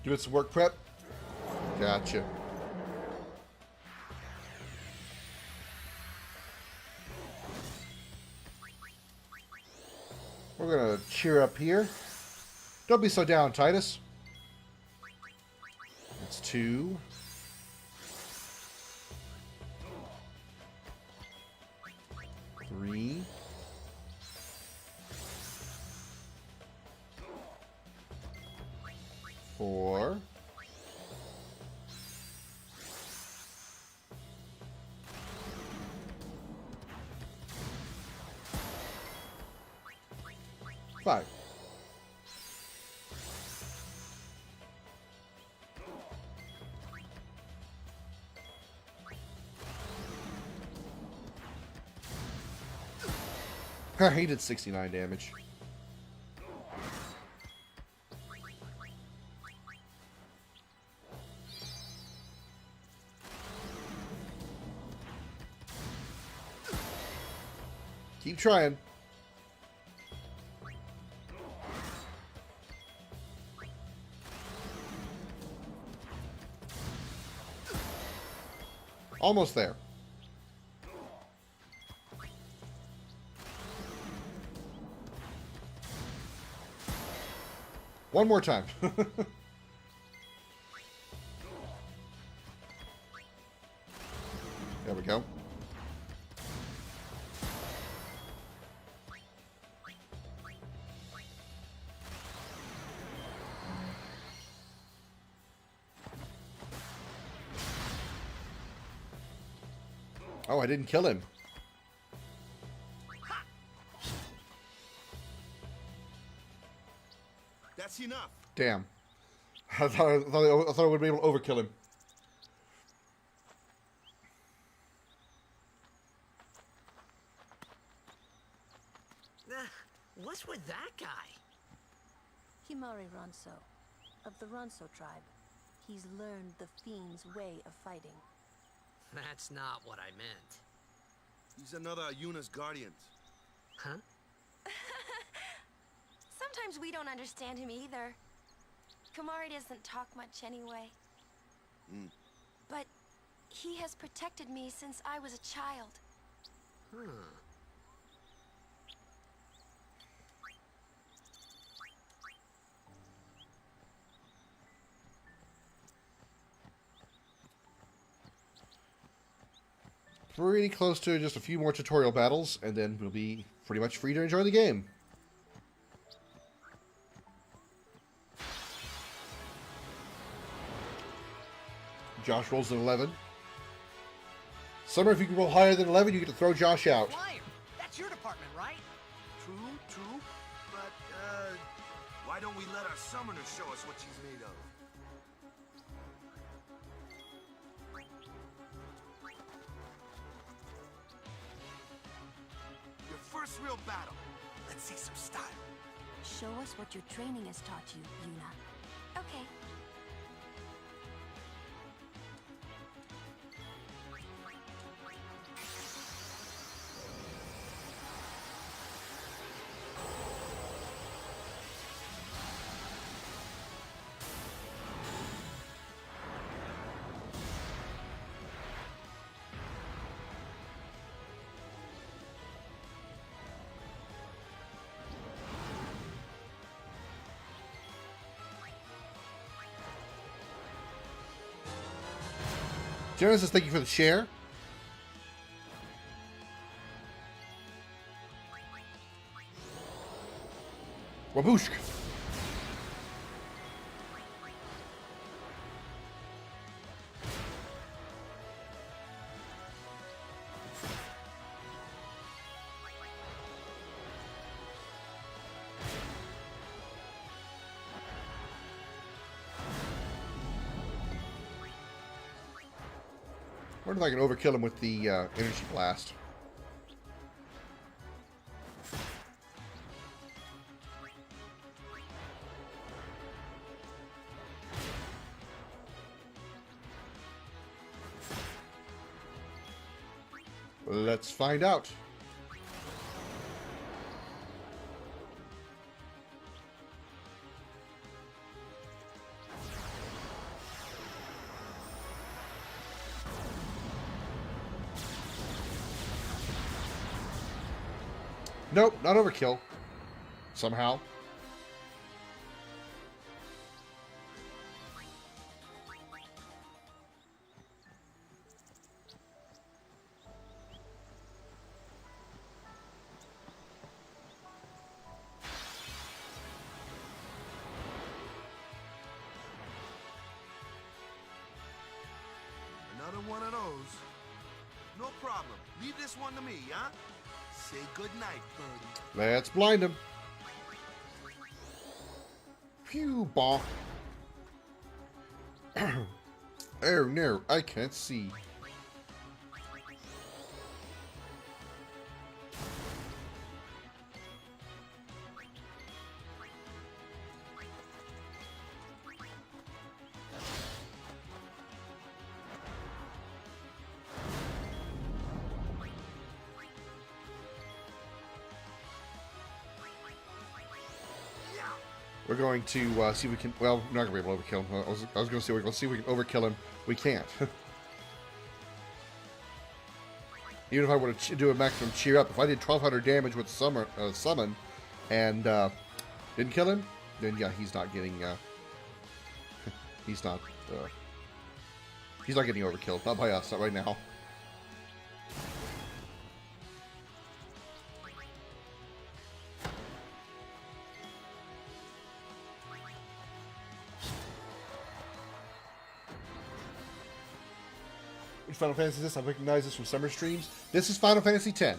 Doing some work prep? Gotcha. We're gonna cheer up here. Don't be so down, Titus. That's 2. 3. 4. 5. He did 69 damage. Keep trying. Almost there. One more time. There we go. Oh, I didn't kill him. That's enough. Damn. I thought I would be able to overkill him. What's with that guy? Himari Ronso, of the Ronso tribe. He's learned the Fiend's way of fighting. That's not what I meant. He's another Yuna's guardians. Huh? Sometimes we don't understand him either. Kamari doesn't talk much anyway. But he has protected me since I was a child. Pretty close to just a few more tutorial battles, and then we'll be pretty much free to enjoy the game. Josh rolls an 11. Summer, if you can roll higher than 11, you get to throw Josh out. Flyer! That's your department, right? True. But, Why don't we let our summoner show us what she's made of? Your first real battle. Let's see some style. Show us what your training has taught you, Yuna. Okay. Genesis, thank you for the share. Waboosh. I wonder if I can overkill him with the energy blast. Let's find out. Nope, not overkill. Somehow. Another one of those. No problem. Leave this one to me, huh? Say goodnight, birdie. Let's blind him. Phew, bonk. Oh no, I can't see. We're going to see if we can. Well, we're not going to be able to overkill him. I was going to say let's see if we can overkill him. We can't. Even if I were to do a maximum cheer up, if I did 1,200 damage with summon, and didn't kill him, then yeah, he's not getting. He's not getting overkilled. Not by us. Not right now. Which Final Fantasy is this? I recognize this from summer streams. This is Final Fantasy X.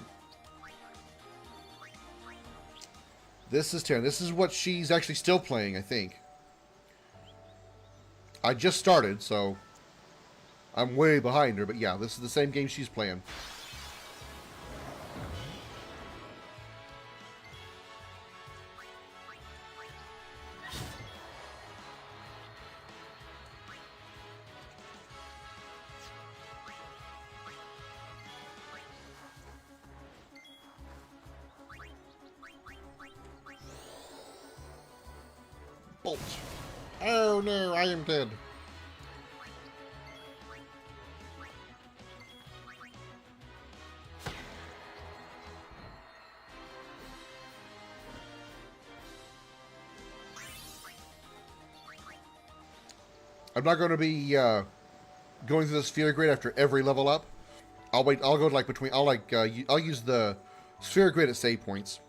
This is 10. This is what she's actually still playing, I think. I just started, so I'm way behind her. But yeah, this is the same game she's playing. Bolt. Oh no, I am dead. I'm not going to be going through the sphere grid after every level up. I'll wait. I'll go like between. I'll use the sphere grid at save points.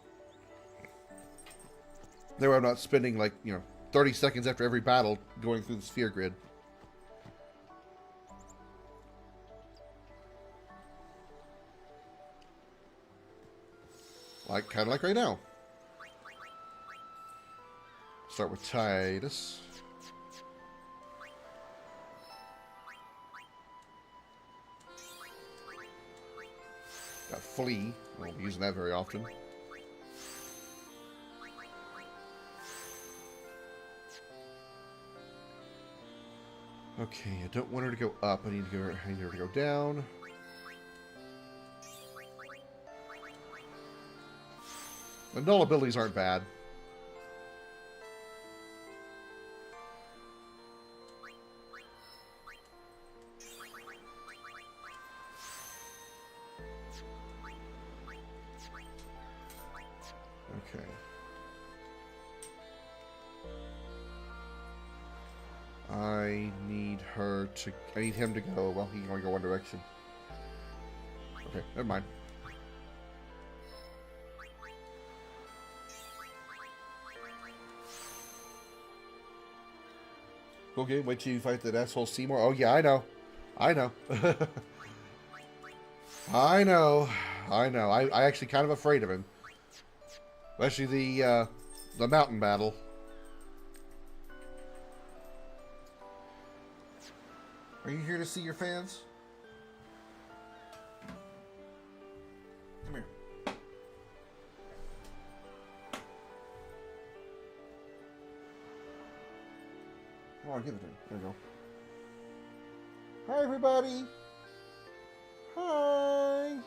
There, I'm not spending 30 seconds after every battle going through the sphere grid. Kind of like right now. Start with Titus. Got Flea. I won't be using that very often. Okay, I don't want her to go up. I need her to go down. The null abilities aren't bad. Okay. I need him to go. Well, he can only go one direction. Okay, never mind. Okay, wait till you fight that asshole Seymour. Oh yeah, I know. I know. I know. I actually kind of afraid of him. Especially the mountain battle. Are you here to see your fans? Come here. Come on, give it to me. There we go. Hi, everybody. Hi.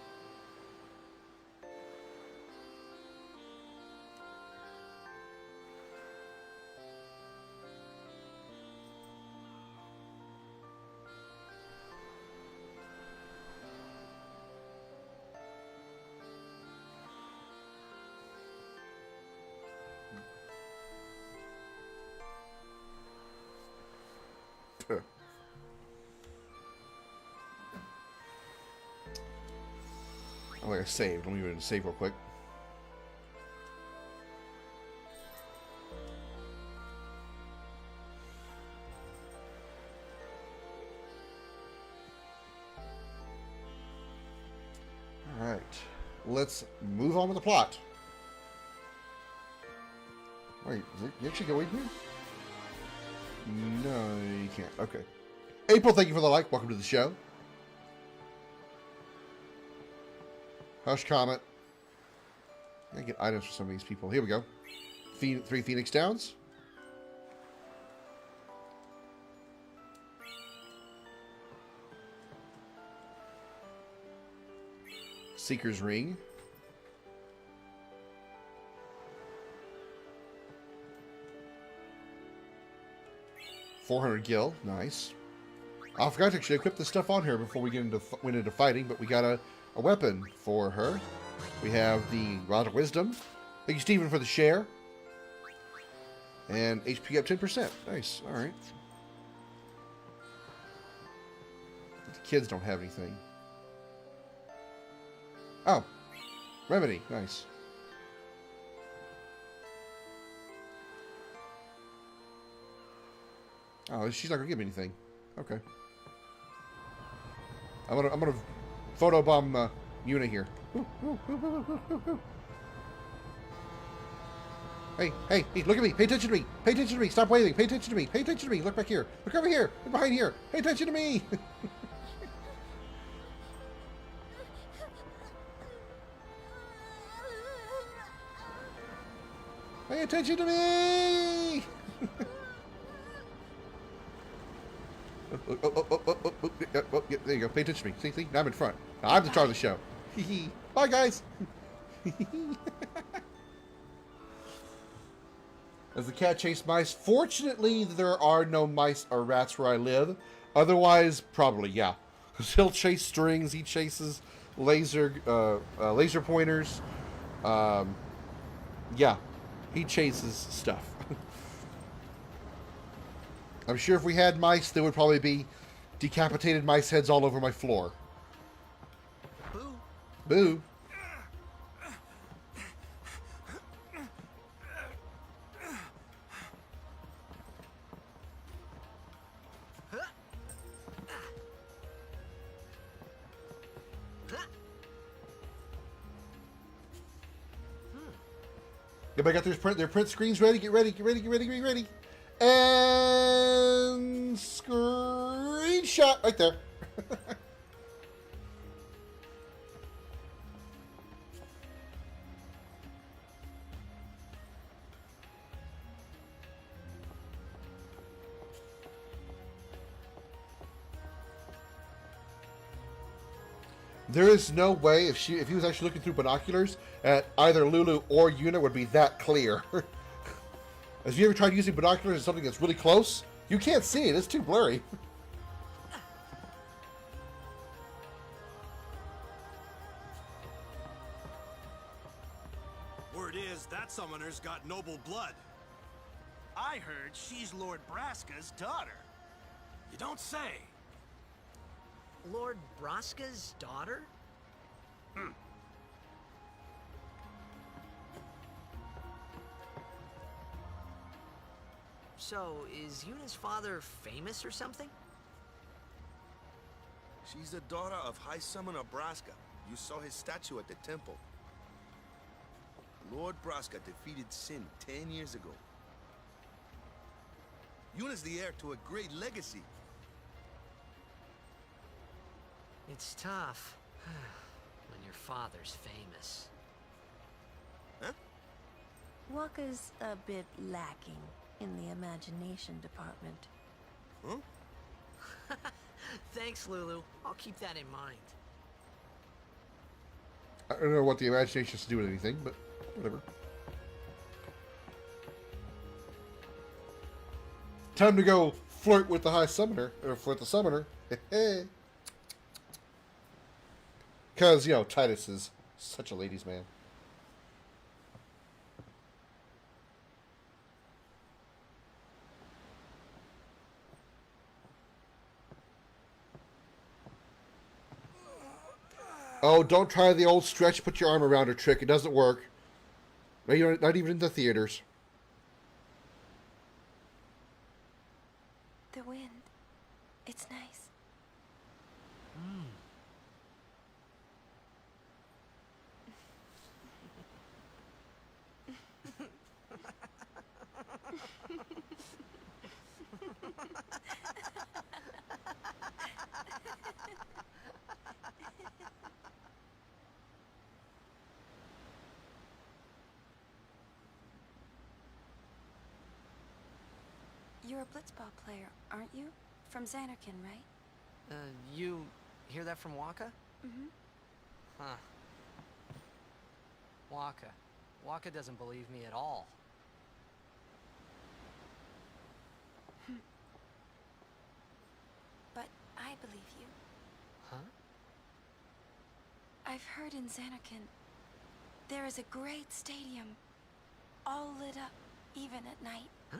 Oh, I saved. Let me go ahead and save real quick. Alright. Let's move on with the plot. Wait, you actually go in here? No, you can't. Okay. April, thank you for the like. Welcome to the show. Hush Comet. I get items for some of these people. Here we go. 3 Phoenix Downs. Seeker's Ring. $400 gil. Nice. I forgot to actually equip the stuff on her before we went into fighting, but we got a weapon for her. We have the Rod of Wisdom. Thank you, Stephen, for the share. And HP up 10%. Nice. All right. The kids don't have anything. Oh. Remedy. Nice. Oh, she's not gonna give me anything. Okay. I'm gonna photobomb Yuna here. Hey, look at me. Pay attention to me. Pay attention to me. Stop waving. Pay attention to me. Pay attention to me. Look back here. Look over here. Look behind here. Pay attention to me. Pay attention to me. There you go. Pay attention to me. See? Now I'm in front. Now I'm the star of the show. Bye, guys. As the cat chased mice. Fortunately, there are no mice or rats where I live. Otherwise, probably, yeah. Because he'll chase strings. He chases laser pointers. Yeah. He chases stuff. I'm sure if we had mice, there would probably be decapitated mice heads all over my floor. Boo. Boo. Everybody got their print screens ready? Get ready, get ready, get ready, get ready. And screenshot right there. There is no way if he was actually looking through binoculars at either Lulu or Yuna would be that clear. Have you ever tried using binoculars at something that's really close? You can't see it. It's too blurry. Word is that summoner's got noble blood. I heard she's Lord Braska's daughter. You don't say. Lord Braska's daughter? So, is Yuna's father famous or something? She's the daughter of High Summoner Braska. You saw his statue at the temple. Lord Braska defeated Sin 10 years ago. Yuna's the heir to a great legacy. It's tough when your father's famous. Huh? Waka's a bit lacking in the imagination department. Huh? Thanks, Lulu. I'll keep that in mind. I don't know what the imagination has to do with anything, but whatever. Time to go flirt with the High Summoner, or flirt the Summoner. Because, you know, Titus is such a ladies' man. Oh, don't try the old stretch, put your arm around her trick. It doesn't work. Not even in the theaters. The wind. It's nice. You're a blitzball player, aren't you? From Xanarkin, right? You hear that from Waka? Mm-hmm. Huh. Waka. Waka doesn't believe me at all. But I believe you. Huh? I've heard in Xanarkin, there is a great stadium, all lit up, even at night. Huh?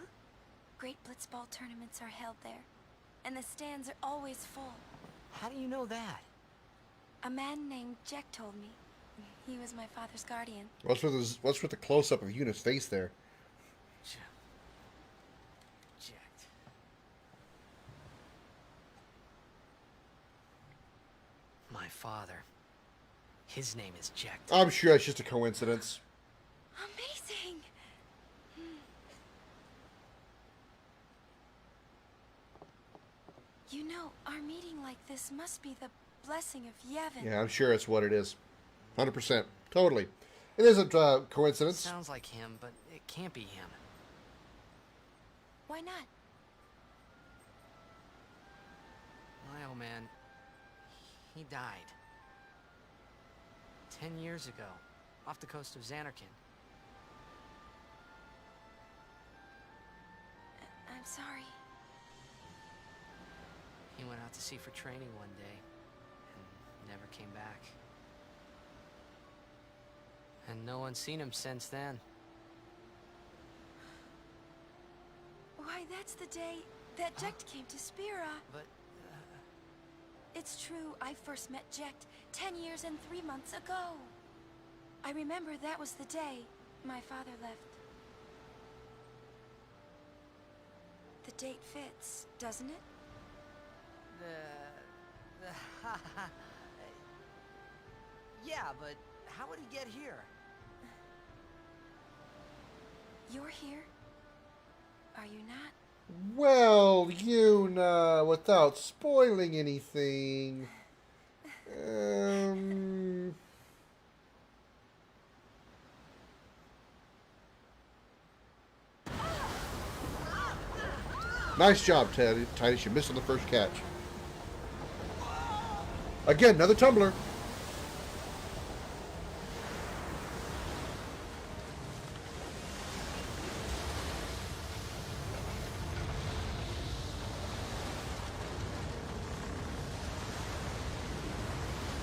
Great blitzball tournaments are held there, and the stands are always full. How do you know that? A man named Jack told me. He was my father's guardian. What's with the close-up of Yuna's face there? Jacked. My father. His name is Jack. I'm sure it's just a coincidence. Amazing! You know, our meeting like this must be the blessing of Yevon. Yeah, I'm sure it's what it is. 100%. Totally. It isn't a coincidence. Sounds like him, but it can't be him. Why not? My old man, he died. 10 years ago, off the coast of Xanarkin. I'm sorry. He went out to sea for training one day, and never came back. And no one's seen him since then. Why, that's the day that Jecht came to Spira. But, It's true, I first met Jecht 10 years and 3 months ago. I remember that was the day my father left. The date fits, doesn't it? yeah, but how would he get here? You're here? Are you not? Well, Yuna, without spoiling anything. Nice job, Titus. You missed on the first catch. Again, another tumbler.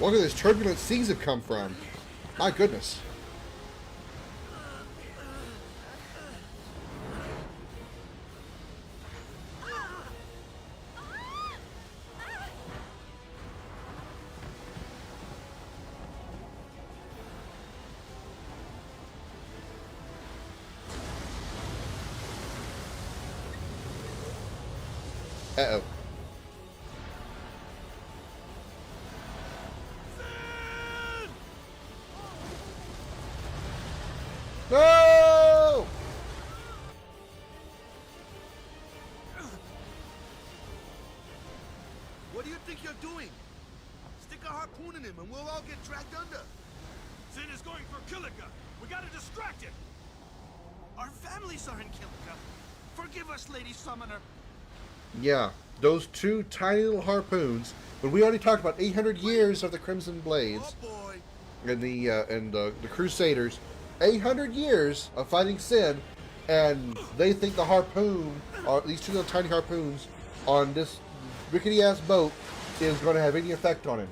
Look at this turbulent seas have come from. My goodness. Uh-oh. No! What do you think you're doing? Stick a harpoon in him and we'll all get dragged under. Sin is going for Kilika. We gotta distract him. Our families are in Kilika. Forgive us, Lady Summoner. Yeah, those two tiny little harpoons. But we already talked about 800 years of the Crimson Blades and the Crusaders. 800 years of fighting Sin, and they think the harpoon, or these two little tiny harpoons, on this rickety-ass boat is going to have any effect on him.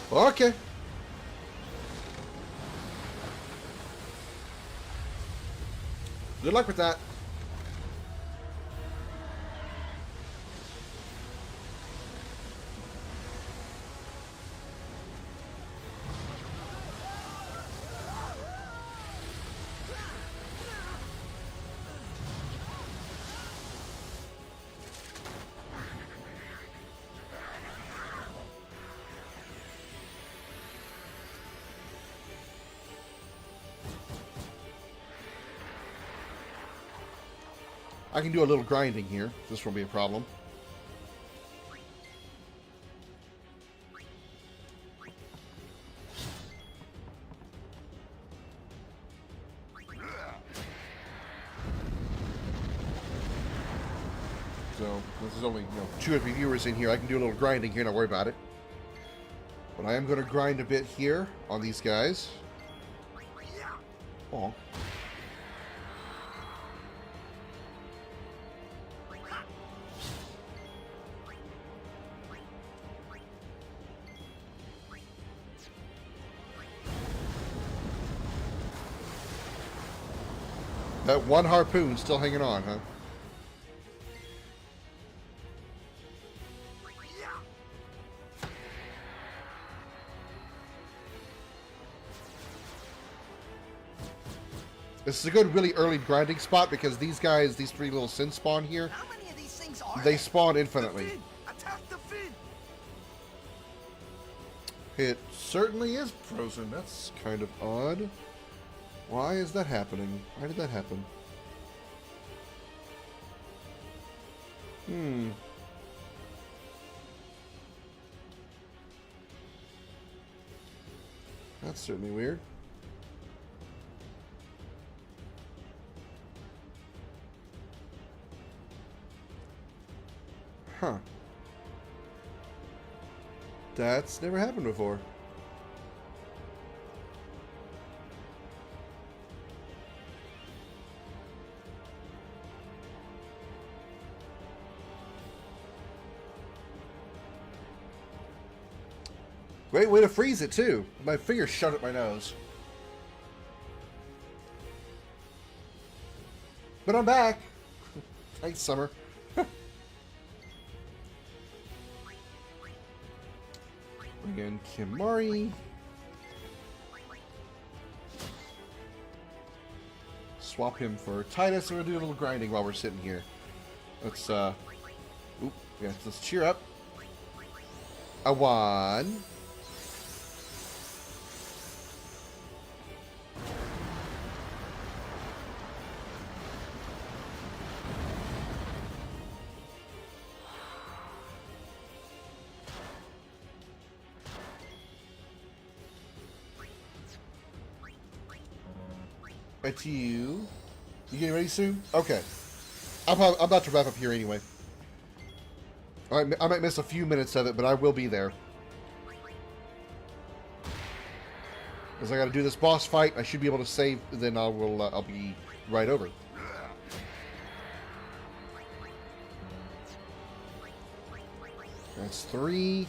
Okay. Good luck with that. I can do a little grinding here. This won't be a problem. So, this is only 2 or 3 viewers in here. I can do a little grinding here, not worry about it. But I am going to grind a bit here on these guys. Oh. That one harpoon still hanging on, huh? This is a good, really early grinding spot because these guys, these 3 little sin spawn here, How many of these things are they there? spawn infinitely. The fin! Attack the fin! It certainly is frozen. That's kind of odd. Why is that happening? Why did that happen? That's certainly weird. Huh. That's never happened before. Great way to freeze it, too. My finger shoved at my nose. But I'm back. Thanks, Summer. Bring in Kimari. Swap him for Titus, and we'll do a little grinding while we're sitting here. Let's, yeah, let's cheer up. A 1. Right to you. You getting ready soon? Okay. I'm about to wrap up here anyway. I might miss a few minutes of it, but I will be there. Because I got to do this boss fight. I should be able to save, then I'll be right over. That's 3.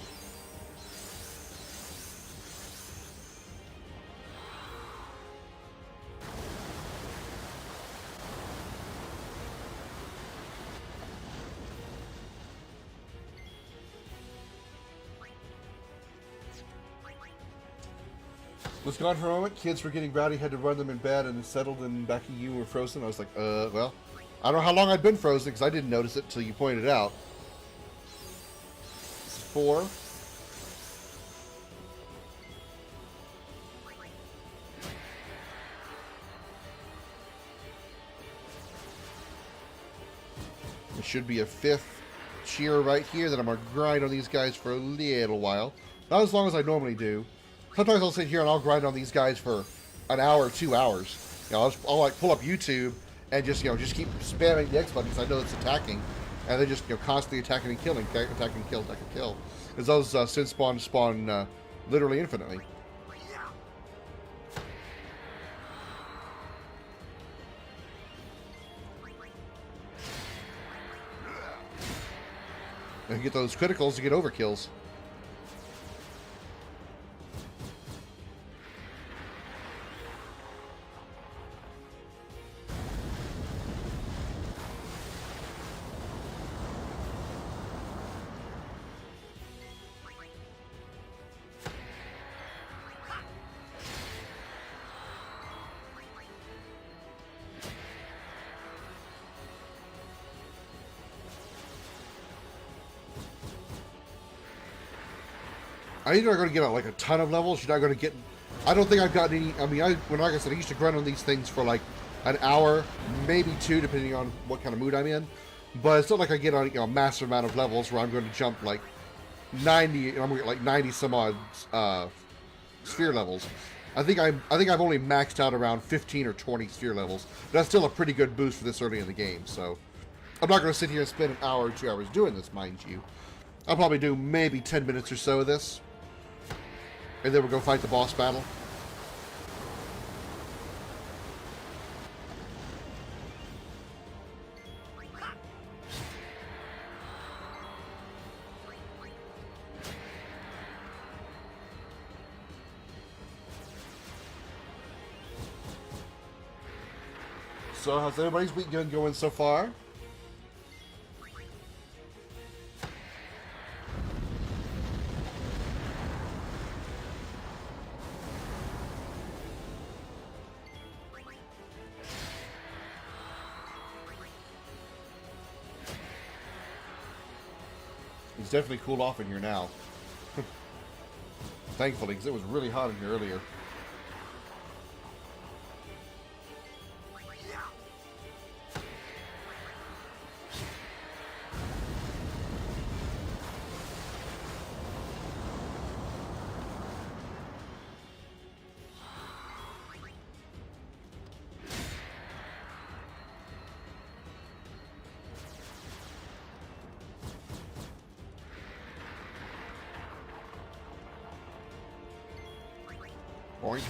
Was gone for a moment. Kids were getting rowdy, had to run them in bed, and settled, and back of you were frozen. I was like, well, I don't know how long I'd been frozen because I didn't notice it until you pointed it out. This is 4. There should be a 5th cheer right here that I'm going to grind on these guys for a little while. Not as long as I normally do. Sometimes I'll sit here and I'll grind on these guys for an hour or 2 hours. You know, I'll like pull up YouTube and just keep spamming the X button because I know it's attacking, and then just constantly attacking and killing, attacking, kill, attack and kill. Because those sin spawn literally infinitely. And you get those criticals to get overkills. You're not going to get like a ton of levels. You're not going to get. I don't think I've gotten any. I mean, like I said, I used to grind on these things for like an hour, maybe 2, depending on what kind of mood I'm in. But it's not like I get on a massive amount of levels where I'm going to jump like 90, and I'm going to get like 90 some odd sphere levels. I think I've only maxed out around 15 or 20 sphere levels. That's still a pretty good boost for this early in the game. So I'm not going to sit here and spend an hour or 2 hours doing this, mind you. I'll probably do maybe 10 minutes or so of this. And then we'll go fight the boss battle. So how's everybody's week going so far? It's definitely cooled off in here now. Thankfully, because it was really hot in here earlier. Boink.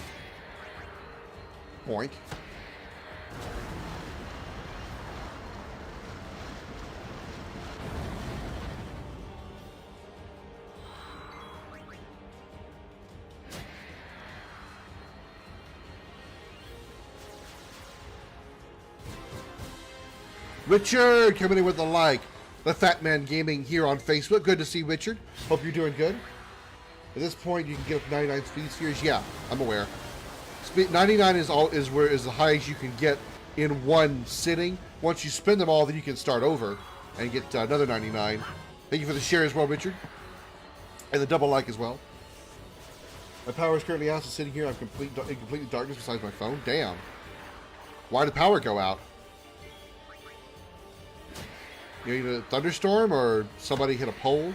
Boink. Richard coming in with a like. The Fat Man Gaming here on Facebook. Good to see Richard. Hope you're doing good. At this point, you can get up 99 speed spheres. Yeah, I'm aware. 99 is the highest you can get in one sitting. Once you spend them all, then you can start over and get another 99. Thank you for the share as well, Richard, and the double like as well. My power is currently out, so sitting here, I'm in complete darkness besides my phone. Damn. Why did the power go out? You need a thunderstorm or somebody hit a pole?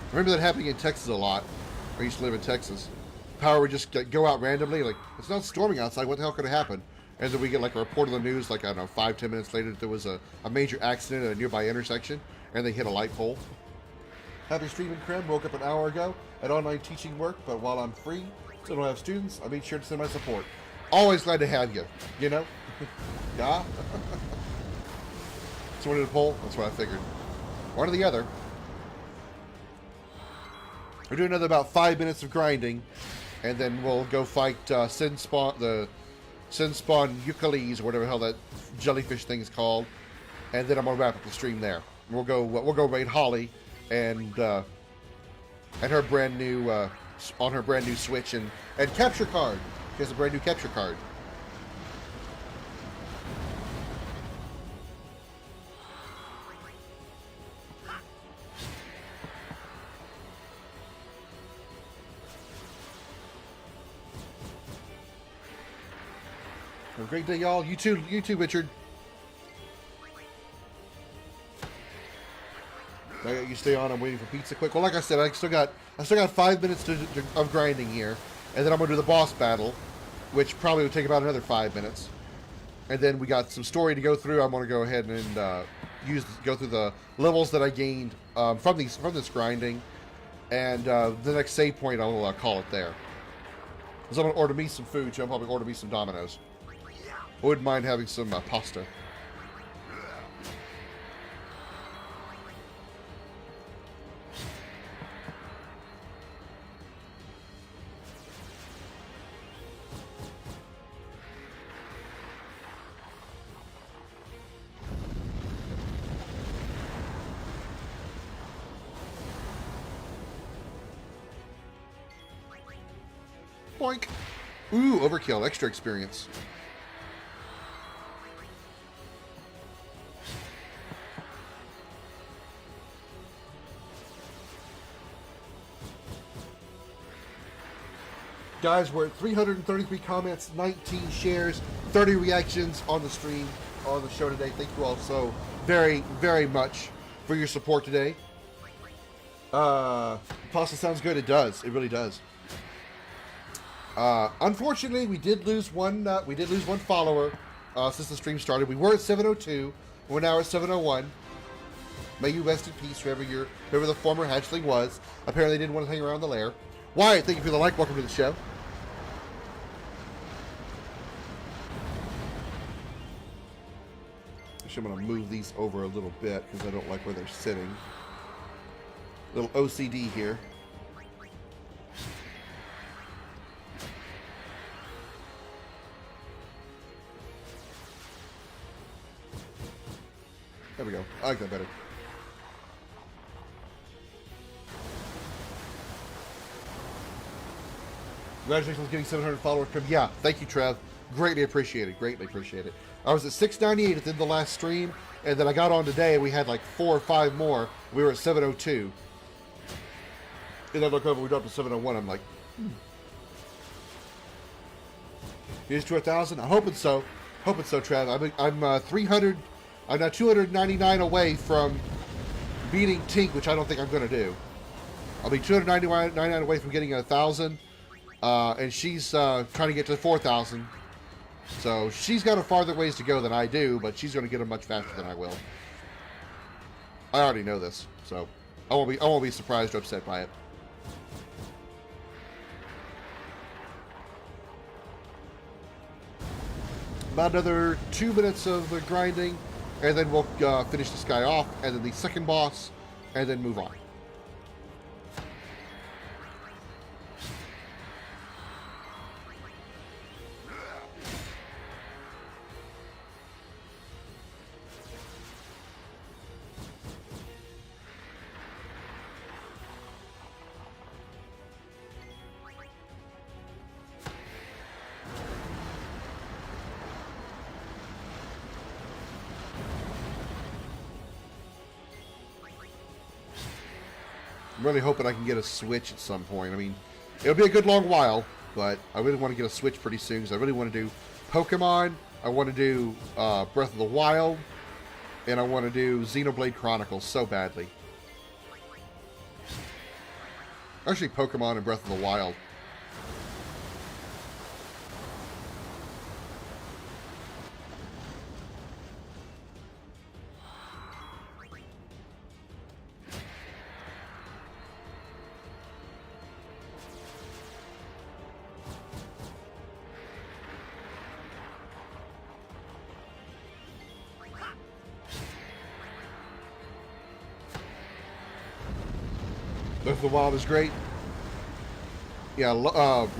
I remember that happening in Texas a lot. I used to live in Texas. power would just go out randomly. Like, it's not storming outside. What the hell could have happened? And then we get like a report on the news, like, I don't know, 5-10 minutes later, that there was a major accident at a nearby intersection, and they hit a light pole. Happy streaming, Krim. Woke up an hour ago at online teaching work, but while I'm free, still don't have students, I made sure to send my support. Always glad to have you, you know? Yeah? Someone hit a pole? That's what I figured. One or the other. We're doing another about 5 minutes of grinding, and then we'll go fight Sin Spawn Eucalyptus, or whatever the hell that jellyfish thing is called, and then I'm gonna wrap up the stream there. We'll go raid Holly and her brand new on her brand new Switch and capture card. She has a brand new capture card. Have a great day, y'all. You too, Richard. You stay on. I'm waiting for pizza quick. Well, like I said, I still got 5 minutes of grinding here, and then I'm gonna do the boss battle, which probably would take about another 5 minutes. And then we got some story to go through. I'm gonna go ahead and go through the levels that I gained from this grinding, and the next save point I'll call it there. Because I'm gonna order me some food. So I'll probably order me some Domino's. I wouldn't mind having some pasta. Boink. Ooh, overkill. Extra experience. Guys, we're at 333 comments, 19 shares, 30 reactions on the stream, on the show today. Thank you all so very, very much for your support today. Pasta sounds good. It does. It really does. Unfortunately, we did lose one follower since the stream started. We were at 702. We're now at 701. May you rest in peace, whoever the former hatchling was. Apparently, didn't want to hang around the lair. Wyatt, thank you for the like. Welcome to the show. Actually, I'm going to move these over a little bit because I don't like where they're sitting. Little OCD here. There we go. I like that better. Congratulations on getting 700 followers. Yeah, thank you, Trev. Greatly appreciated. Greatly appreciated. I was at 698 at the end of the last stream, and then I got on today, and we had like 4 or 5 more. We were at 702. And then I look over, we dropped to 701. I'm like, Here's to 1,000. I'm hoping so. Hoping so, Trev. I'm 300. I'm now 299 away from beating Tink, which I don't think I'm going to do. I'll be 299 away from getting 1,000. And she's trying to get to 4,000. So she's got a farther ways to go than I do, but she's going to get them much faster than I will. I already know this, so I won't be surprised or upset by it. About another 2 minutes of grinding, and then we'll finish this guy off, and then the second boss, and then move on. I'm really hoping I can get a Switch at some point. I mean, it'll be a good long while, but I really want to get a Switch pretty soon because I really want to do Pokemon, I want to do Breath of the Wild, and I want to do Xenoblade Chronicles so badly. Actually, Pokemon and Breath of the Wild. Breath of the Wild is great. Yeah,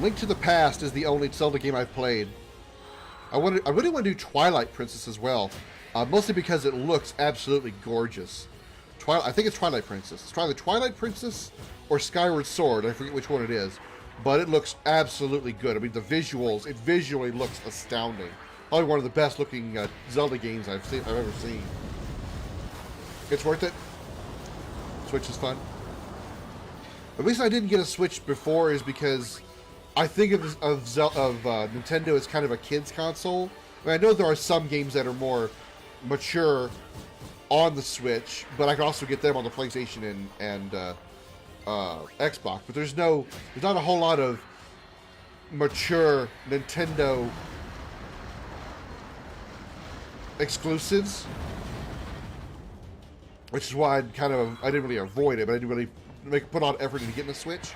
Link to the Past is the only Zelda game I've played. I really want to do Twilight Princess as well, mostly because it looks absolutely gorgeous. I think it's Twilight Princess. It's either Twilight Princess or Skyward Sword. I forget which one it is, but it looks absolutely good. I mean, the visuals, it visually looks astounding. Probably one of the best looking Zelda games I've ever seen. It's worth it. Switch is fun. The reason I didn't get a Switch before is because I think of Nintendo as kind of a kid's console. I mean, I know there are some games that are more mature on the Switch, but I can also get them on the PlayStation and Xbox. But there's not a whole lot of mature Nintendo exclusives, which is why I didn't really avoid it, but I didn't really put on effort to get in the Switch.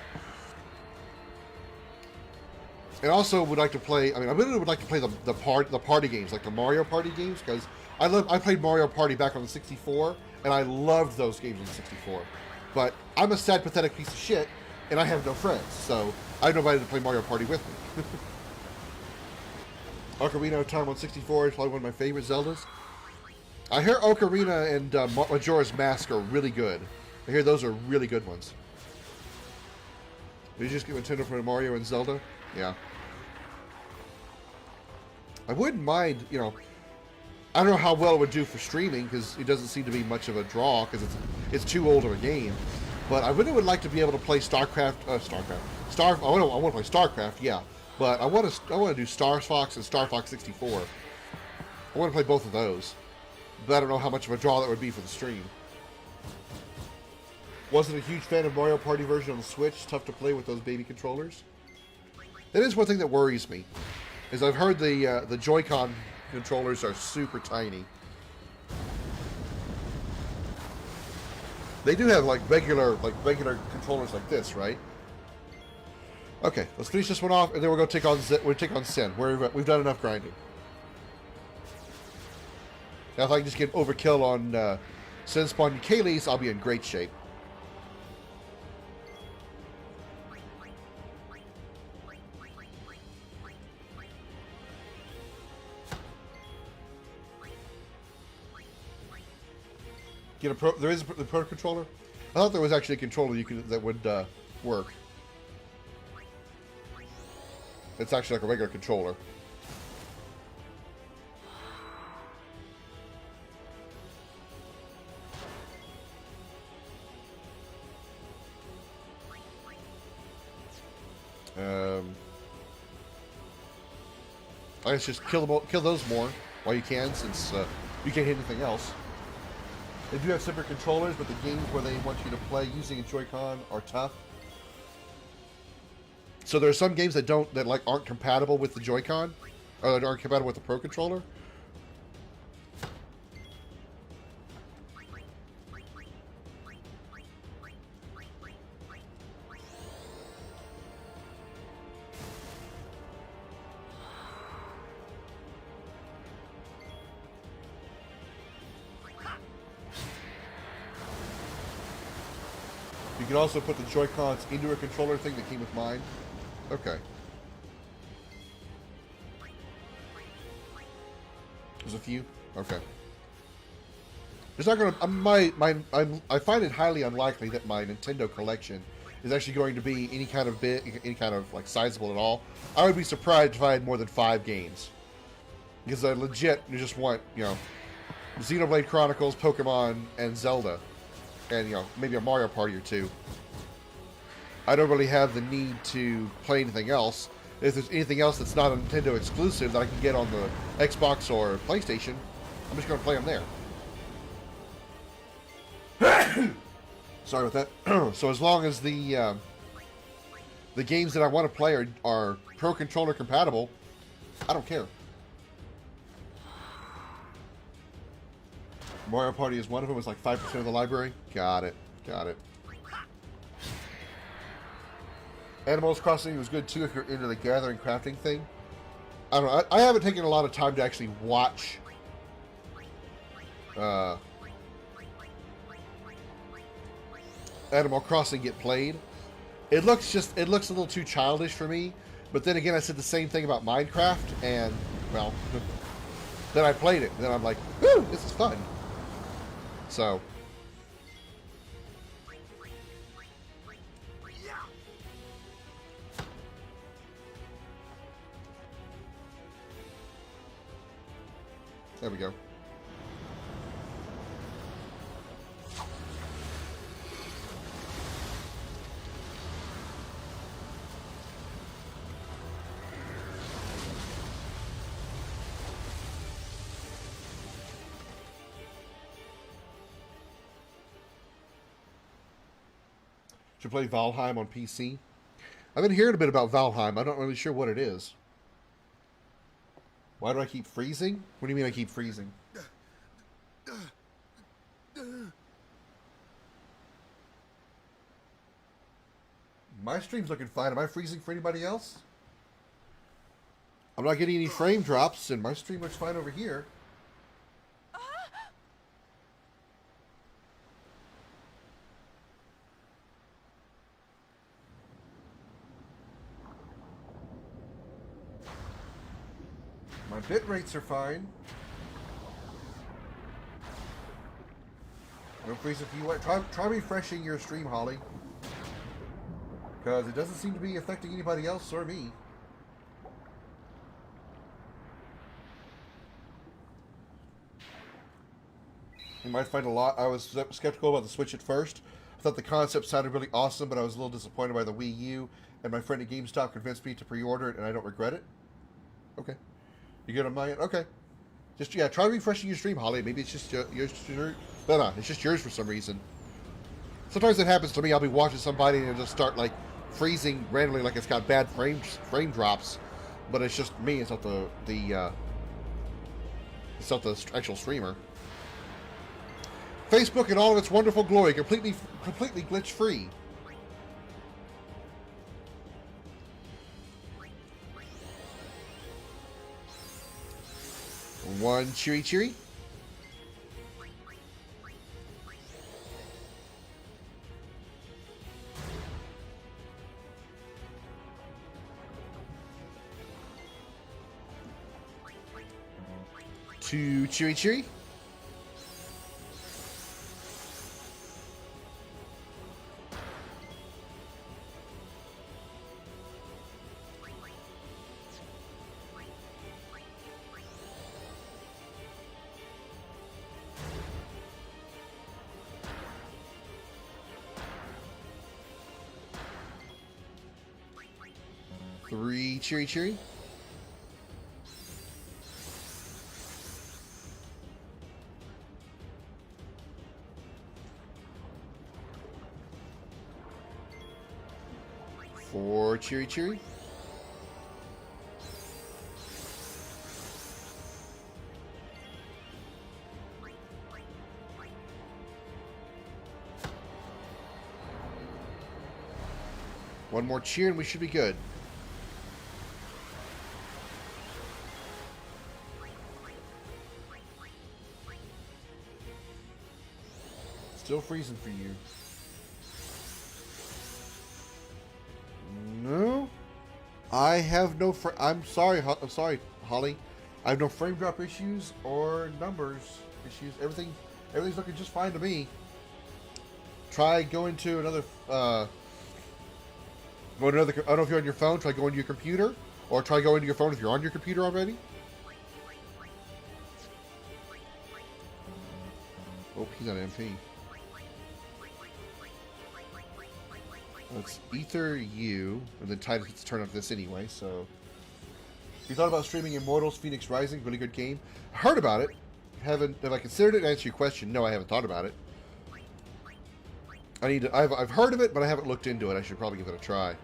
And also would like to play. I mean, I really would like to play the party games, like the Mario Party games, because I played Mario Party back on the 64, and I loved those games on the 64. But I'm a sad, pathetic piece of shit, and I have no friends, so I have nobody to play Mario Party with me. Ocarina of Time on 64 is probably one of my favorite Zeldas. I hear Ocarina and Majora's Mask are really good. I hear those are really good ones. Did you just get Nintendo for Mario and Zelda? Yeah. I wouldn't mind, you know, I don't know how well it would do for streaming, because it doesn't seem to be much of a draw, because it's too old of a game. But I really would like to be able to play I want to play StarCraft, yeah. But I want to do Star Fox and Star Fox 64. I want to play both of those. But I don't know how much of a draw that would be for the stream. Wasn't a huge fan of Mario Party version on the Switch. Tough to play with those baby controllers. That is one thing that worries me, is I've heard the Joy-Con controllers are super tiny. They do have like regular controllers like this, right? Okay, let's finish this one off, and then we're going to take on Sin. We've done enough grinding. Now, if I can just get overkill on Sin Spawn and Kaylee's, I'll be in great shape. There is the Pro controller. I thought there was actually a controller that would work. It's actually like a regular controller. I guess just kill those more while you can, since you can't hit anything else. They do have separate controllers, but the games where they want you to play using a Joy-Con are tough. So there are some games that aren't compatible with the Joy-Con, or that aren't compatible with the Pro controller. You can also put the Joy-Cons into a controller thing that came with mine. Okay. There's a few? Okay. There's not gonna... I find it highly unlikely that my Nintendo collection is actually going to be any kind of like sizable at all. I would be surprised if I had more than 5 games. Because I legit just want, you know, Xenoblade Chronicles, Pokemon, and Zelda. And, you know, maybe a Mario Party or 2. I don't really have the need to play anything else. If there's anything else that's not a Nintendo exclusive that I can get on the Xbox or PlayStation, I'm just going to play them there. Sorry about that. So as long as the games that I want to play are Pro Controller compatible, I don't care. Mario Party is one of them. It's like 5% of the library. Got it. Got it. Animals Crossing was good too if you're into the gathering crafting thing. I don't know. I haven't taken a lot of time to actually watch Animal Crossing get played. It looks a little too childish for me. But then again, I said the same thing about Minecraft, and well, then I played it. And then I'm like, whoo, this is fun. So. There we go. Should play Valheim on PC. I've been hearing a bit about Valheim. I'm not really sure what it is. Why do I keep freezing? What do you mean I keep freezing? My stream's looking fine. Am I freezing for anybody else? I'm not getting any frame drops, and my stream looks fine over here. My bit rates are fine. No freezing for you. Try refreshing your stream, Holly. Because it doesn't seem to be affecting anybody else or me. You might find a lot. I was skeptical about the Switch at first. I thought the concept sounded really awesome, but I was a little disappointed by the Wii U. And my friend at GameStop convinced me to pre-order it, and I don't regret it. Okay. You good on my end? Okay. Just, yeah, try refreshing your stream, Holly. Maybe it's just yours. No, it's just yours for some reason. Sometimes it happens to me. I'll be watching somebody and it'll just start, like, freezing randomly like it's got bad frame drops. But it's just me. It's not the actual streamer. Facebook in all of its wonderful glory, completely glitch-free. One cheery. Two cheery. 3 cheery. 4 cheery. 1 more cheer and we should be good. Still freezing for you. No, I have no. I'm sorry, Holly. I have no frame drop issues or numbers issues. Everything's looking just fine to me. Try going to another. I don't know if you're on your phone. Try going to your computer, or try going to your phone if you're on your computer already. Oh, he's on MP. Let's ether you, and then Titus gets to turn off this anyway, so... You thought about streaming Immortals Phoenix Rising? Really good game. I heard about it. Have I considered it? To answer your question, no, I haven't thought about it. I've heard of it, but I haven't looked into it. I should probably give it a try.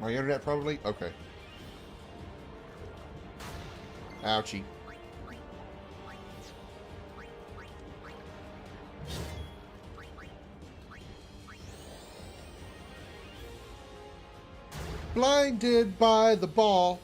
My internet probably? Okay. Ouchie. Blinded by the ball.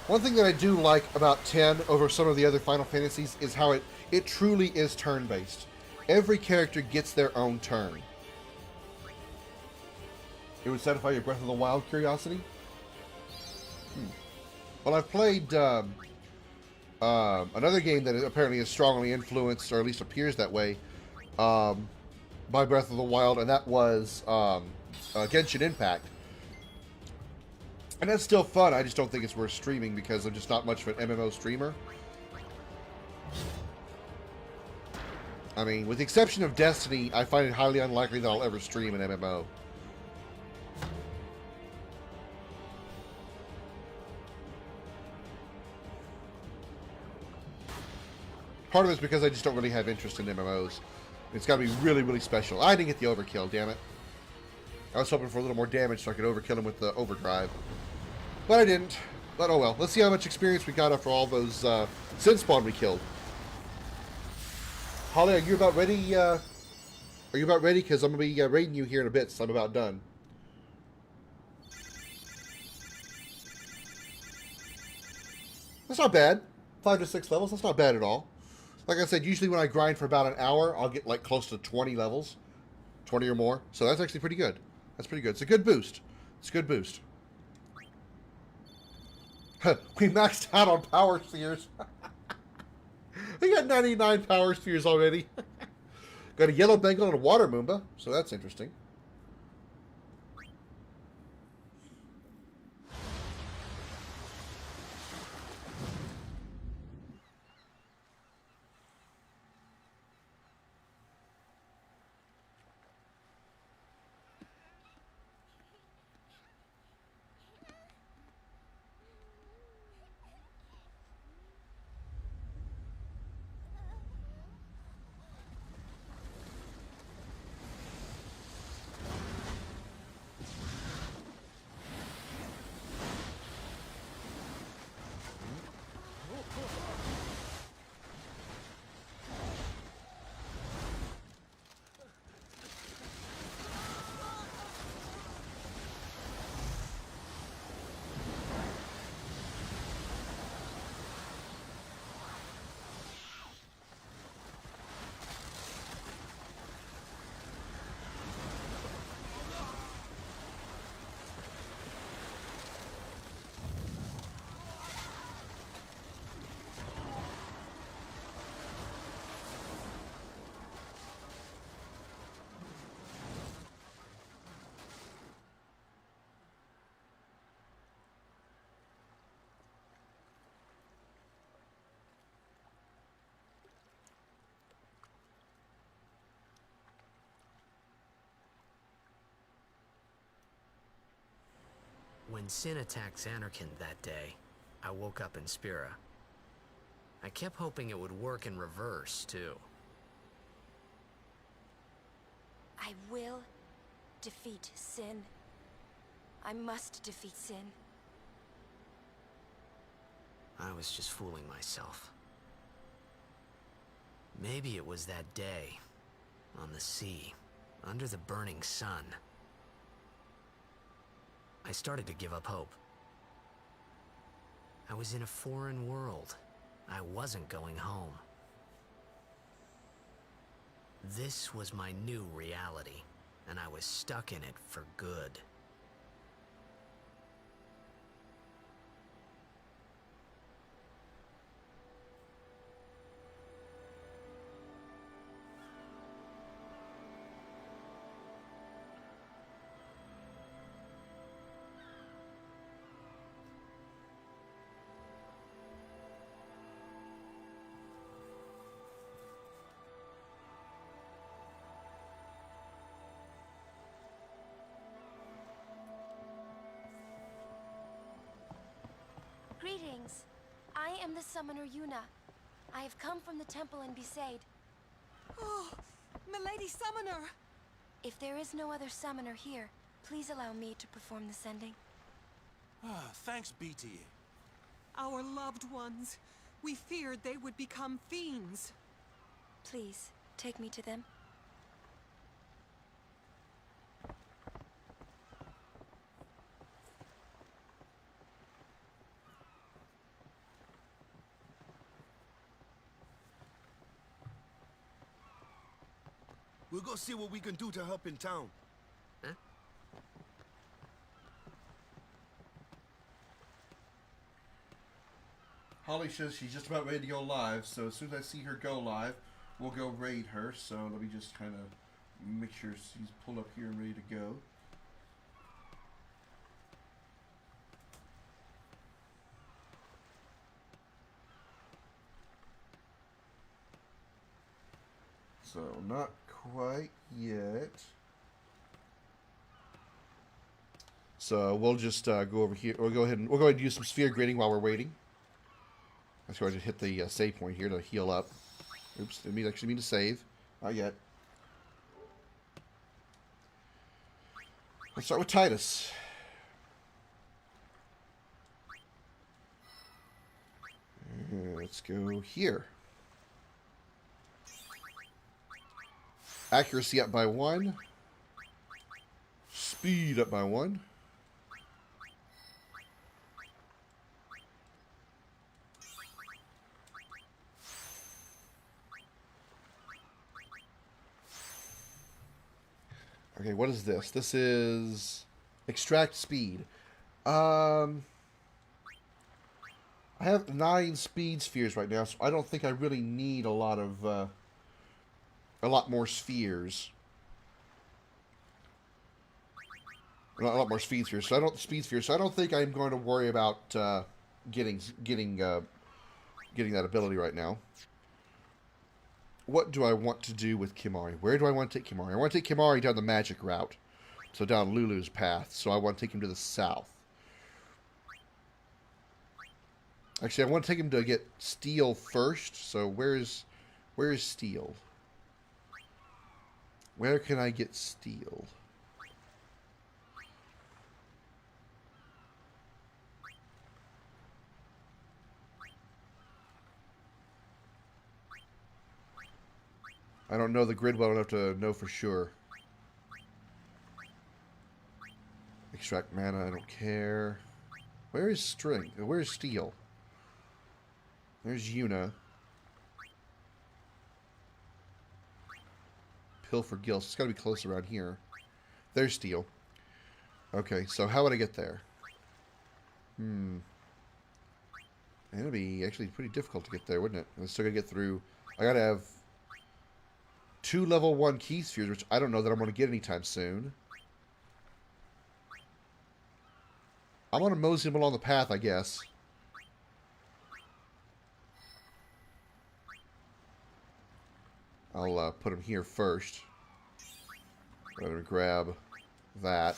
One thing that I do like about 10 over some of the other Final Fantasies is how it truly is turn-based. Every character gets their own turn. It would satisfy your Breath of the Wild curiosity? Well, I've played another game that apparently is strongly influenced, or at least appears that way, by Breath of the Wild, and that was Genshin Impact. And that's still fun. I just don't think it's worth streaming because I'm just not much of an MMO streamer. I mean, with the exception of Destiny, I find it highly unlikely that I'll ever stream an MMO. Part of it's because I just don't really have interest in MMOs. It's got to be really, really special. I didn't get the overkill, damn it. I was hoping for a little more damage so I could overkill him with the overdrive. But I didn't. But oh well. Let's see how much experience we got after all those Sin Spawn we killed. Holly, are you about ready? Are you about ready? Because I'm going to be raiding you here in a bit, so I'm about done. That's not bad. 5 to 6 levels. That's not bad at all. Like I said, usually when I grind for about an hour, I'll get like close to 20 levels. 20 or more. So that's actually pretty good. That's pretty good. It's a good boost. It's a good boost. We maxed out on power spheres. We got 99 power spheres already. Got a yellow Bengal and a water Moomba, so that's interesting. When Sin attacked Xanarkin that day, I woke up in Spira. I kept hoping it would work in reverse, too. I will defeat Sin. I must defeat Sin. I was just fooling myself. Maybe it was that day, on the sea, under the burning sun. I started to give up hope. I was in a foreign world. I wasn't going home. This was my new reality, and I was stuck in it for good. Greetings. I am the summoner Yuna. I have come from the temple in Besaid. Oh, Milady Summoner! If there is no other summoner here, please allow me to perform the sending. Thanks, BT. Our loved ones. We feared they would become fiends. Please, take me to them. We'll go see what we can do to help in town. Huh? Holly says she's just about ready to go live, so as soon as I see her go live, we'll go raid her. So let me just kind of make sure she's pulled up here and ready to go. So not quite yet. So we'll just go over here. We'll go ahead and do some sphere grading while we're waiting. Let's go ahead and hit the save point here to heal up. Oops, didn't actually mean to save. Not yet. Let's start with Titus. Let's go here. Accuracy up by 1. Speed up by 1. Okay, what is this? This is extract speed. I have 9 speed spheres right now, so I don't think I really need a lot more spheres. A lot more speed spheres. So I don't think I'm going to worry about getting that ability right now. What do I want to do with Kimahri? Where do I want to take Kimahri? I want to take Kimahri down the magic route. So down Lulu's path. So I want to take him to the south. Actually, I want to take him to get steel first. So where is steel? Where can I get steel? I don't know the grid well enough to know for sure. Extract mana, I don't care. Where is string? Where is steel? There's Yuna. Pilfer Gills. It's got to be close around here. There's steel. Okay, so how would I get there? It'll be actually pretty difficult to get there, wouldn't it? I'm still going to get through... I got to have 2 level 1 key spheres, which I don't know that I'm going to get anytime soon. I'm going to mosey him along the path, I guess. I'll put him here first. I'm going to grab that.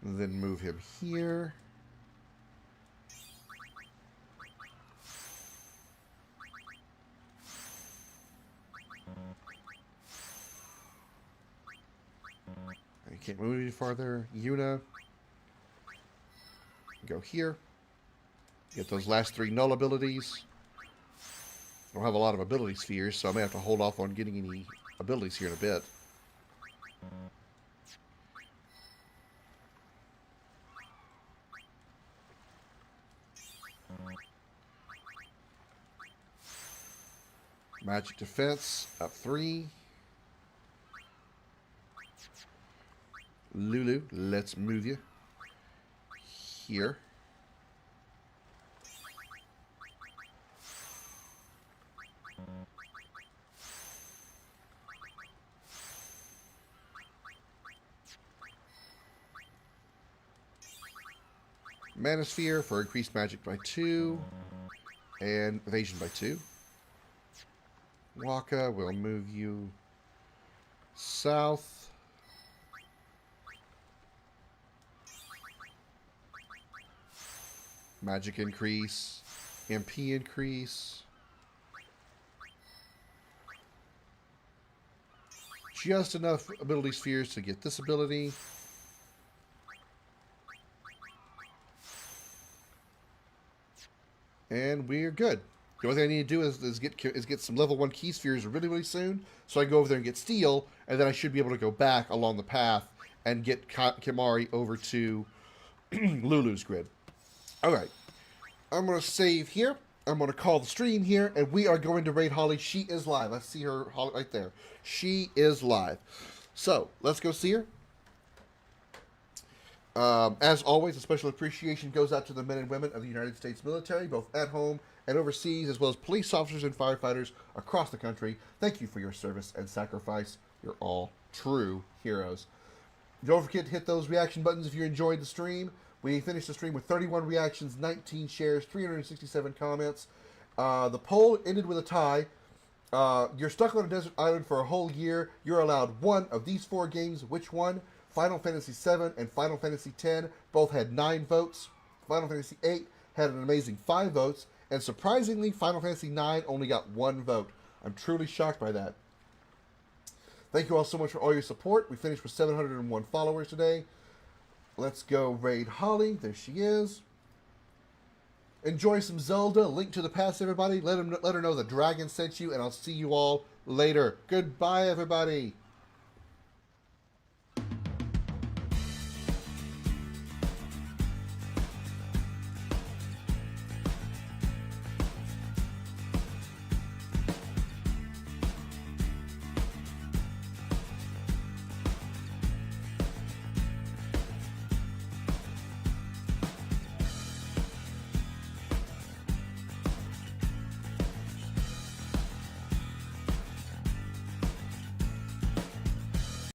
And then move him here. I can't move any farther. Yuna. Go here. Get those last 3 null abilities. I don't have a lot of ability spheres, so I may have to hold off on getting any abilities here in a bit. Magic defense up 3. Lulu, let's move you here. Manosphere for increased magic by 2 and evasion by 2. Waka will move you south. Magic increase, MP increase. Just enough ability spheres to get this ability. And we're good. The only thing I need to do is get some level 1 key spheres really, really soon, so I can go over there and get steel, and then I should be able to go back along the path and get Kimahri over to Lulu's grid. Alright. I'm going to save here, I'm going to call the stream here, and we are going to raid Holly. She is live. I see her right there. She is live. So, let's go see her. As always, a special appreciation goes out to the men and women of the United States military, both at home and overseas, as well as police officers and firefighters across the country. Thank you for your service and sacrifice. You're all true heroes. Don't forget to hit those reaction buttons if you enjoyed the stream. We finished the stream with 31 reactions, 19 shares, 367 comments. The poll ended with a tie. You're stuck on a desert island for a whole year. You're allowed one of these 4 games. Which one? Final Fantasy VII and Final Fantasy X both had 9 votes. Final Fantasy VIII had an amazing 5 votes. And surprisingly, Final Fantasy IX only got 1 vote. I'm truly shocked by that. Thank you all so much for all your support. We finished with 701 followers today. Let's go raid Holly. There she is. Enjoy some Zelda. Link to the past, everybody. Let her know the dragon sent you, and I'll see you all later. Goodbye, everybody.